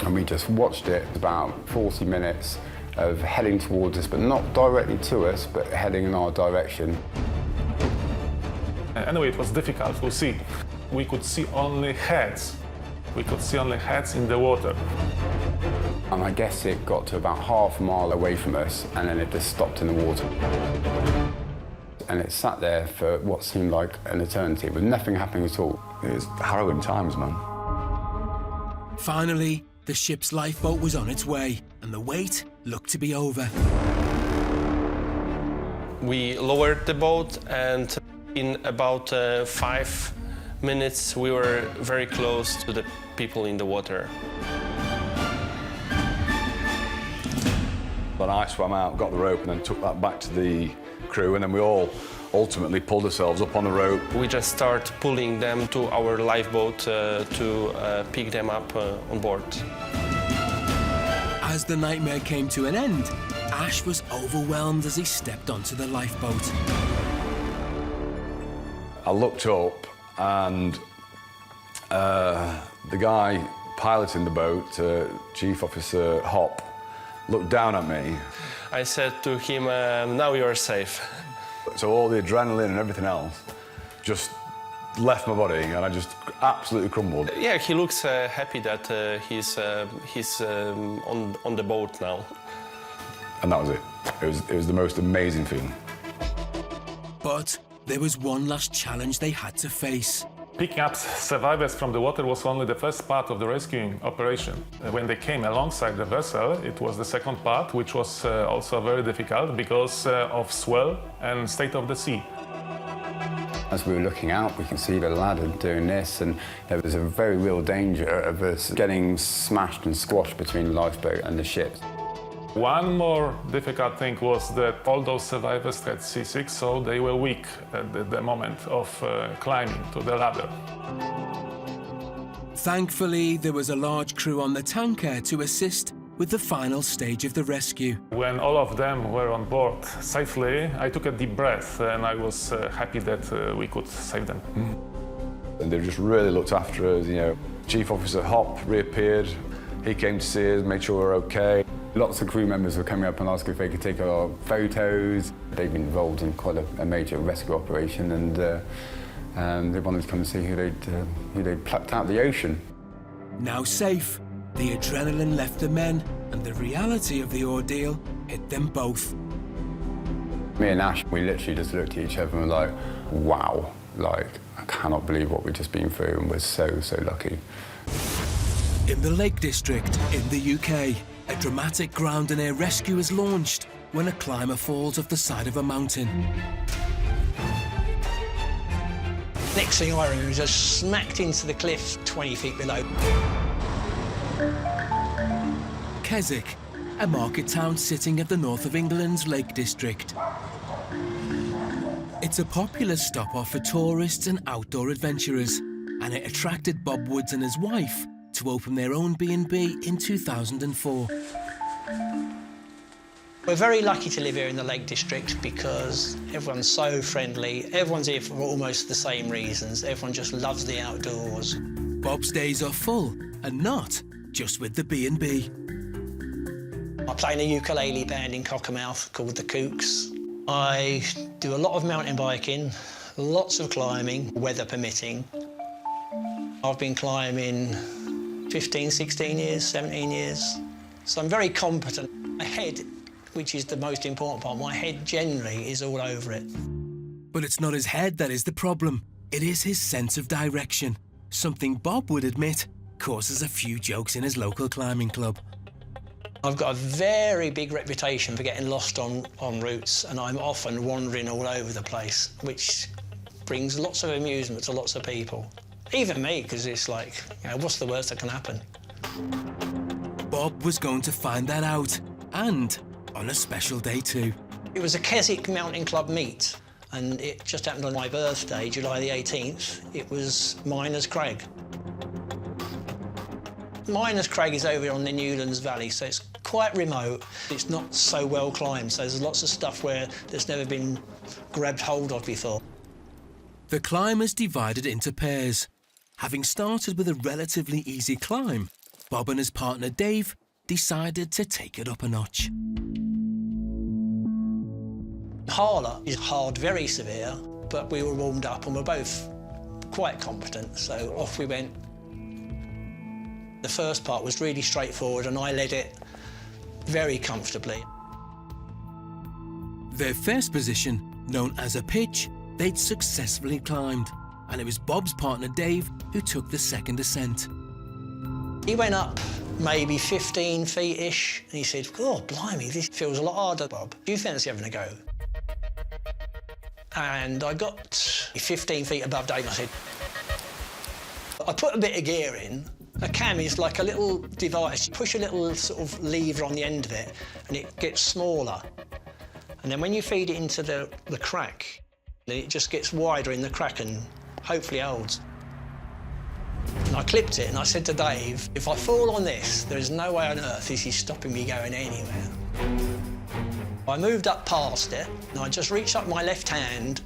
Speaker 23: And we just watched it about 40 minutes of heading towards us, but not directly to us, but heading in our direction.
Speaker 18: Anyway, it was difficult to see. We could see only heads. We could see only heads in the water.
Speaker 23: And I guess it got to about half a mile away from us, and then it just stopped in the water. And it sat there for what seemed like an eternity, with nothing happening at all. It was harrowing times, man.
Speaker 1: Finally, the ship's lifeboat was on its way, and the wait looked to be over.
Speaker 17: We lowered the boat, and in about 5 minutes, we were very close to the people in the water.
Speaker 23: Then I swam out, got the rope, and then took that back to the crew, and then we all ultimately pulled ourselves up on the rope.
Speaker 17: We just start pulling them to our lifeboat to pick them up on board.
Speaker 1: As the nightmare came to an end, Ash was overwhelmed as he stepped onto the lifeboat.
Speaker 23: I looked up, and the guy piloting the boat, Chief Officer Hopp, looked down at me.
Speaker 17: I said to him, now you are safe.
Speaker 23: So all the adrenaline and everything else just left my body, and I just absolutely crumbled.
Speaker 17: Yeah, he looks happy that he's on the boat now.
Speaker 23: And that was it. It was the most amazing feeling.
Speaker 1: But there was one last challenge they had to face.
Speaker 18: Picking up survivors from the water was only the first part of the rescuing operation. When they came alongside the vessel, it was the second part, which was also very difficult because of swell and state of the sea.
Speaker 23: As we were looking out, we can see the ladder doing this, and there was a very real danger of us getting smashed and squashed between the lifeboat and the ship.
Speaker 18: One more difficult thing was that all those survivors had seasick, so they were weak at the moment of climbing to the ladder.
Speaker 1: Thankfully, there was a large crew on the tanker to assist with the final stage of the rescue.
Speaker 18: When all of them were on board safely, I took a deep breath and I was happy that we could save them.
Speaker 23: And they just really looked after us, you know. Chief Officer Hop reappeared. He came to see us, made sure we were okay. Lots of crew members were coming up and asking if they could take our photos. They've been involved in quite a major rescue operation, and they wanted to come and see who they'd plucked out the ocean.
Speaker 1: Now safe, the adrenaline left the men, and the reality of the ordeal hit them both.
Speaker 23: Me and Ash, we literally just looked at each other and were like, wow, like, I cannot believe what we've just been through, and we're so, so lucky.
Speaker 1: In the Lake District in the UK, a dramatic ground and air rescue is launched when a climber falls off the side of a mountain.
Speaker 15: Next thing I remember was just smacked into the cliff 20 feet below.
Speaker 1: Keswick, a market town sitting at the north of England's Lake District. It's a popular stop-off for tourists and outdoor adventurers, and it attracted Bob Woods and his wife to open their own B&B in 2004.
Speaker 15: We're very lucky to live here in the Lake District because everyone's so friendly. Everyone's here for almost the same reasons. Everyone just loves the outdoors.
Speaker 1: Bob's days are full, and not just with the B&B.
Speaker 15: I play in a ukulele band in Cockermouth called the Kooks. I do a lot of mountain biking, lots of climbing, weather permitting. I've been climbing 15, 16 years, 17 years. So I'm very competent. My head, which is the most important part, my head generally is all over it.
Speaker 1: But it's not his head that is the problem. It is his sense of direction. Something Bob would admit causes a few jokes in his local climbing club.
Speaker 15: I've got a very big reputation for getting lost on routes, and I'm often wandering all over the place, which brings lots of amusement to lots of people. Even me, because it's like, you know, what's the worst that can happen?
Speaker 1: Bob was going to find that out, and on a special day too.
Speaker 15: It was a Keswick Mountain Club meet, and it just happened on my birthday, July the 18th. It was Miners Crag. Miners Crag is over on the Newlands Valley, so it's quite remote. It's not so well climbed, so there's lots of stuff where there's never been grabbed hold of before.
Speaker 1: The climbers divided into pairs. Having started with a relatively easy climb, Bob and his partner Dave decided to take it up a notch.
Speaker 15: Harler is hard, very severe, but we were warmed up and we're both quite competent, so off we went. The first part was really straightforward and I led it very comfortably.
Speaker 1: Their first position, known as a pitch, they'd successfully climbed, and it was Bob's partner Dave who took the second ascent.
Speaker 15: He went up maybe 15 feet-ish, and he said, oh, blimey, this feels a lot harder, Bob. Do you fancy having a go? And I got 15 feet above Dave, and I said, I put a bit of gear in. A cam is like a little device. You push a little sort of lever on the end of it, and it gets smaller. And then when you feed it into the crack, it just gets wider in the crack and hopefully holds. And I clipped it and I said to Dave, if I fall on this, there is no way on earth this is stopping me going anywhere. I moved up past it and I just reached up my left hand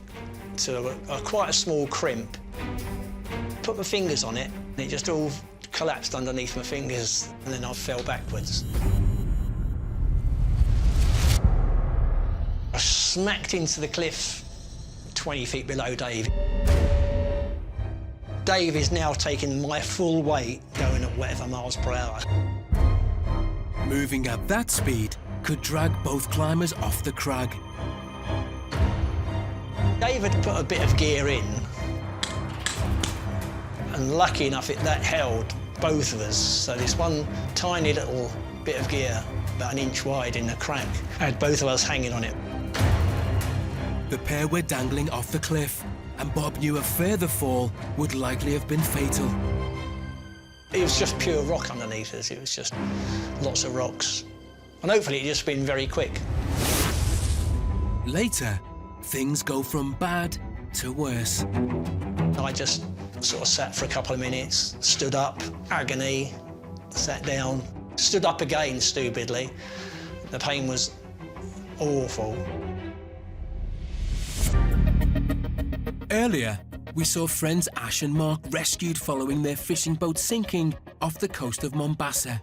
Speaker 15: to quite a small crimp, put my fingers on it, and it just all collapsed underneath my fingers, and then I fell backwards. I smacked into the cliff 20 feet below Dave. Dave is now taking my full weight, going at whatever miles per hour.
Speaker 1: Moving at that speed could drag both climbers off the crag.
Speaker 15: Dave had put a bit of gear in, And lucky enough, that held both of us. So this one tiny little bit of gear, about an inch wide in the crack, had both of us hanging on it.
Speaker 1: The pair were dangling off the cliff, and Bob knew a further fall would likely have been fatal.
Speaker 15: It was just pure rock underneath us. It was just lots of rocks. And hopefully it just been very quick.
Speaker 1: Later, things go from bad to worse.
Speaker 15: I just sort of sat for a couple of minutes, stood up, agony, sat down, stood up again stupidly. The pain was awful.
Speaker 1: Earlier, we saw friends Ash and Mark rescued following their fishing boat sinking off the coast of Mombasa.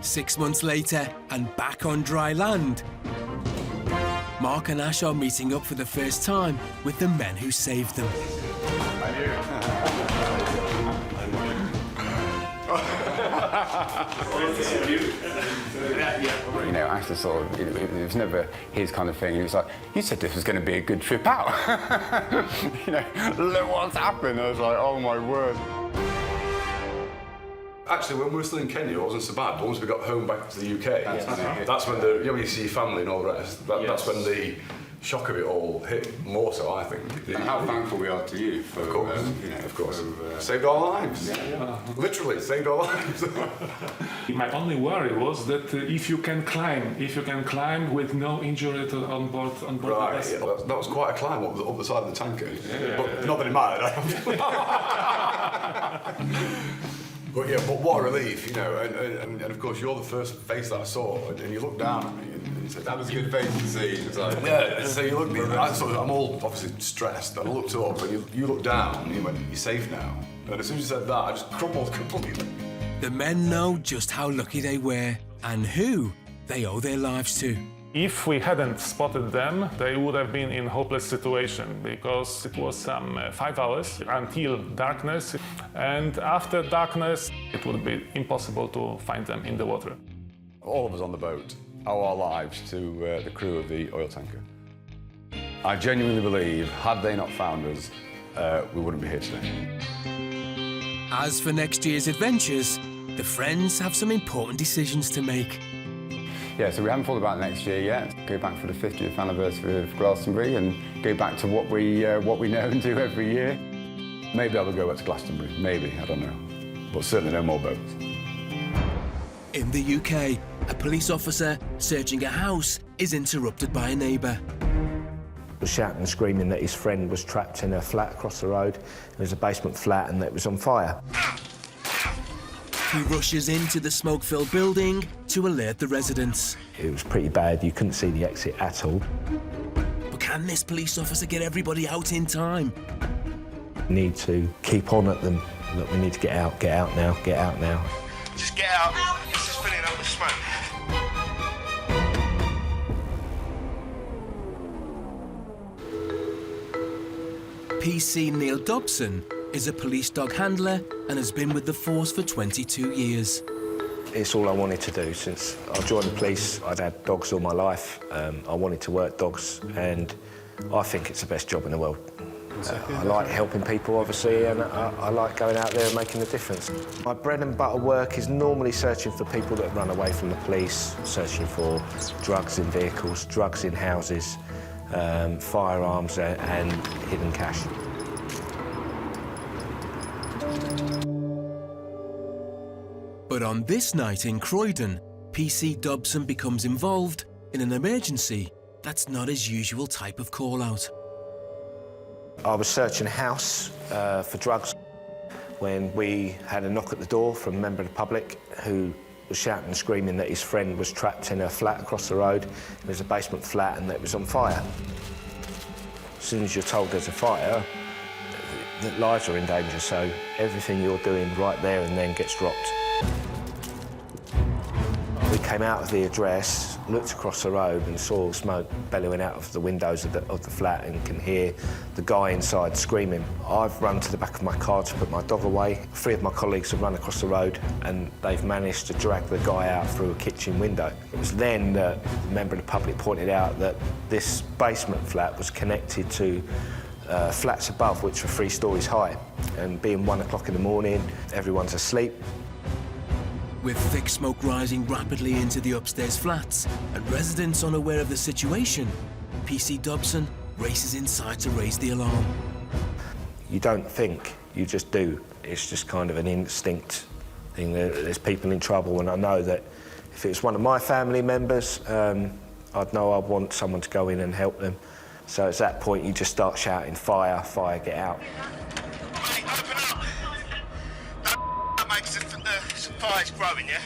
Speaker 1: Six months later, and back on dry land, Mark and Ash are meeting up for the first time with the men who saved them.
Speaker 23: You know, Ash was sort of, it was never his kind of thing. He was like, you said this was going to be a good trip out. You know, look what's happened. I was like, oh my word.
Speaker 3: Actually, when we were still in Kenya, it wasn't so bad. Once we got home back to the UK, that's when when you see your family and all the rest, that's when the shock of it all hit more so, I think.
Speaker 23: And how thankful we are to you for,
Speaker 3: of course, of course. Saved our lives. Yeah. Literally, saved our lives.
Speaker 18: My only worry was that if you can climb with no injury on board
Speaker 3: right,
Speaker 18: the vessel.
Speaker 3: Yeah, that was quite a climb up the side of the tanker. Yeah. But not that it mattered. But yeah, but what a relief, you know, and of course you're the first face that I saw, and you looked down at me and you said,
Speaker 23: that was a good face to see. It's like,
Speaker 3: yeah, so you looked at me, I'm all obviously stressed, and I looked up and you looked down and you went, you're safe now. And as soon as you said that, I just crumbled completely.
Speaker 1: The men know just how lucky they were and who they owe their lives to.
Speaker 18: If we hadn't spotted them, they would have been in a hopeless situation because it was some 5 hours until darkness, and after darkness it would be impossible to find them in the water.
Speaker 23: All of us on the boat owe our lives to the crew of the oil tanker. I genuinely believe, had they not found us, we wouldn't be here today.
Speaker 1: As for next year's adventures, the friends have some important decisions to make.
Speaker 23: Yeah, so we haven't thought about next year yet. Go back for the 50th anniversary of Glastonbury and go back to what we know and do every year. Maybe I will go back to Glastonbury, maybe, I don't know. But certainly no more boats.
Speaker 1: In the UK, a police officer searching a house is interrupted by a neighbour.
Speaker 9: He was shouting and screaming that his friend was trapped in a flat across the road. It was a basement flat and that it was on fire.
Speaker 1: He rushes into the smoke-filled building to alert the residents.
Speaker 9: It was pretty bad. You couldn't see the exit at all.
Speaker 1: But can this police officer get everybody out in time?
Speaker 9: We need to keep on at them. Look, we need to get out now, get out now.
Speaker 13: Just get out. It's just filling up with smoke.
Speaker 1: PC Neil Dobson is a police dog handler and has been with the force for 22 years.
Speaker 9: It's all I wanted to do since I joined the police. I'd had dogs all my life. I wanted to work dogs, and I think it's the best job in the world. I like helping people, obviously, and I like going out there and making a difference. My bread and butter work is normally searching for people that run away from the police, searching for drugs in vehicles, drugs in houses, firearms and hidden cash.
Speaker 1: But on this night in Croydon, PC Dobson becomes involved in an emergency that's not his usual type of call-out.
Speaker 9: I was searching a house for drugs when we had a knock at the door from a member of the public who was shouting and screaming that his friend was trapped in a flat across the road. It was a basement flat and that it was on fire. As soon as you're told there's a fire, the lives are in danger, so everything you're doing right there and then gets dropped. We came out of the address looked across the road and saw smoke bellowing out of the windows of the flat and can hear the guy inside screaming. I've run to the back of my car to put my dog away. 3 of my colleagues have run across the road and they've managed to drag the guy out through a kitchen window. It was then that a member of the public pointed out that this basement flat was connected to flats above, which were 3 stories high. And being 1 o'clock in the morning, everyone's asleep.
Speaker 1: With thick smoke rising rapidly into the upstairs flats and residents unaware of the situation, PC Dobson races inside to raise the alarm.
Speaker 9: You don't think, you just do. It's just kind of an instinct thing. There's people in trouble, and I know that if it was one of my family members, I'd know I'd want someone to go in and help them. So at that point, you just start shouting, fire, fire, get out.
Speaker 13: Fire's growing, yeah?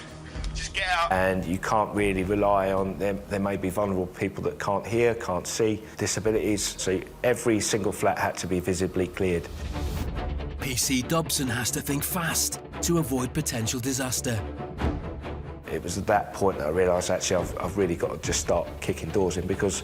Speaker 13: Just get out.
Speaker 9: And you can't really rely on them. There may be vulnerable people that can't hear, can't see, disabilities. So every single flat had to be visibly cleared.
Speaker 1: PC Dobson has to think fast to avoid potential disaster.
Speaker 9: It was at that point that I realised, actually, I've really got to just start kicking doors in, because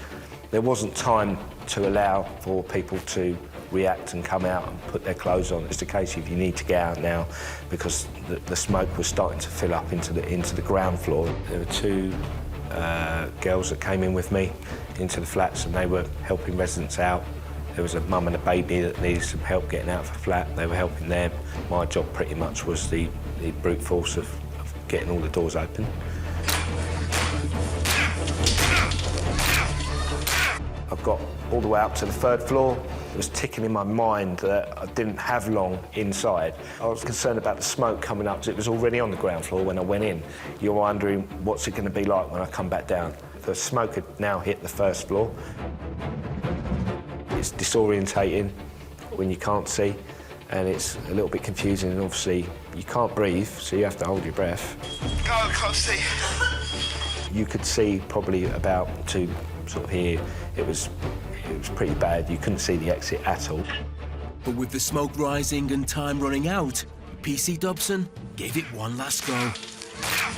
Speaker 9: there wasn't time to allow for people to react and come out and put their clothes on. It's the case if you need to get out now, because the smoke was starting to fill up into the ground floor. There were 2 girls that came in with me into the flats, and they were helping residents out. There was a mum and a baby that needed some help getting out of the flat. They were helping them. My job pretty much was the brute force of getting all the doors open. I got all the way up to the 3rd floor. It was ticking in my mind that I didn't have long inside. I was concerned about the smoke coming up, because it was already on the ground floor when I went in. You're wondering, what's it going to be like when I come back down? The smoke had now hit the 1st floor. It's disorientating when you can't see, and it's a little bit confusing, and obviously you can't breathe, so you have to hold your breath.
Speaker 13: I can't see.
Speaker 9: You could see probably about to sort of here. It was pretty bad. You couldn't see the exit at all.
Speaker 1: But with the smoke rising and time running out, PC Dobson gave it one last go.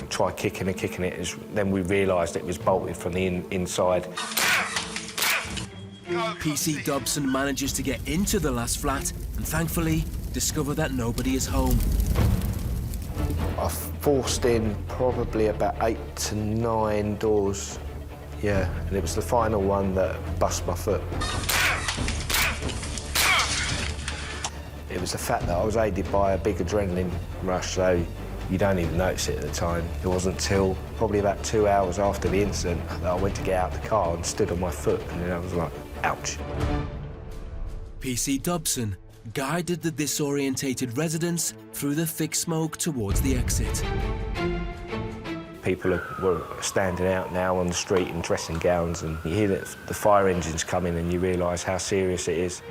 Speaker 9: Tried kicking it, then we realised it was bolted from the inside.
Speaker 1: PC Dobson manages to get into the last flat and thankfully discover that nobody is home.
Speaker 9: I forced in probably about 8 to 9 doors. Yeah, and it was the final one that bust my foot. It was the fact that I was aided by a big adrenaline rush, so you don't even notice it at the time. It wasn't until probably about 2 hours after the incident that I went to get out of the car and stood on my foot, and then I was like, ouch.
Speaker 1: PC Dobson guided the disorientated residents through the thick smoke towards the exit.
Speaker 9: People were standing out now on the street in dressing gowns, and you hear the fire engines coming and you realise how serious it is.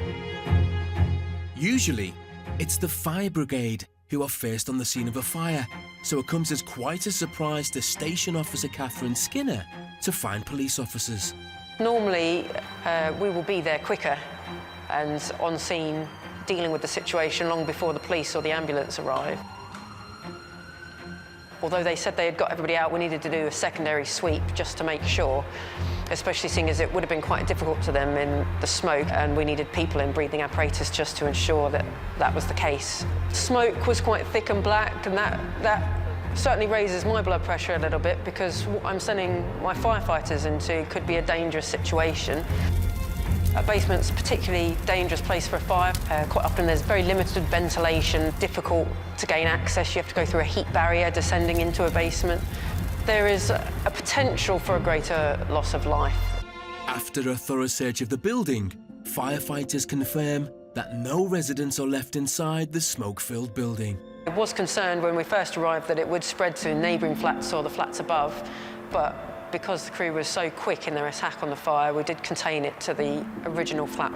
Speaker 1: Usually, it's the fire brigade who are first on the scene of a fire, so it comes as quite a surprise to Station Officer Catherine Skinner to find police officers.
Speaker 16: Normally, we will be there quicker and on scene dealing with the situation long before the police or the ambulance arrive. Although they said they had got everybody out, we needed to do a secondary sweep just to make sure, especially seeing as it would have been quite difficult to them in the smoke, and we needed people in breathing apparatus just to ensure that that was the case. Smoke was quite thick and black, and that certainly raises my blood pressure a little bit, because what I'm sending my firefighters into could be a dangerous situation. A basement's a particularly dangerous place for a fire. Quite often there's very limited ventilation, difficult to gain access. You have to go through a heat barrier descending into a basement. There is a potential for a greater loss of life.
Speaker 1: After a thorough search of the building, firefighters confirm that no residents are left inside the smoke-filled building.
Speaker 16: I was concerned when we first arrived that it would spread to neighbouring flats or the flats above, but because the crew was so quick in their attack on the fire, we did contain it to the original flat.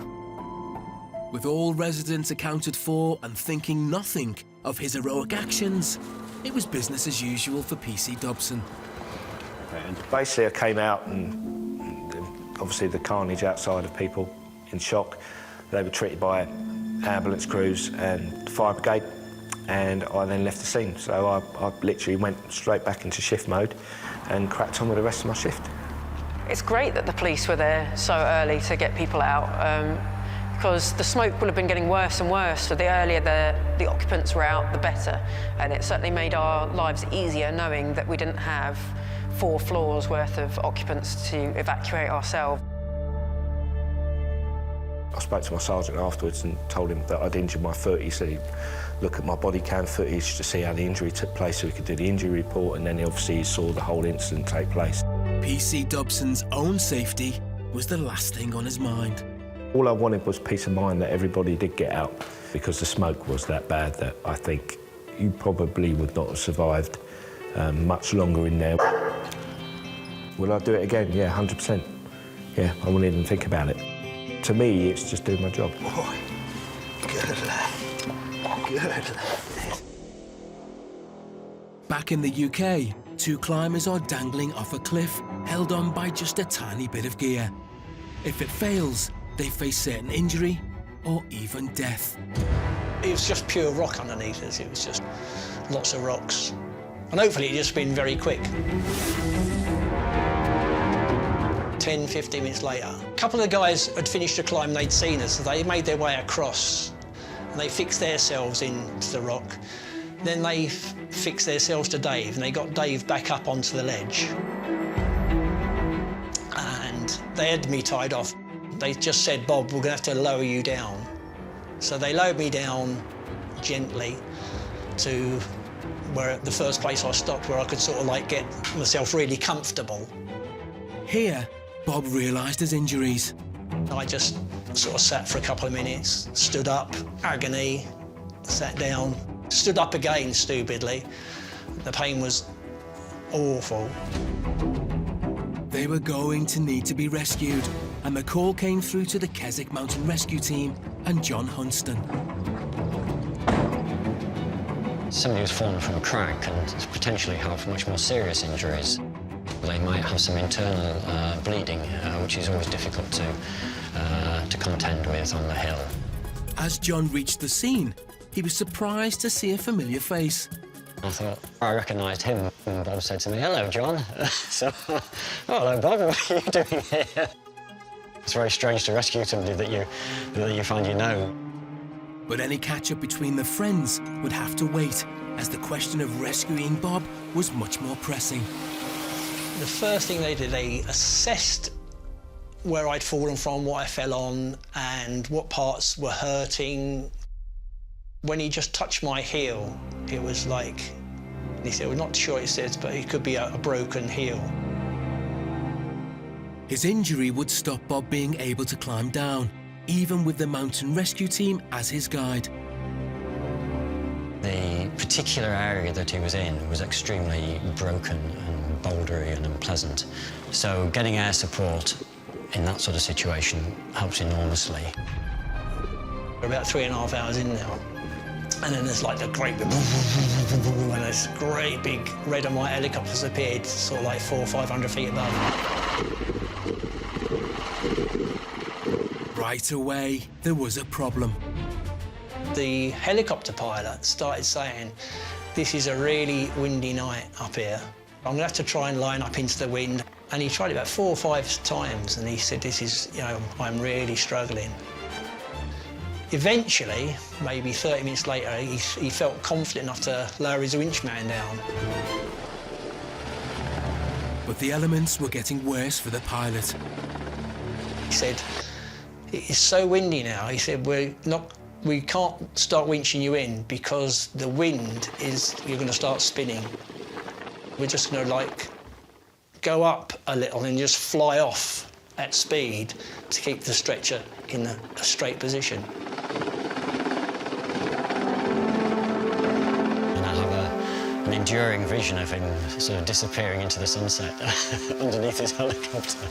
Speaker 1: With all residents accounted for and thinking nothing of his heroic actions, it was business as usual for PC Dobson.
Speaker 9: Basically, I came out and obviously the carnage outside of people in shock. They were treated by ambulance crews and fire brigade, and I then left the scene. So I literally went straight back into shift mode and cracked on with the rest of my shift.
Speaker 16: It's great that the police were there so early to get people out, because the smoke would have been getting worse and worse. So the earlier the occupants were out, the better. And it certainly made our lives easier knowing that we didn't have 4 floors worth of occupants to evacuate ourselves.
Speaker 9: I spoke to my sergeant afterwards and told him that I'd injured my foot. He said he'd look at my body cam footage to see how the injury took place so he could do the injury report, and then obviously he saw the whole incident take place.
Speaker 1: PC Dobson's own safety was the last thing on his mind.
Speaker 9: All I wanted was peace of mind that everybody did get out, because the smoke was that bad that I think you probably would not have survived much longer in there. Will I do it again? Yeah, 100%. Yeah, I wouldn't even think about it. To me, it's just doing my job.
Speaker 6: Boy, good lad. Good lad.
Speaker 1: Back in the UK, 2 climbers are dangling off a cliff, held on by just a tiny bit of gear. If it fails, they face certain injury or even death.
Speaker 15: It was just pure rock underneath us. It was just lots of rocks. And hopefully it's just been very quick. 10, 15 minutes later, a couple of the guys had finished the climb, they'd seen us, so they made their way across and they fixed themselves into the rock. Then they fixed themselves to Dave and they got Dave back up onto the ledge. And they had me tied off. They just said, Bob, we're gonna have to lower you down. So they lowered me down gently to where the first place I stopped, where I could sort of like get myself really comfortable.
Speaker 1: Here, Bob realised his injuries.
Speaker 15: I just sort of sat for a couple of minutes, stood up, agony, sat down, stood up again stupidly. The pain was awful.
Speaker 1: They were going to need to be rescued, and the call came through to the Keswick Mountain Rescue Team and John Hunston.
Speaker 10: Somebody who's fallen from a crack and potentially have much more serious injuries. They might have some internal bleeding, which is always difficult to contend with on the hill.
Speaker 1: As John reached the scene, he was surprised to see a familiar face.
Speaker 10: I thought, I recognised him, and Bob said to me, hello, John. So, oh, hello, Bob, what are you doing here? It's very strange to rescue somebody that you find you know.
Speaker 1: But any catch-up between the friends would have to wait, as the question of rescuing Bob was much more pressing.
Speaker 15: The first thing they did, they assessed where I'd fallen from, what I fell on, and what parts were hurting. When he just touched my heel, it was like, he said, we're not sure it says, but it could be a broken heel.
Speaker 1: His injury would stop Bob being able to climb down, even with the mountain rescue team as his guide.
Speaker 10: The particular area that he was in was extremely broken and bouldery and unpleasant. So getting air support in that sort of situation helps enormously.
Speaker 15: We're about 3.5 hours in now. And then there's like the great big, and this great big red and white helicopters appeared, sort of like 400 or 500 feet above.
Speaker 1: Right away, there was a problem.
Speaker 15: The helicopter pilot started saying, this is a really windy night up here. I'm gonna have to try and line up into the wind. And he tried it about 4 or 5 times, and he said, this is, you know, I'm really struggling. Eventually, maybe 30 minutes later, he felt confident enough to lower his winchman down.
Speaker 1: But the elements were getting worse for the pilot.
Speaker 15: He said, it's so windy now. He said, we can't start winching you in because the wind is, you're going to start spinning. We're just going to, like, go up a little and just fly off at speed to keep the stretcher in a straight position.
Speaker 10: An enduring vision of him sort of disappearing into the sunset underneath his helicopter.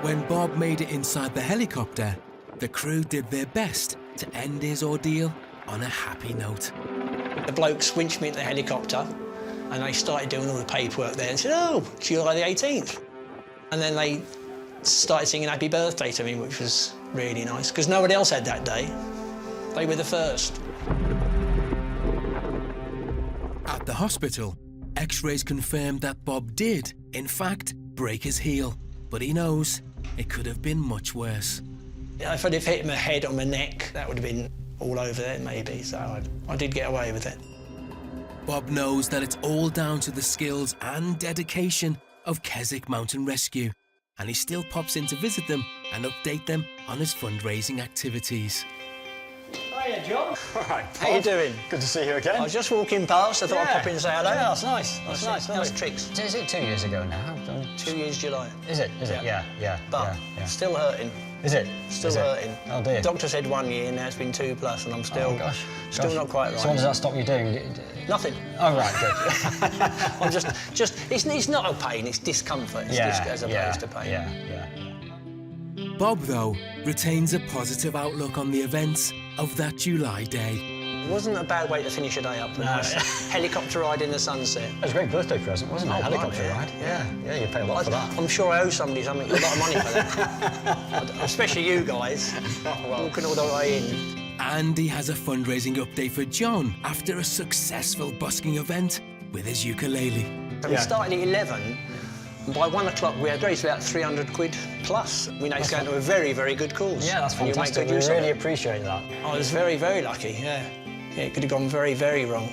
Speaker 1: When Bob made it inside the helicopter, the crew did their best to end his ordeal on a happy note.
Speaker 15: The blokes winched me into the helicopter and they started doing all the paperwork there and said, oh, July the 18th. And then they started singing happy birthday to me, which was really nice, because nobody else had that day. They were the first.
Speaker 1: At the hospital, X-rays confirmed that Bob did, in fact, break his heel, but he knows it could have been much worse.
Speaker 15: Yeah, if I'd have hit my head on my neck, that would have been all over there, maybe, so I did get away with it.
Speaker 1: Bob knows that it's all down to the skills and dedication of Keswick Mountain Rescue, and he still pops in to visit them and update them on his fundraising activities.
Speaker 15: Hiya, John.
Speaker 19: All right,
Speaker 15: How you doing?
Speaker 19: Good to see you again.
Speaker 15: I was just walking past, I thought I'd pop in and say hello.
Speaker 19: Yeah, that's nice. That's nice.
Speaker 15: How's Tricks?
Speaker 10: Is it 2 years ago now?
Speaker 15: 2 years July.
Speaker 10: Is it? Is it? Yeah.
Speaker 15: But still hurting.
Speaker 10: Is it?
Speaker 15: Still hurting.
Speaker 10: Oh dear.
Speaker 15: Doctor said 1 year, now it's been 2+, and I'm still, still not quite right.
Speaker 10: So what does that stop you doing?
Speaker 15: Nothing.
Speaker 10: Oh right, good.
Speaker 15: I'm just it's not a pain, it's discomfort. It's as opposed to pain.
Speaker 1: Bob, though, retains a positive outlook on the events of that July day.
Speaker 15: It wasn't a bad way to finish a day up. A nice helicopter ride in the sunset.
Speaker 10: It was a great birthday present, wasn't it? Helicopter ride. Yeah, you pay a lot for that.
Speaker 15: I'm sure I owe somebody a lot of money for that. Especially you guys, walking all the way in.
Speaker 1: And he has a fundraising update for John after a successful busking event with his ukulele.
Speaker 15: So we started at 11, and by 1 o'clock we had raised about 300 quid plus. We know it's going to a very, very good cause.
Speaker 10: Yeah, that's fantastic.
Speaker 15: We
Speaker 10: really appreciate that.
Speaker 15: I was very, very lucky, yeah. It could have gone very, very wrong.